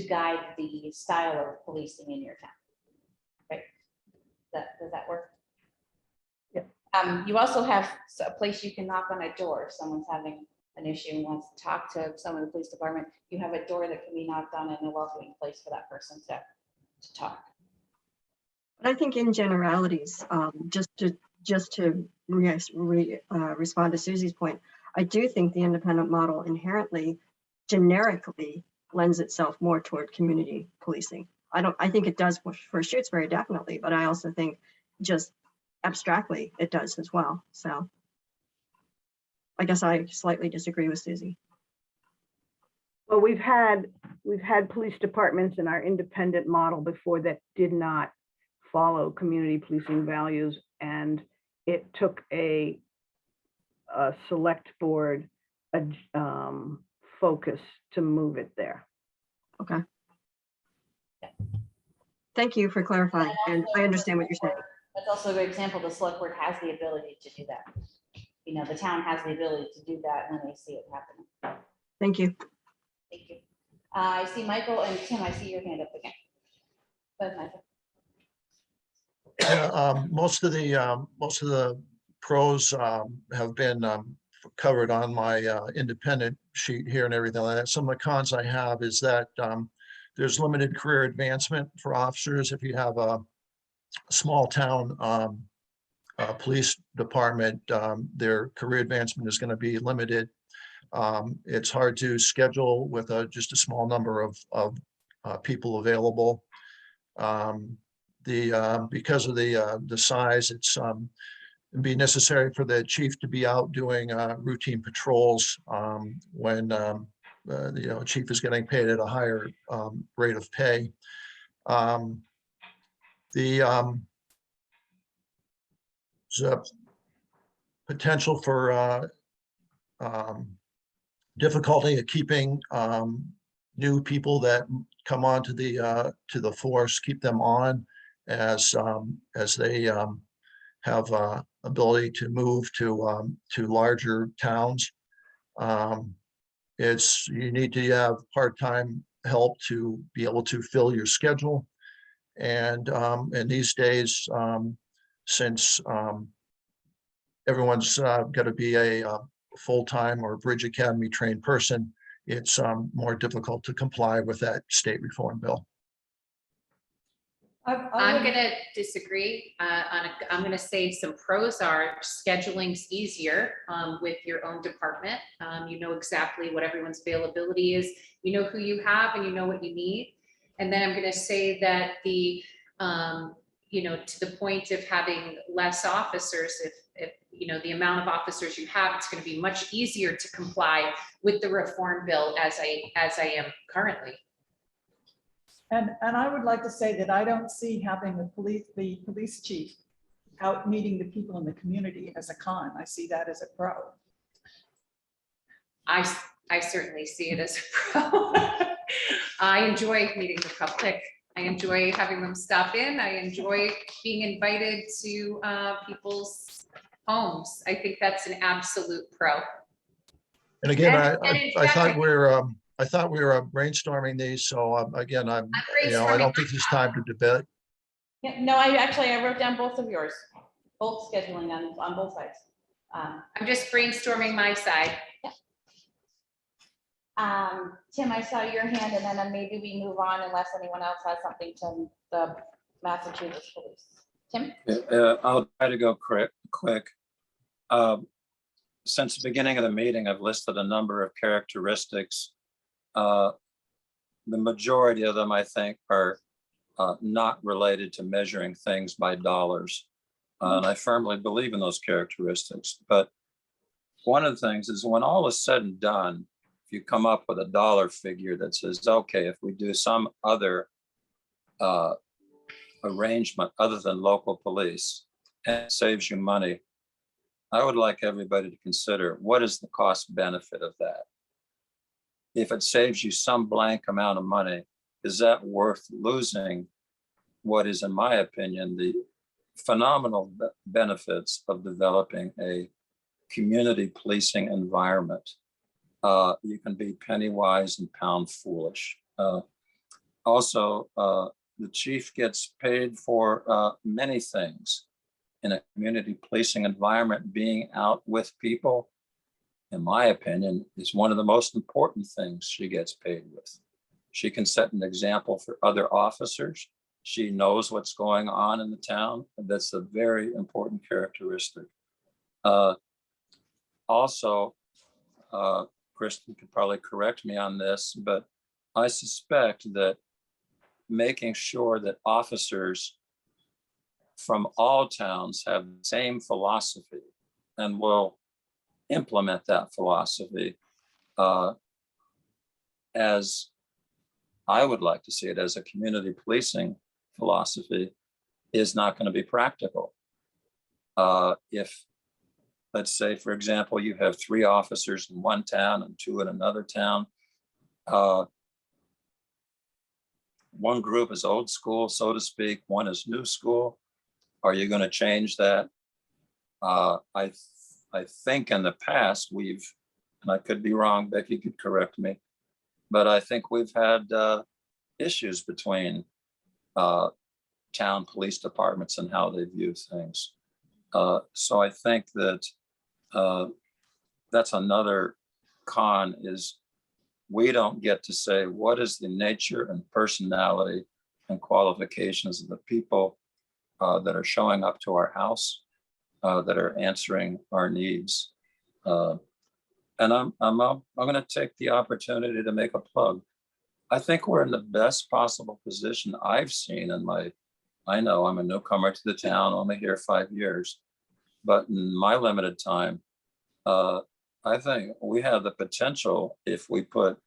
guide the style of policing in your town. Right? Does that work? Yeah. You also have a place you can knock on a door if someone's having an issue and wants to talk to someone in the police department. You have a door that can be knocked on and a welcoming place for that person to talk. But I think in generalities, just to respond to Susie's point, I do think the independent model inherently, generically lends itself more toward community policing. I think it does for Shutesbury, definitely, but I also think just abstractly it does as well. So I guess I slightly disagree with Susie. Well, we've had police departments in our independent model before that did not follow community policing values, and it took a select board focus to move it there. Okay. Thank you for clarifying, and I understand what you're saying. That's also a good example. The select board has the ability to do that. The town has the ability to do that when they see it happening. Thank you. Thank you. I see Michael and Tim, I see your hand up again. Go ahead, Michael. Yeah, most of the pros have been covered on my independent sheet here and everything like that. Some of the cons I have is that there's limited career advancement for officers if you have a small town police department, their career advancement is going to be limited. It's hard to schedule with just a small number of people available. Because of the size, it'd be necessary for the chief to be out doing routine patrols when the chief is getting paid at a higher rate of pay. There's a potential for difficulty of keeping new people that come on to the force, keep them on as they have ability to move to larger towns. You need to have part-time help to be able to fill your schedule. And these days, since everyone's got to be a full-time or Bridge Academy trained person, it's more difficult to comply with that state reform bill. I'm gonna disagree. I'm gonna say some pros are scheduling's easier with your own department. You know exactly what everyone's availability is. You know who you have and you know what you need. And then I'm gonna say that the, to the point of having less officers, if the amount of officers you have, it's gonna be much easier to comply with the reform bill as I am currently. And I would like to say that I don't see having the police chief out meeting the people in the community as a con. I see that as a pro. I certainly see it as a pro. I enjoy meeting the public. I enjoy having them stop in. I enjoy being invited to people's homes. I think that's an absolute pro. And again, And I thought we were brainstorming these. So again, I don't think it's time to debate. Yeah, no, I wrote down both of yours, both scheduling on both sides. I'm just brainstorming my side. Tim, I saw your hand, and then maybe we move on unless anyone else has something to the Massachusetts police. Tim? I'll try to go quick. Since the beginning of the meeting, I've listed a number of characteristics. The majority of them, I think, are not related to measuring things by dollars. And I firmly believe in those characteristics. But one of the things is when all is said and done, if you come up with a dollar figure that says, okay, if we do some other arrangement other than local police and it saves you money, I would like everybody to consider what is the cost benefit of that. If it saves you some blank amount of money, is that worth losing what is, in my opinion, the phenomenal benefits of developing a community policing environment? You can be penny wise and pound foolish. Also, the chief gets paid for many things. In a community policing environment, being out with people, in my opinion, is one of the most important things she gets paid with. She can set an example for other officers. She knows what's going on in the town. And that's a very important characteristic. Also, Kristen could probably correct me on this, but I suspect that making sure that officers from all towns have the same philosophy and will implement that philosophy as I would like to see it as a community policing philosophy is not going to be practical. If, let's say, for example, you have 3 officers in one town and 2 in another town, one group is old school, so to speak, one is new school. Are you going to change that? I think in the past we've, and I could be wrong, Becky could correct me, but I think we've had issues between town police departments and how they view things. So I think that that's another con is we don't get to say what is the nature and personality and qualifications of the people that are showing up to our house, that are answering our needs. And I'm going to take the opportunity to make a plug. I think we're in the best possible position I've seen in I know I'm a newcomer to the town, only here 5 years, but in my limited time, I think we have the potential, if we put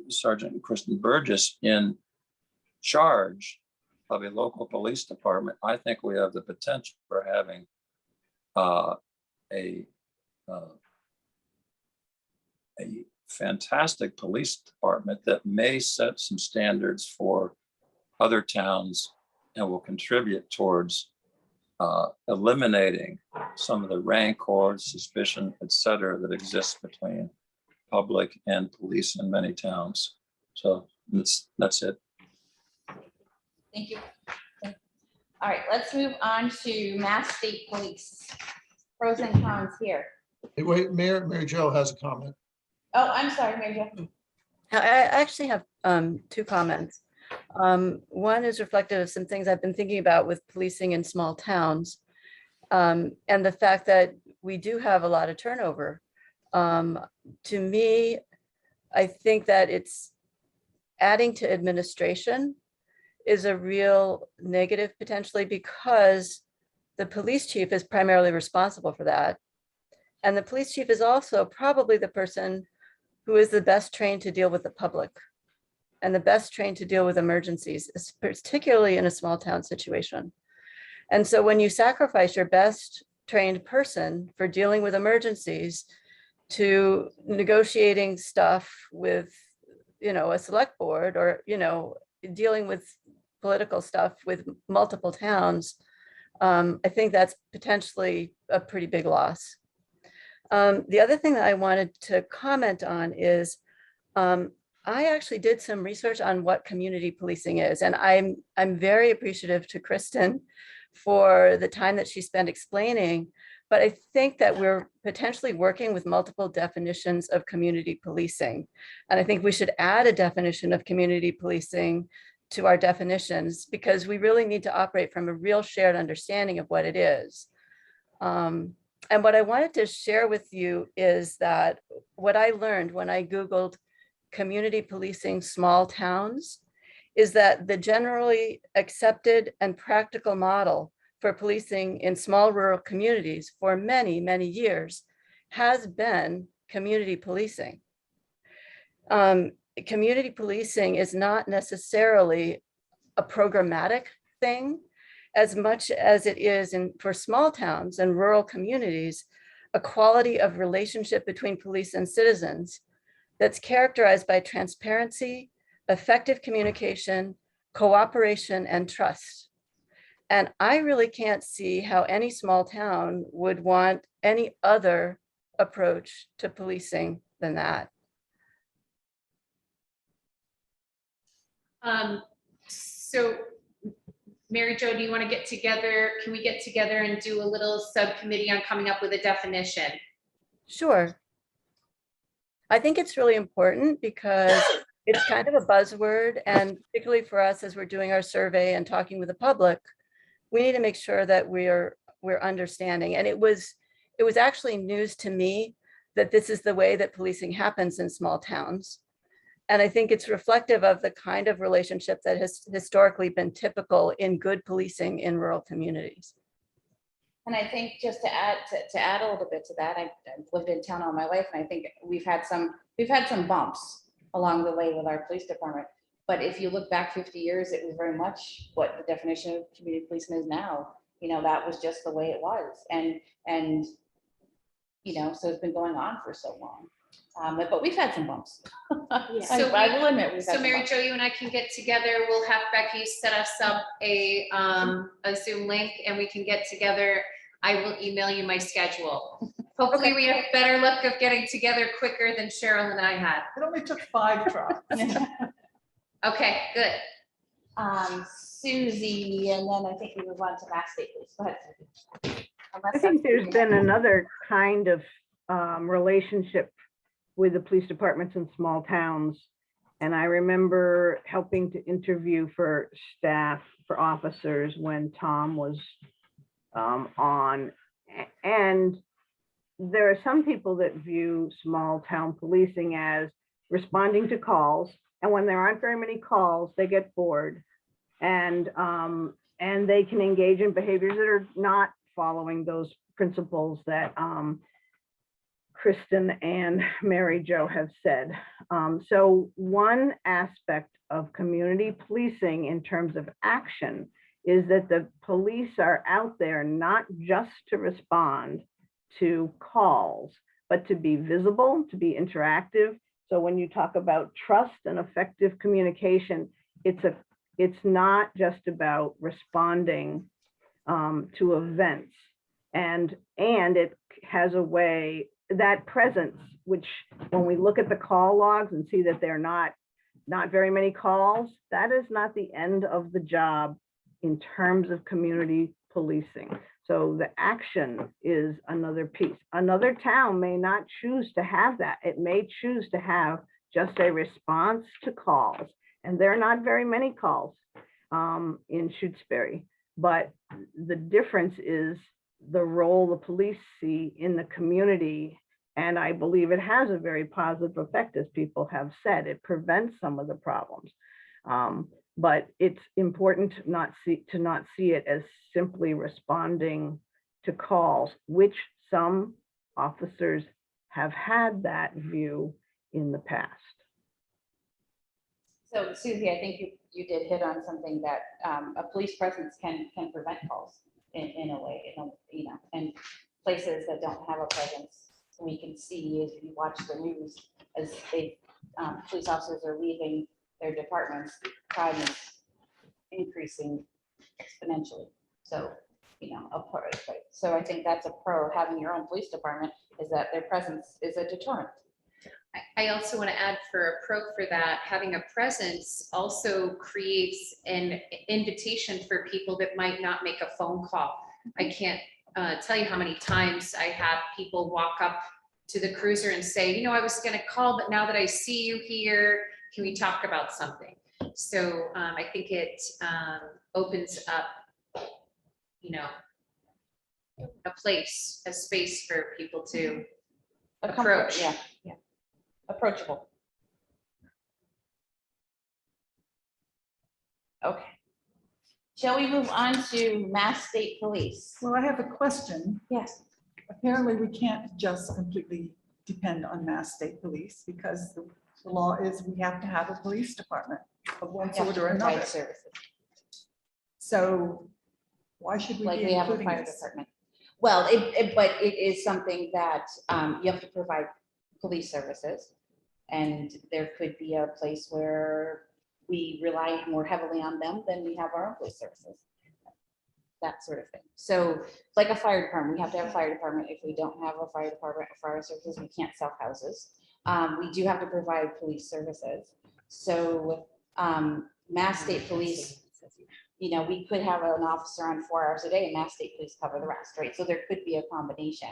Sergeant Kristen Burgess in charge of a local police department, I think we have the potential for having a fantastic police department that may set some standards for other towns and will contribute towards eliminating some of the rancor, suspicion, et cetera, that exists between public and police in many towns. So that's it. Thank you. All right, let's move on to Mass State Police. Pros and cons here. Hey, wait, Mary Jo has a comment. Oh, I'm sorry, Mary Jo. I actually have two comments. One is reflective of some things I've been thinking about with policing in small towns, and the fact that we do have a lot of turnover. To me, I think that it's adding to administration is a real negative potentially, because the police chief is primarily responsible for that. And the police chief is also probably the person who is the best trained to deal with the public and the best trained to deal with emergencies, particularly in a small town situation. And so when you sacrifice your best trained person for dealing with emergencies to negotiating stuff with, a select board, or, dealing with political stuff with multiple towns, I think that's potentially a pretty big loss. The other thing that I wanted to comment on is I actually did some research on what community policing is, and I'm very appreciative to Kristen for the time that she spent explaining, but I think that we're potentially working with multiple definitions of community policing. And I think we should add a definition of community policing to our definitions, because we really need to operate from a real shared understanding of what it is. And what I wanted to share with you is that what I learned when I Googled community policing small towns is that the generally accepted and practical model for policing in small rural communities for many, many years has been community policing. Community policing is not necessarily a programmatic thing, as much as it is for small towns and rural communities, a quality of relationship between police and citizens that's characterized by transparency, effective communication, cooperation, and trust. And I really can't see how any small town would want any other approach to policing than that. So Mary Jo, do you want to get together? Can we get together and do a little subcommittee on coming up with a definition? Sure. I think it's really important because it's kind of a buzzword, and particularly for us as we're doing our survey and talking with the public, we need to make sure that we're understanding. And it was actually news to me that this is the way that policing happens in small towns. And I think it's reflective of the kind of relationship that has historically been typical in good policing in rural communities. And I think just to add a little bit to that, I've lived in town all my life, and I think we've had some bumps along the way with our police department. But if you look back 50 years, it was very much what the definition of community policing is now. That was just the way it was, and so it's been going on for so long. But we've had some bumps. So I will admit we've had So some Mary bumps. Jo, you and I can get together. We'll have Becky set us up a Zoom link, and we can get together. I will email you my schedule. Hopefully we have better luck of getting together quicker than Cheryl and I had. It only took 5 tries. Okay, good. Susie, and then I think we move on to Mass State Police. Go ahead, Susie. I think there's been another kind of relationship with the police departments in small towns And I remember helping to interview for staff, for officers when Tom was on. And there are some people that view small town policing as responding to calls. And when there aren't very many calls, they get bored. And they can engage in behaviors that are not following those principles that Kristen and Mary Jo have said. So one aspect of community policing in terms of action is that the police are out there not just to respond to calls, but to be visible, to be interactive. So when you talk about trust and effective communication, it's not just about responding to events. And it has a way, that presence, which when we look at the call logs and see that they're not very many calls, that is not the end of the job in terms of community policing. So the action is another piece. Another town may not choose to have that. It may choose to have just a response to calls. And there are not very many calls in Shutesbury. But the difference is the role the police see in the community. And I believe it has a very positive effect, as people have said. It prevents some of the problems. But it's important to not see it as simply responding to calls, which some officers have had that view in the past. So Susie, I think you did hit on something that a police presence can prevent calls in a way, and places that don't have a presence. We can see as we watch the news, as police officers are leaving their departments, crime is increasing exponentially. So, so I think that's a pro. Having your own police department is that their presence is a deterrent. I also want to add for a pro for that, having a presence also creates an invitation for people that might not make a phone call. I can't tell you how many times I have people walk up to the cruiser and say, I was going to call, but now that I see you here, can we talk about something? So I think it opens up, a space for people to approach. Yeah. Approachable. Okay. Shall we move on to Mass State Police? Well, I have a question. Yes. Apparently, we can't just completely depend on Mass State Police because the law is we have to have a police department of one sort or another. Services. So why should we Like be we have a including fire this? department. Well, but it is something that you have to provide police services. And there could be a place where we rely more heavily on them than we have our own police services. That sort of thing. So like a fire department, we have to have a fire department. If we don't have a fire department or fire services, we can't sell houses. We do have to provide police services. So Mass State Police, we could have an officer on 4 hours a day and Mass State Police cover the rest, right? So there could be a combination.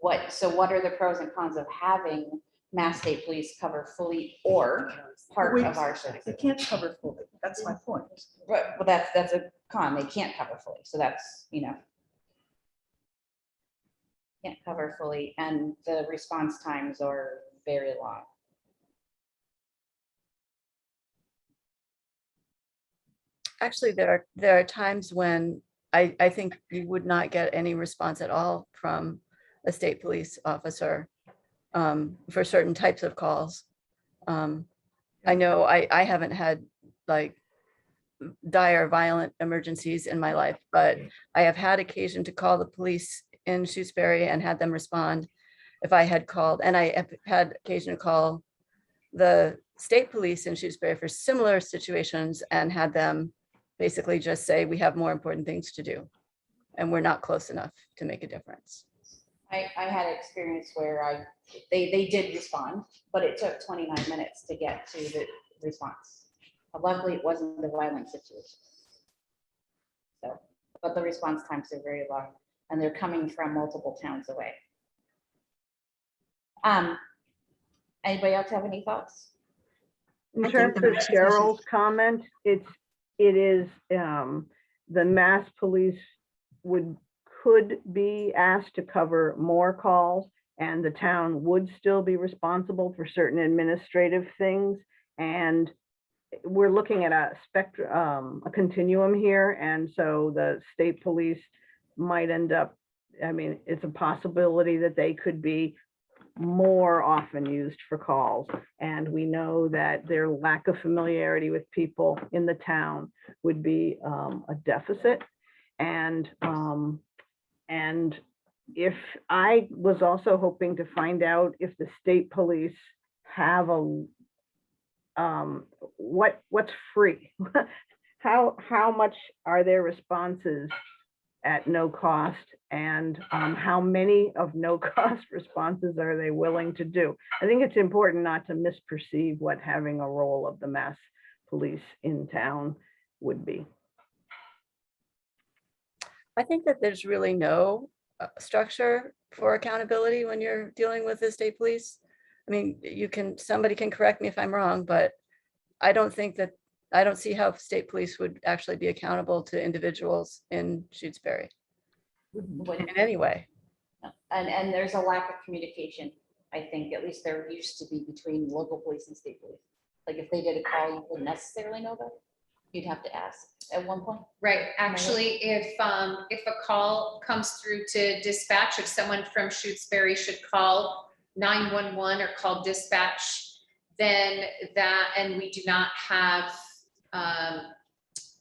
What are the pros and cons of having Mass State Police cover fully or part of our services? They can't cover fully. That's my point. But that's a con. They can't cover fully. So that's, can't cover fully, and the response times are very long. Actually, there are times when I think you would not get any response at all from a state police officer for certain types of calls. I know I haven't had like dire violent emergencies in my life, but I have had occasion to call the police in Shutesbury and had them respond if I had called, and I have had occasion to call the state police in Shutesbury for similar situations and had them basically just say, we have more important things to do and we're not close enough to make a difference. I had an experience where they did respond, but it took 29 minutes to get to the response. Luckily, it wasn't the violent situation. So, but the response times are very long, and they're coming from multiple towns away. Anybody else have any thoughts? In I think terms the of Mass Species- Cheryl's comment, it is, the Mass Police could be asked to cover more calls, and the town would still be responsible for certain administrative things. And we're looking at a spectrum, a continuum here, and so the state police might end up, I mean, it's a possibility that they could be more often used for calls. And we know that their lack of familiarity with people in the town would be a deficit. And if I was also hoping to find out if the state police have a what's free? How much are their responses at no cost, and how many of no cost responses are they willing to do? I think it's important not to misperceive what having a role of the Mass Police in town would be. I think that there's really no structure for accountability when you're dealing with the state police. I mean, somebody can correct me if I'm wrong, but I don't see how state police would actually be accountable to individuals in Shutesbury in any way. And there's a lack of communication, I think, at least there used to be, between local police and state police. Like if they did a call, you wouldn't necessarily know that. You'd have to ask at one point. Right, actually, if a call comes through to dispatch, if someone from Shutesbury should call 911 or call dispatch, then and we do not have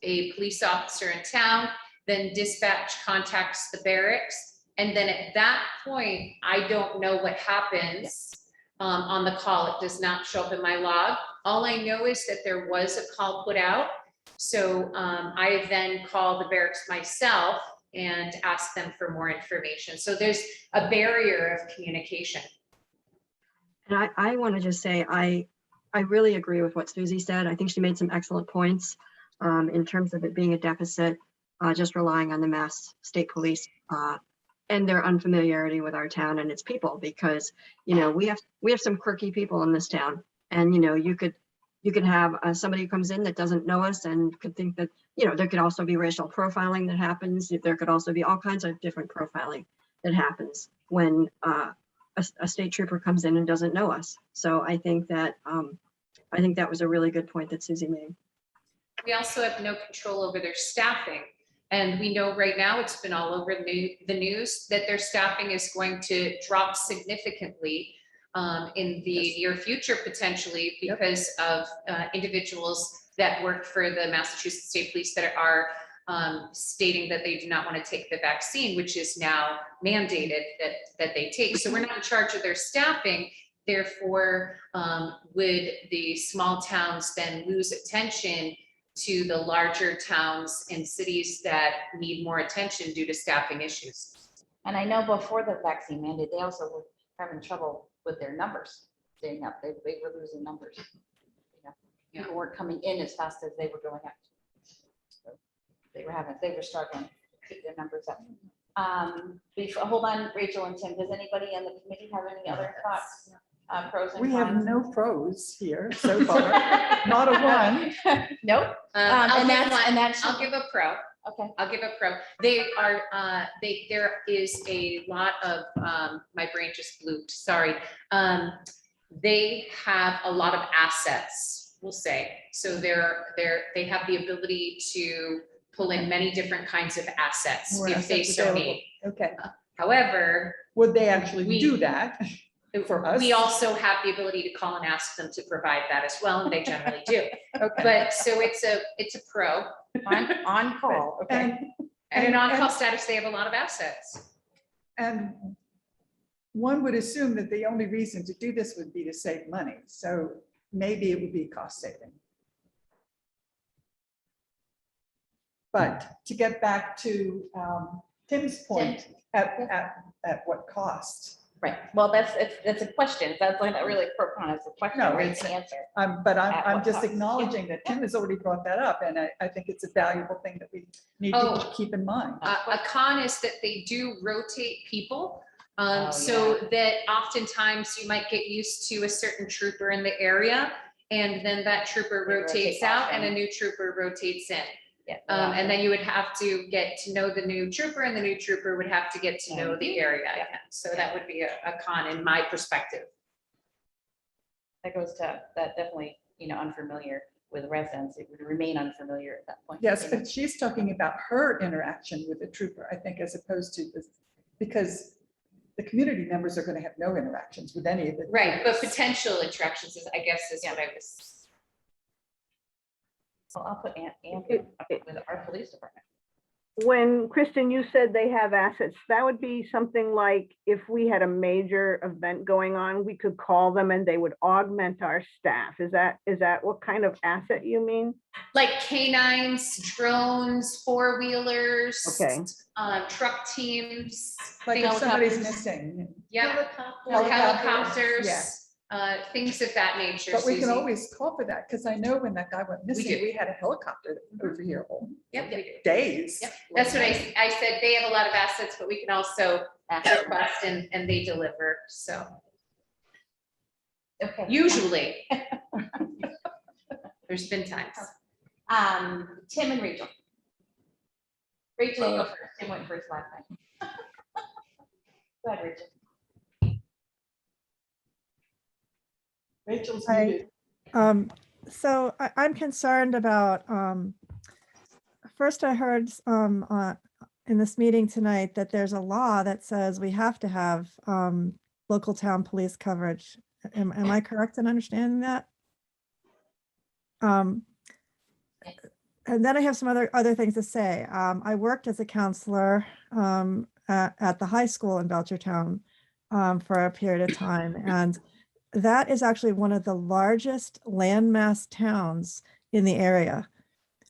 a police officer in town, then dispatch contacts the barracks. And then at that point, I don't know what happens on the call. It does not show up in my log. All I know is that there was a call put out. So I then call the barracks myself and ask them for more information. So there's a barrier of communication. And I want to just say, I really agree with what Susie said. I think she made some excellent points in terms of it being a deficit, just relying on the Mass State Police and their unfamiliarity with our town and its people, because, you know, we have some quirky people in this town, and, you know, you could have somebody who comes in that doesn't know us and could think that, you know, there could also be racial profiling that happens. There could also be all kinds of different profiling that happens when a state trooper comes in and doesn't know us. So I think that was a really good point that Susie made. We also have no control over their staffing. And we know right now, it's been all over the news, that their staffing is going to drop significantly in the near future, potentially, because of individuals that work for the Massachusetts State Police that are stating that they do not want to take the vaccine, which is now mandated that they take. So we're not in charge of their staffing. Therefore, would the small towns then lose attention to the larger towns and cities that need more attention due to staffing issues? And I know before the vaccine mandate, they also were having trouble with their numbers staying up. They were losing numbers. You know, people weren't coming in as fast as they were going out. So they were struggling to keep their numbers up. Hold on, Rachel and Tim, does anybody on the committee have any other thoughts? Pros and We cons? have no pros here so far, not a one. Nope. I'll I'll give a pro. Okay. I'll give a pro. They are, there is a lot of, my brain just blooped, sorry. They have a lot of assets, we'll say. So they have the ability to pull in many different kinds of assets More if they assets so available. need. Okay, However, would they actually do that? For us? we also have the ability to call and ask them to provide that as well, and they generally do. Okay. But so it's a pro. On call, okay. And in on-call status, they have a lot of assets. And one would assume that the only reason to do this would be to save money. So maybe it would be cost saving. But to get back to Tim's point, at what cost? Right. Well, it's a question. That's like not really pro con. It's a question. No, Right it's- to answer. But At I'm what just cost? acknowledging that Tim has already brought that up, and I think it's a valuable thing that we need to Oh. keep in mind. A con is that they do rotate people. Oh, So that oftentimes you might get used to a certain trooper in the area. and then that trooper They rotates rotate out off and a and- new trooper rotates in. Yeah. And then you would have to get to know the new trooper, and the new trooper would have to get to know the area. Yeah. again. So that would be a con in my perspective. That goes to, that definitely, unfamiliar with residents. It would remain unfamiliar at that point. Yes, you know? but she's talking about her interaction with the trooper, I think, as opposed to this, because the community members are going to have no interactions with any of the. Right, but potential interactions is, I guess, is what I was. Well, I'll put and with our police department. When, Kristen, you said they have assets, that would be something like if we had a major event going on, we could call them and they would augment our staff. Is that what kind of asset you mean? Like canines, drones, four-wheelers. Okay. Truck teams. Like if somebody's helicopters. missing. Yeah, Helicopters, yeah. helicopters, things of that nature. But we can Susie. always call for that, because I know when that guy went missing, do. we had a helicopter over here all Yep, we do. days. Yep, that's what I said, they have a lot of assets, but we can also request and they deliver, so Okay. usually. There's been times. Tim and Rachel. Rachel, you go first. Tim went first last time. Go ahead, Rachel. Rachel's Hi. muted. So I'm concerned about, first I heard in this meeting tonight that there's a law that says we have to have local town police coverage. Am I correct in understanding that? And then I have some other things to say. I worked as a counselor at the high school in Belchertown for a period of time, and that is actually one of the largest landmass towns in the area.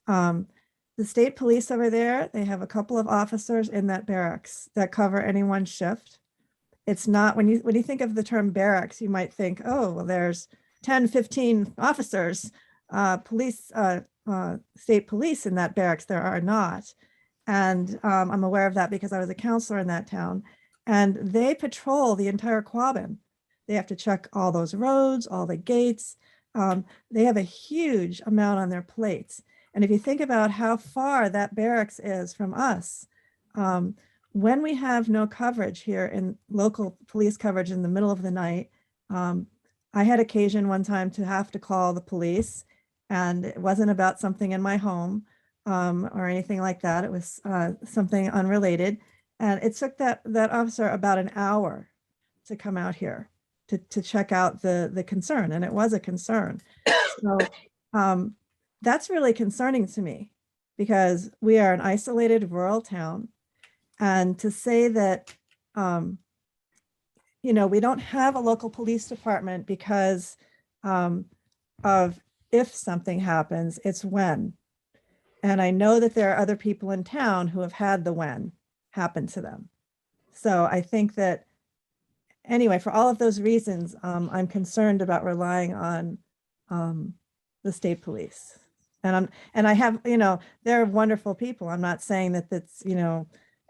The state police over there, they have a couple of officers in that barracks that cover any one shift. It's not, when you think of the term barracks, you might think, oh, well, there's 10, 15 officers, state police in that barracks. There are not. And I'm aware of that because I was a counselor in that town, and they patrol the entire Quabbin. They have to check all those roads, all the gates. They have a huge amount on their plates. And if you think about how far that barracks is from us, when we have no coverage here in local police coverage in the middle of the night, I had occasion one time to have to call the police, and it wasn't about something in my home or anything like that. It was something unrelated. And it took that officer about an hour to come out here to check out the concern, and it was a concern. So that's really concerning to me, because we are an isolated rural town, and to say that we don't have a local police department because of if something happens, it's when. And I know that there are other people in town who have had the when happen to them. So I think that, anyway, for all of those reasons, I'm concerned about relying on the state police. And I have, they're wonderful people. I'm not saying that that's,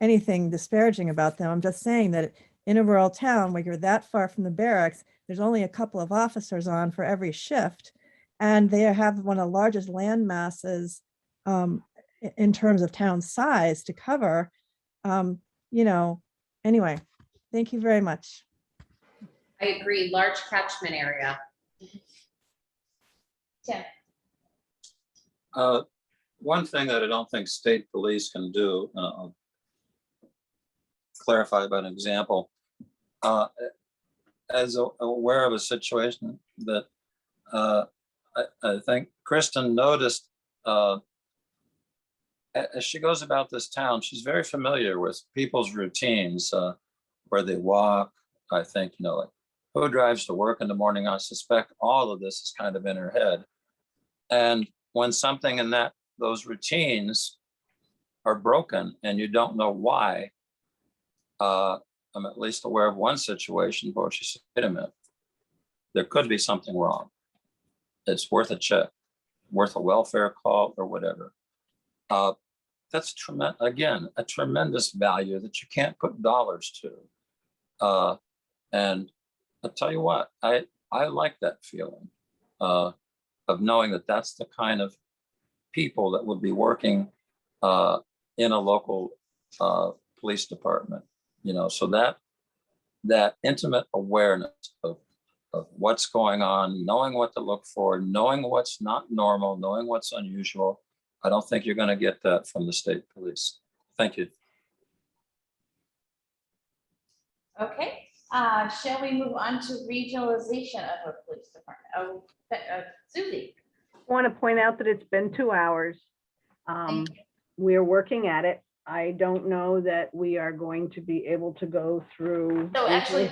anything disparaging about them. I'm just saying that in a rural town where you're that far from the barracks, there's only a couple of officers on for every shift. And they have one of the largest land masses in terms of town size to cover. Anyway, thank you very much. I agree, large catchment area. Tim. One thing that I don't think state police can do, I'll clarify by an example, as aware of a situation that I think Kristen noticed, as she goes about this town, she's very familiar with people's routines, where they walk. I think, like who drives to work in the morning. I suspect all of this is kind of in her head. And when something in those routines are broken and you don't know why, I'm at least aware of one situation where she said, wait a minute, there could be something wrong. It's worth a check, worth a welfare call or whatever. That's tremendous, again, a tremendous value that you can't put dollars to. And I'll tell you what, I like that feeling. of knowing that that's the kind of people that would be working in a local police department, so that intimate awareness of what's going on, knowing what to look for, knowing what's not normal, knowing what's unusual. I don't think you're going to get that from the state police. Thank you. Okay, shall we move on to regionalization of our police department? Oh, Susie. I want to point out that it's been 2 hours. Thank you. We're working at it. I don't know that we are going to be able to go through. So actually,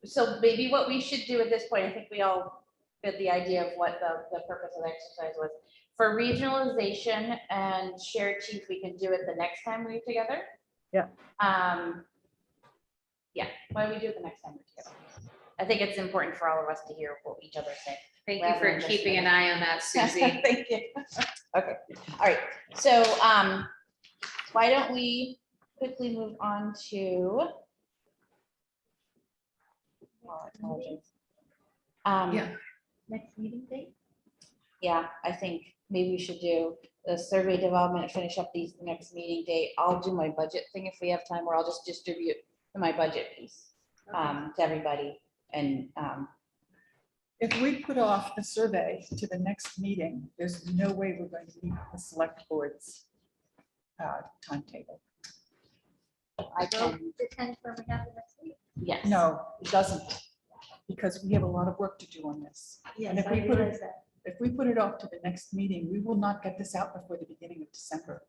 so maybe what we should do at this point, I think we all get the idea of what the purpose of the exercise was. For regionalization and shared chief, we can do it the next time we're together. Yeah. Yeah, why don't we do it the next time we're together? I think it's important for all of us to hear what each other say. Thank you Rather for than just keeping an minute. eye on that, Susie. Thank you. Okay, all right, so why don't we quickly move on to Yeah. Next meeting date? yeah, I think maybe we should do the survey development, finish up these next meeting date. I'll do my budget thing if we have time, or I'll just distribute my budget piece to everybody. And If we put off the survey to the next meeting, there's no way we're going to meet the select board's timetable. I So can, depends when we have the next meeting. yes. No, it doesn't, because we have a lot of work to do on this. Yes, And if I we put it, realize that. if we put it off to the next meeting, we will not get this out before the beginning of December.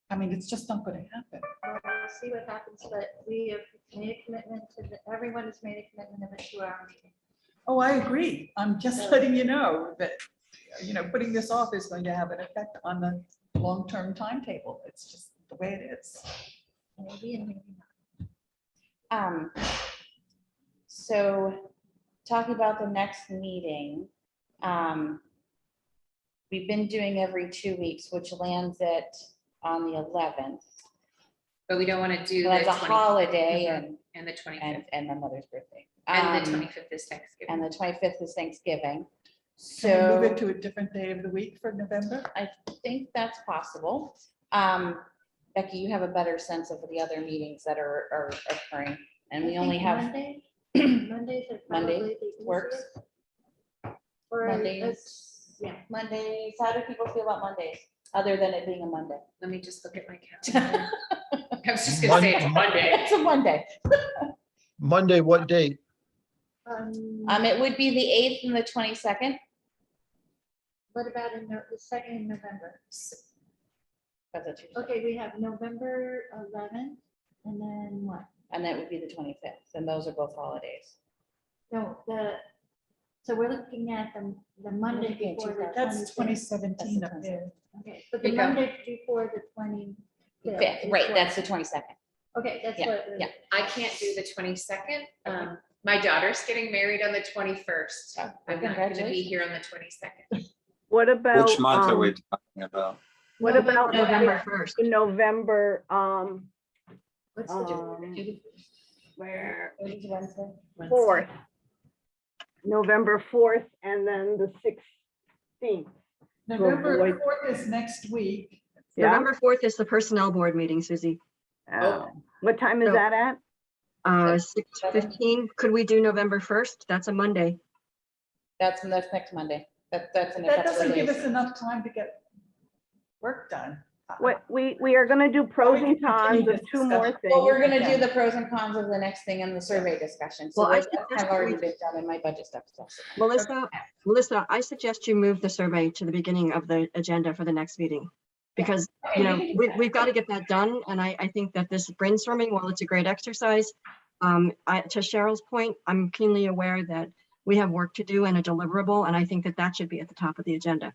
I mean, it's just not going to happen. Well, we'll see what happens, but we have made a commitment to everyone has made a commitment of a 2-hour meeting. Oh, I agree. I'm just letting you know that, putting this off is going to have an effect on the long-term timetable. It's just the way it is. Maybe and maybe not. So talking about the next meeting, we've been doing every 2 weeks, which lands it on the 11th. But we don't want to do So the that's a 20 holiday and the 25th. and my mother's birthday. And the 25th is Thanksgiving. And the 25th is Thanksgiving. Can we move So it to a different day of the week for November? I think that's possible. Becky, you have a better sense of the other meetings that are occurring, and we I only think have Monday. Mondays are Monday probably the works. easiest. Or Mondays. yeah. Mondays. How do people feel about Mondays, other than it being a Monday? Let me just look at my calendar. I was just gonna say it's Monday. It's a Monday. Monday, what date? It would be the 8th and the 22nd. What about the 2nd in November? That's a Tuesday. Okay, we have November 11th and then what? And that would be the 25th, and those are both holidays. No, so we're looking at the Monday looking at before the 25th. That's 2017 up That's the there. Okay, but the Here you go. Monday before the 25th. Fifth, is right, what- that's the 22nd. Okay, that's yeah, what. yeah. I can't do the 22nd. My daughter's getting married on the 21st. Oh, I'm not gonna be congratulations. here on the 22nd. What about? Which month are we talking about? What about November 1st. November, What's the where, What is Wednesday? 4th? November 4th and then the 16th. November avoid- 4th is next week. Yeah. November 4th is the personnel board meeting, Susie. What time is So- that at? 6:15. Could we do November 1st? That's a Monday. That's next Monday. That's in a That couple of doesn't give days. us enough time to get work done. What, we are gonna do pros we and can cons continue of this 2 more discussion. things. Well, we're gonna do Okay. the pros and cons of the next thing in the survey discussion. So Well, I those suggest have already we- been done in my budget stuff. So. Melissa, I suggest you move the survey to the beginning of the agenda for the next meeting. Because, Okay, we can do that. we've got to get that done. And I think that this brainstorming, while it's a great exercise, to Cheryl's point, I'm keenly aware that we have work to do and a deliverable, and I think that that should be at the top of the agenda.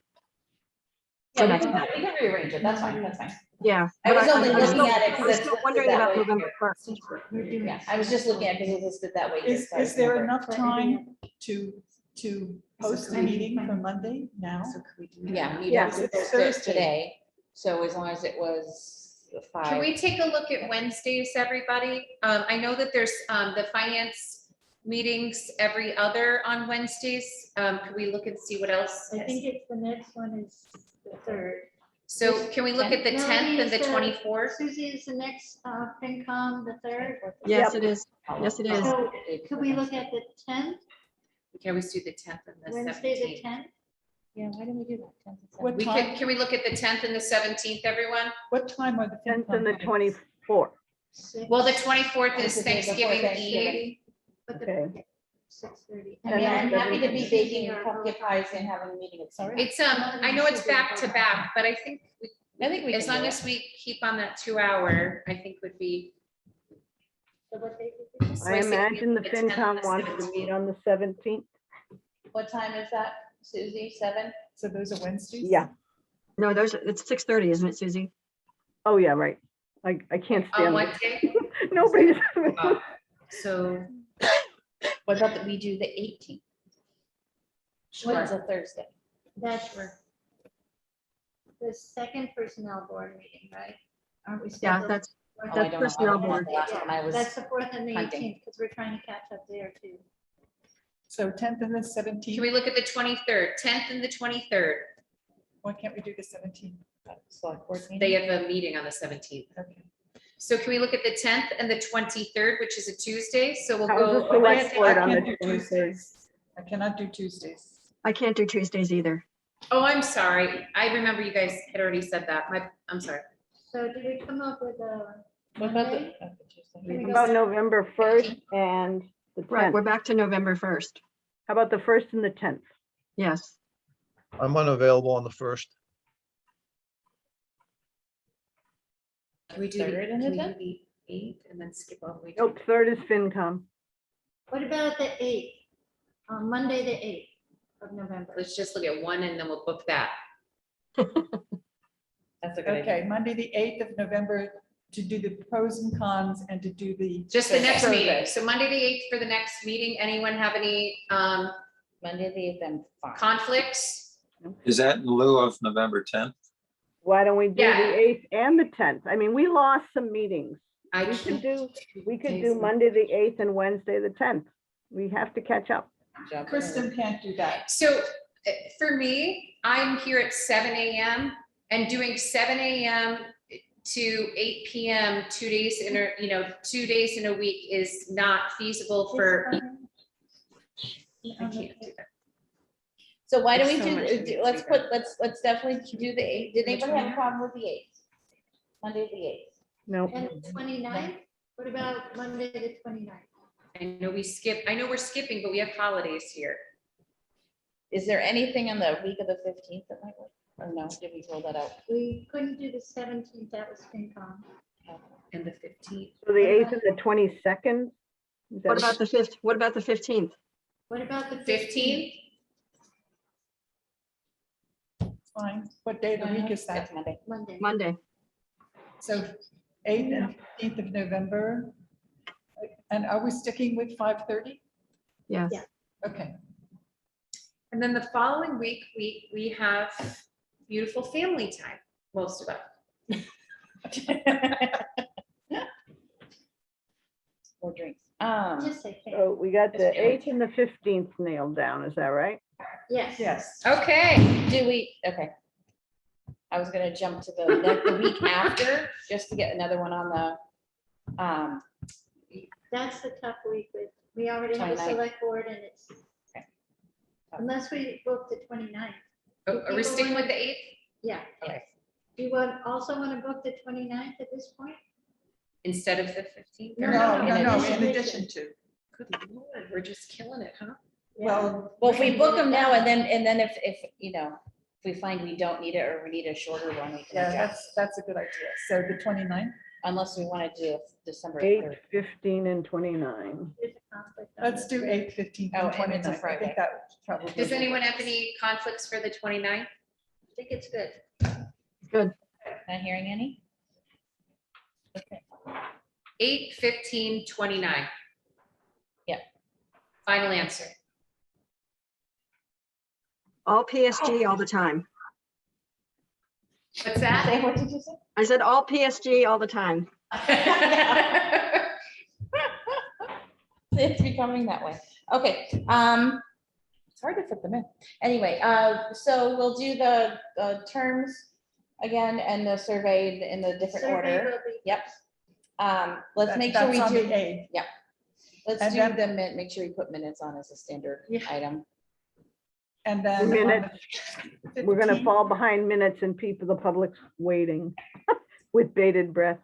Yeah, we next can, month. we can rearrange it. That's fine. That's fine. Yeah. I was but only I'm looking still- at it 'cause I'm it's still listed wondering that about way. November 1st. Yeah, I was just looking at it because it's listed that way. here, so I Is there remember. enough time to post the meeting for Monday now? Yeah, you'd Yeah. have to It's post it Thursday. today. So as long as it was Can 5. we take a look at Wednesdays, everybody? I know that there's the finance meetings every other on Wednesdays. Could we look and see what else? I think it's the next one is the 3rd. So can we look at the Melody 10th and is the 24th? Susie is the next FinCom, the 3rd. Yes, Yep. it is. Yes, it is. So could we look at the 10th, We can always do the 10th and the Wednesday, the 17th. 10th? Yeah, why didn't we do that? 10th and What 17th? We time? could, can we look at the 10th and the 17th, everyone? What time are the? 10th and the FinCom meetings? 24th. Well, the 24th is It's the day before Thanksgiving Thanksgiving. Eve. But Okay. the 6:30. I mean, I'm happy to be Susie baking are pumpkin both- pies and having a meeting at sorry. It's, I know it's back to back, but I think, I think we as can long do as it. we keep on that 2 hour, I think would be. So what date is it? So I I think imagine the it's 10th and FinCom the wants to 17th. meet on the 17th. What time is that, Susie? 7? So those are Wednesdays? Yeah. No, it's 6:30, isn't it, Susie? Oh, yeah, right. I can't On stand what it. day? Nobody's. So. What about that we do the 18th? What's a Thursday? That's the second personnel board meeting, right? Aren't we? Yeah, scheduled that's, for- Oh, I that's don't know. I personnel wasn't at board. the last one. I was, That's the 4th and the hunting. 18th, because we're trying to catch up there too. So 10th and the Can 17th, we look at the 23rd, 10th and the 23rd? why can't we do the 17th? select board They meeting. have a meeting on the 17th. Okay. So can we look at the 10th and the 23rd, which is a Tuesday? So we'll How's go. the select Wednesday- board I on can't the do 23rd? Tuesdays. I cannot do Tuesdays. I can't do Tuesdays either. Oh, I'm sorry. I remember you guys had already said that. I'm sorry. So did we come up with a What about Monday? the? Tuesday? Can we How go about back? November 1st and the Right, 10th? we're back to November 1st. How about the 1st and the 10th? Yes. I'm unavailable on the 1st. Can we do Third and the can we 10th? do the 8th and then skip all the way? to- Nope, 3rd is FinCom. What about the 8th? On Monday, the 8th of November. Let's just look at one and then we'll book that. That's a good idea. Okay, Monday, the 8th of November, to do the pros and cons and to do the. Just the next survey. meeting. So Monday, the 8th for the next meeting. Anyone have any Monday, the 8th, I'm fine. conflicts? Is that in lieu of November 10th? Why don't we do the Yeah. 8th and the 10th? I mean, we lost some meetings. I We could can't. do Monday, the 8th and Wednesday, the 10th. We have to catch up. Jump in. Kristen can't do that. So for me, I'm here at 7 AM and doing 7 AM to 8 PM, 2 days in a, 2 days in a week is not feasible for. I can't do that. So why don't we There's so much in do, this let's weekend. put, let's definitely do the 8th. Did anybody have a problem with the 8th? Monday, the 8th. No, And the 29th? What about Monday, the 29th? I know we're skipping, but we have holidays here. Is there anything on the week of the 15th that might work? Or no, did we roll that out? We couldn't do the 17th, that was FinCom. And the 15th. so the 8th and the 22nd? Is that What about the 5th? What about the 15th? What about the 15th? Fine. What day of the week is that? That's Monday. Monday. Monday. So 8th and 15th of November. And are we sticking with 5:30? Yes. Yeah. Okay. And then the following week, we have beautiful family time, most of us. Or drinks. Just say, okay. So we got the 8th and the 15th nailed down, is that right? Yes. Yes. Okay, Do we, okay. I was gonna jump to the week after, just to get another one on the, That's the tough week with, we already have a 29th. select board and it's. Okay. Unless we book the 29th. are we sticking with the 8th? Yeah. Okay. Do you also want to book the 29th at this point? Instead of the 15th? No, No, in in addition. addition to. Good Lord, we're just killing it, huh? Well, well, if we book them now and then if, if we find we don't need it or we need a shorter one, we yeah, can adjust. that's a good idea. So the 29th, Unless we want to do December 8, 3rd. 15, and 29. There's a conflict on let's the do 3rd. 8th, 15th, Oh, and and it's a 29th. I Friday. think that probably. Does anyone have any conflicts for the 29th? I think it's good. Good. Not hearing any? 8, 15, 29. Yeah. Final answer. All PSG all the time. What's that? Say, what did you say? I said all PSG all the time. It's becoming that way. Okay, it's hard to fit them in. Anyway, so we'll do the terms again and the survey in the different Survey order. will be- Yep. Let's make sure we That's on the do, 8th. let's and do then- the make sure we put minutes on as a standard Yeah. item. And then on Minutes. the We're gonna 15th, fall behind minutes and people, the public's waiting with bated breath.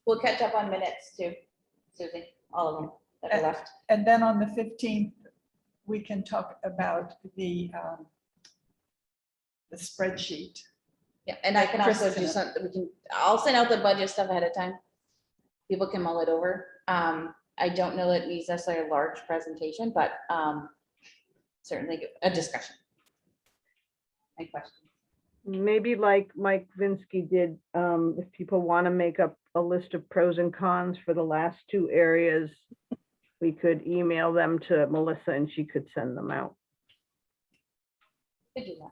We'll catch up on minutes too, Susie, all of them that are left. And then on the 15th, we can talk about the spreadsheet. Yeah, and I can also do Kristen. something, I'll send out the budget stuff ahead of time. People can mull it over. I don't know that it needs necessarily a large presentation, but certainly a discussion. Any questions? Maybe like Mike Vinsky did, if people want to make up a list of pros and cons for the last two areas, we could email them to Melissa and she could send them out. Could do that.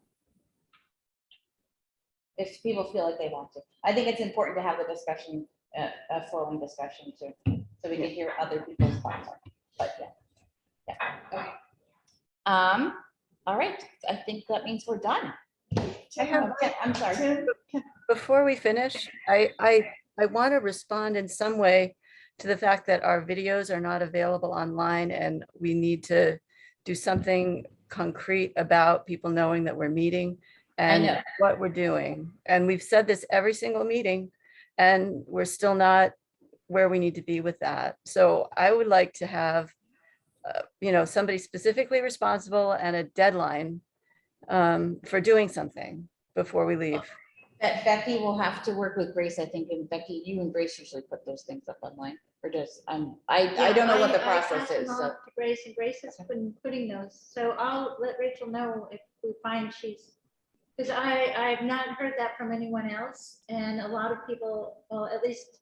If people feel like they want to. I think it's important to have the discussion, a flowing discussion too, so we can hear other people's thoughts. But yeah. Okay. All right, I think that means we're done. I have- I'm sorry. Tim, Before we finish, I want to respond in some way to the fact that our videos are not available online and we need to do something concrete about people knowing that we're meeting know. and what we're doing. And we've said this every single meeting and we're still not where we need to be with that. So I would like to have, somebody specifically responsible and a deadline for doing something before we leave. Becky will have to work with Grace, I think, and Becky, you and Grace usually put those things up online, or just, I don't know what the process passed them is, off so. to Grace, and Grace has been putting those, so I'll let Rachel know if we find she's, because I've not heard that from anyone else, and a lot of people, well, at least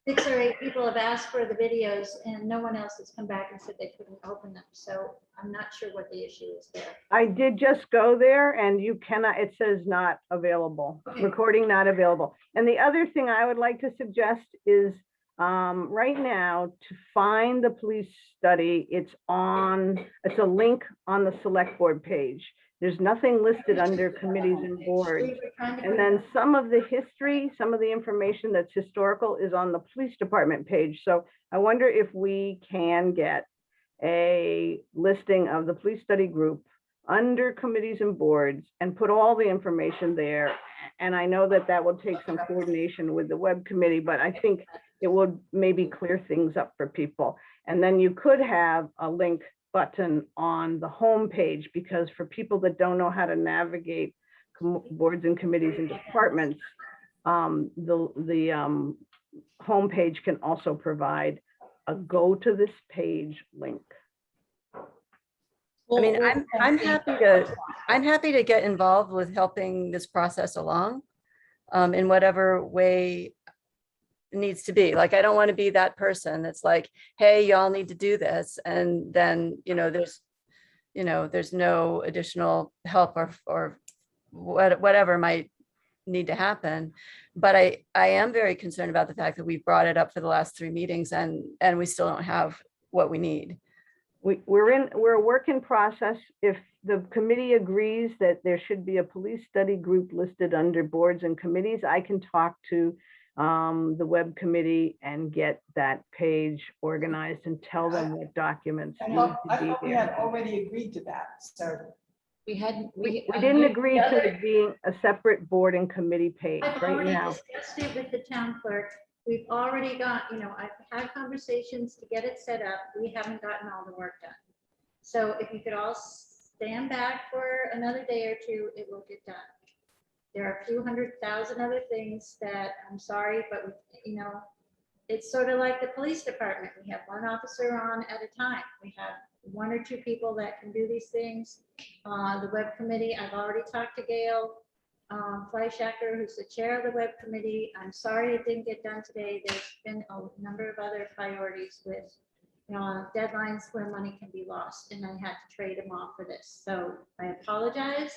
6 or 8 people have asked for the videos, and no one else has come back and said they couldn't open them, so I'm not sure what the issue is there. I did just go there and you cannot, it says not available, Okay. recording not available. And the other thing I would like to suggest is right now to find the police study, it's a link on the select board page. There's nothing listed under committees and boards. We were trying to And put then it some of the history, some of the information that's historical is on the police department page. So I wonder if we can get a listing of the police study group under committees and boards and put all the information there. And I know that that will take some coordination with the web committee, but I think it would maybe clear things up for people. And then you could have a link button on the home page, because for people that don't know how to navigate boards and committees and departments, the home page can also provide a go to this page link. I mean, I'm happy to get involved with helping this process along in whatever way it needs to be. Like, I don't want to be that person that's like, hey, y'all need to do this. And then, there's no additional help or whatever might need to happen. But I am very concerned about the fact that we've brought it up for the last 3 meetings and we still don't have what we need. We're a work in process. If the committee agrees that there should be a police study group listed under boards and committees, I can talk to the web committee and get that page organized and tell them what documents I need thought to be we had there. already agreed to that, so. We had, We didn't agree to it being a separate board and committee page I've right already now. discussed it with the town clerk. We've already got, I've had conversations to get it set up. We haven't gotten all the work done. So if you could all stand back for another day or two, it will get done. There are a few 100,000 other things that I'm sorry, but it's sort of like the police department. We have one officer on at a time. We have 1 or 2 people that can do these things. The web committee, I've already talked to Gail Fleischacker, who's the chair of the web committee. I'm sorry it didn't get done today. There's been a number of other priorities with deadlines where money can be lost, and I had to trade them off for this. So I apologize,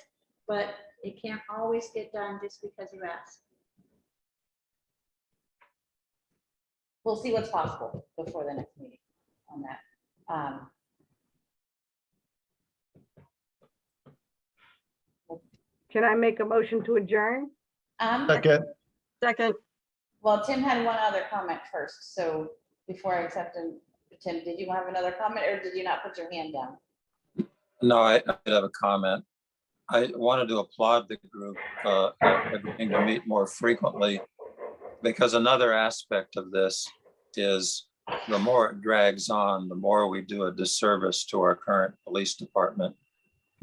but it can't always get done just because you ask. We'll see what's possible before the next meeting on that. Um, Can I make a motion to adjourn? Second, Second, Well, Tim had one other comment first, so before I accept him, Tim, did you have another comment or did you not put your hand down? No, I did have a comment. I wanted to applaud the group agreeing to meet more frequently, because another aspect of this is the more it drags on, the more we do a disservice to our current police department,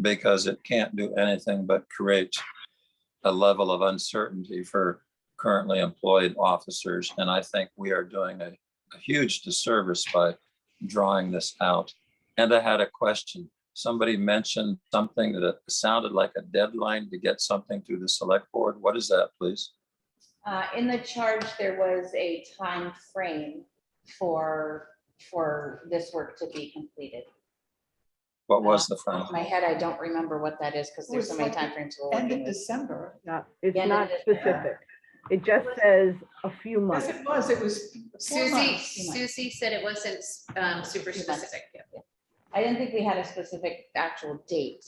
because it can't do anything but create a level of uncertainty for currently employed officers. And I think we are doing a huge disservice by drawing this out. And I had a question. Somebody mentioned something that sounded like a deadline to get something through the select board. What is that, please? In the charge, there was a time frame for this work to be completed. What was the Off frame? my head, I don't remember what that is because there's so many timeframes. we're End working of with. December. It's Yeah, not it is. specific. It just says a few months. Yes, it was 4 Susie, months. Susie said it wasn't super Few months. specific. I didn't think we had a specific actual date,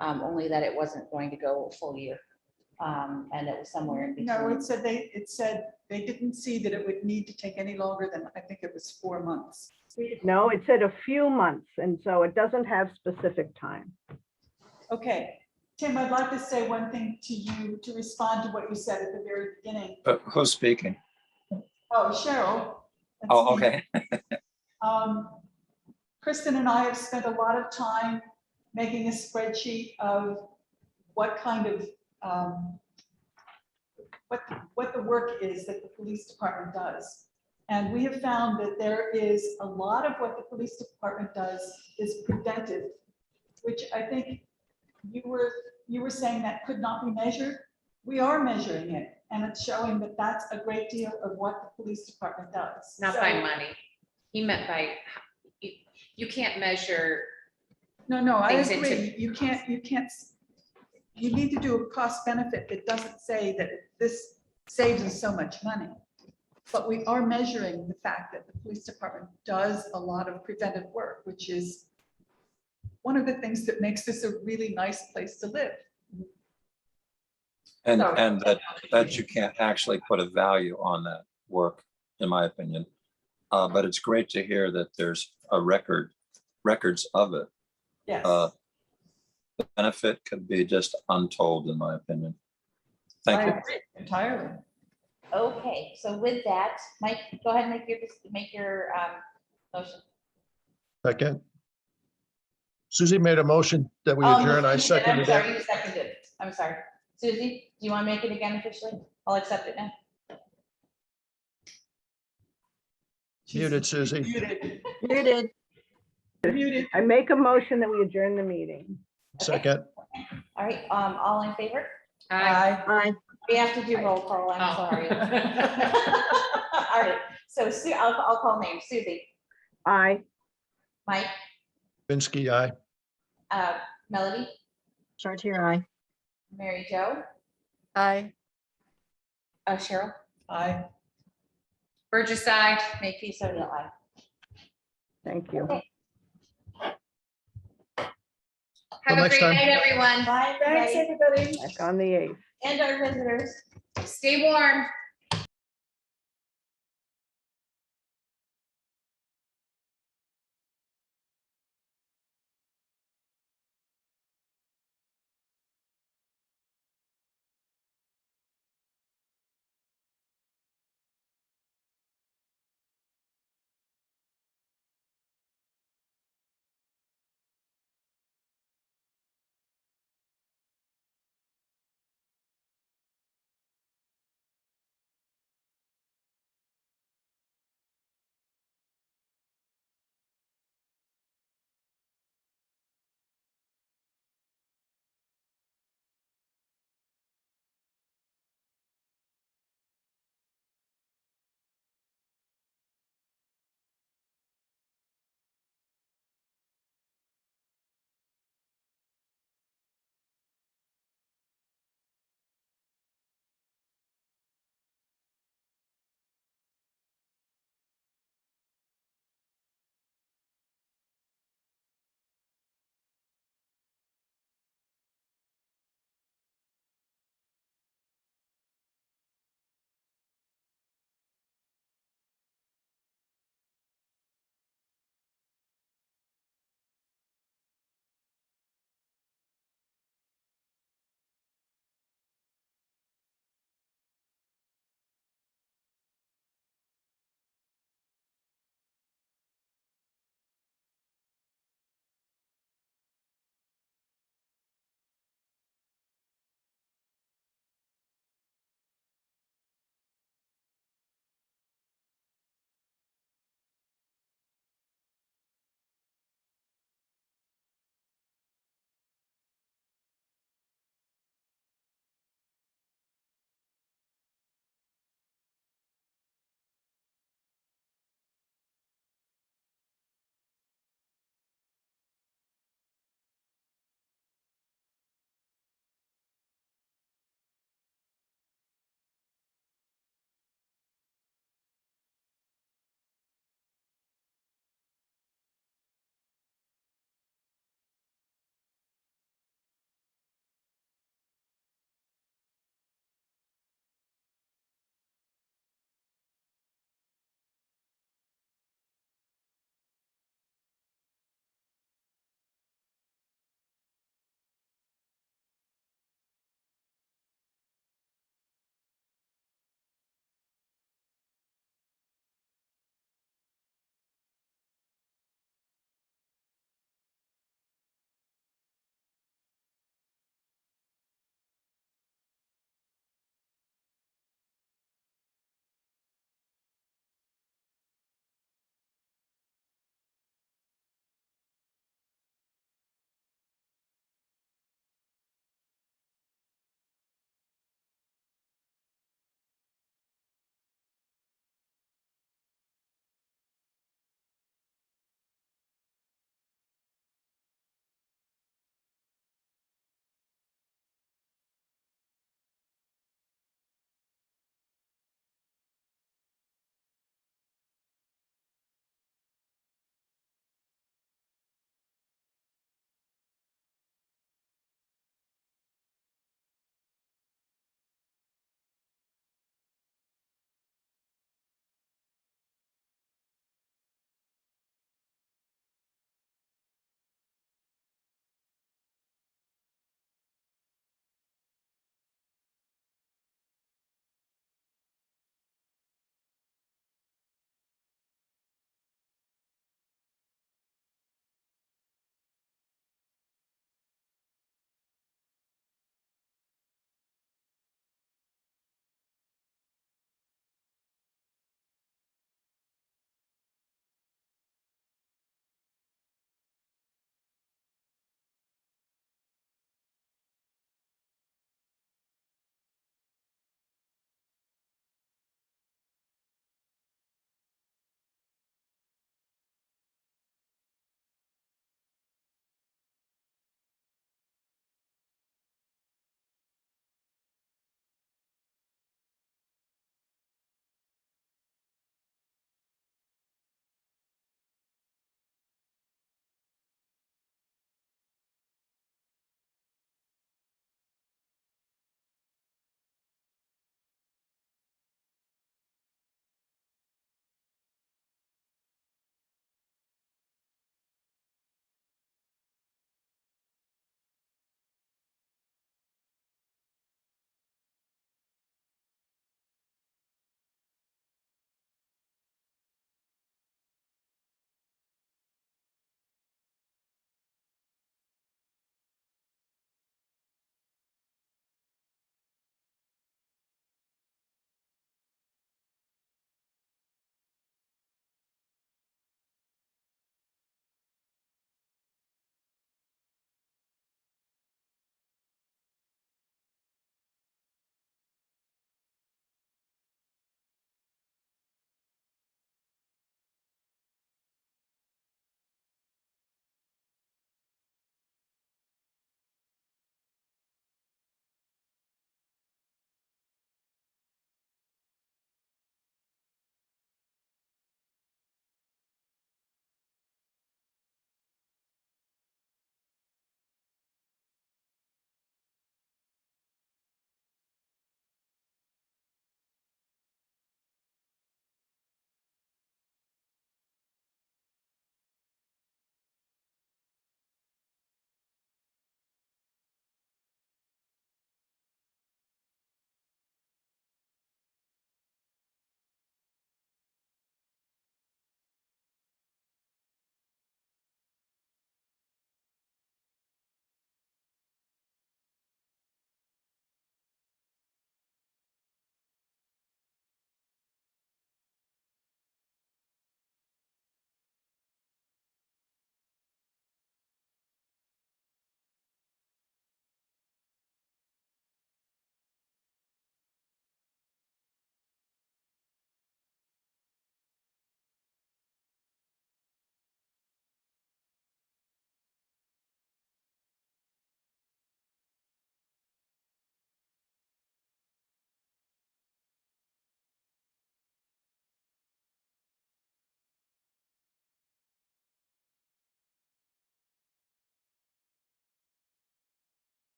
only that it wasn't going to go a full year. And it was somewhere in between. No, it said they didn't see that it would need to take any longer than, I think it was 4 months. No, it said a few months, and so it doesn't have specific time. Okay, Tim, I'd like to say one thing to you to respond to what you said at the very beginning. Who's speaking? Oh, Cheryl. that's Oh, me. okay. Kristen and I have spent a lot of time making a spreadsheet of what kind of, what the work is that the police department does. And we have found that there is a lot of what the police department does is preventive, which I think you were saying that could not be measured. We are measuring it, and it's showing that that's a great deal of what the police department does. Not So- by money. He meant by, you can't measure. No, I things into- agree. You need to do a cost benefit that doesn't say that this saves us so much money. But we are measuring the fact that the police department does a lot of preventive work, which is one of the things that makes this a really nice place to live. And So- that you can't actually put a value on that work, in my opinion. But it's great to hear that there's records of it. Yes. The benefit could be just untold, in my opinion. Thank I you. agree entirely. Okay, so with that, Mike, go ahead and make your motion. second. Susie made a motion that we Oh, adjourn. I you did. seconded I'm sorry, it. you seconded it. I'm sorry. Susie, do you want to make it again officially? I'll accept it now. Muted, Susie. Muted. muted. Muted. I make a motion that we adjourn the meeting. Second, All right, all in favor? Aye. Aye. We have to do roll call, I'm Oh. sorry. All right, so I'll call names. Susie, Aye. Mike, Binsky, aye. Melody, Chartier, aye. Mary Jo, Aye. Cheryl, Aye. Burgess side. make peace, O'Neill, aye. Thank you. Have Till a next great time. night, everyone. Bye, Thanks, everybody, everybody. Back on the 8th. and our visitors. Stay warm.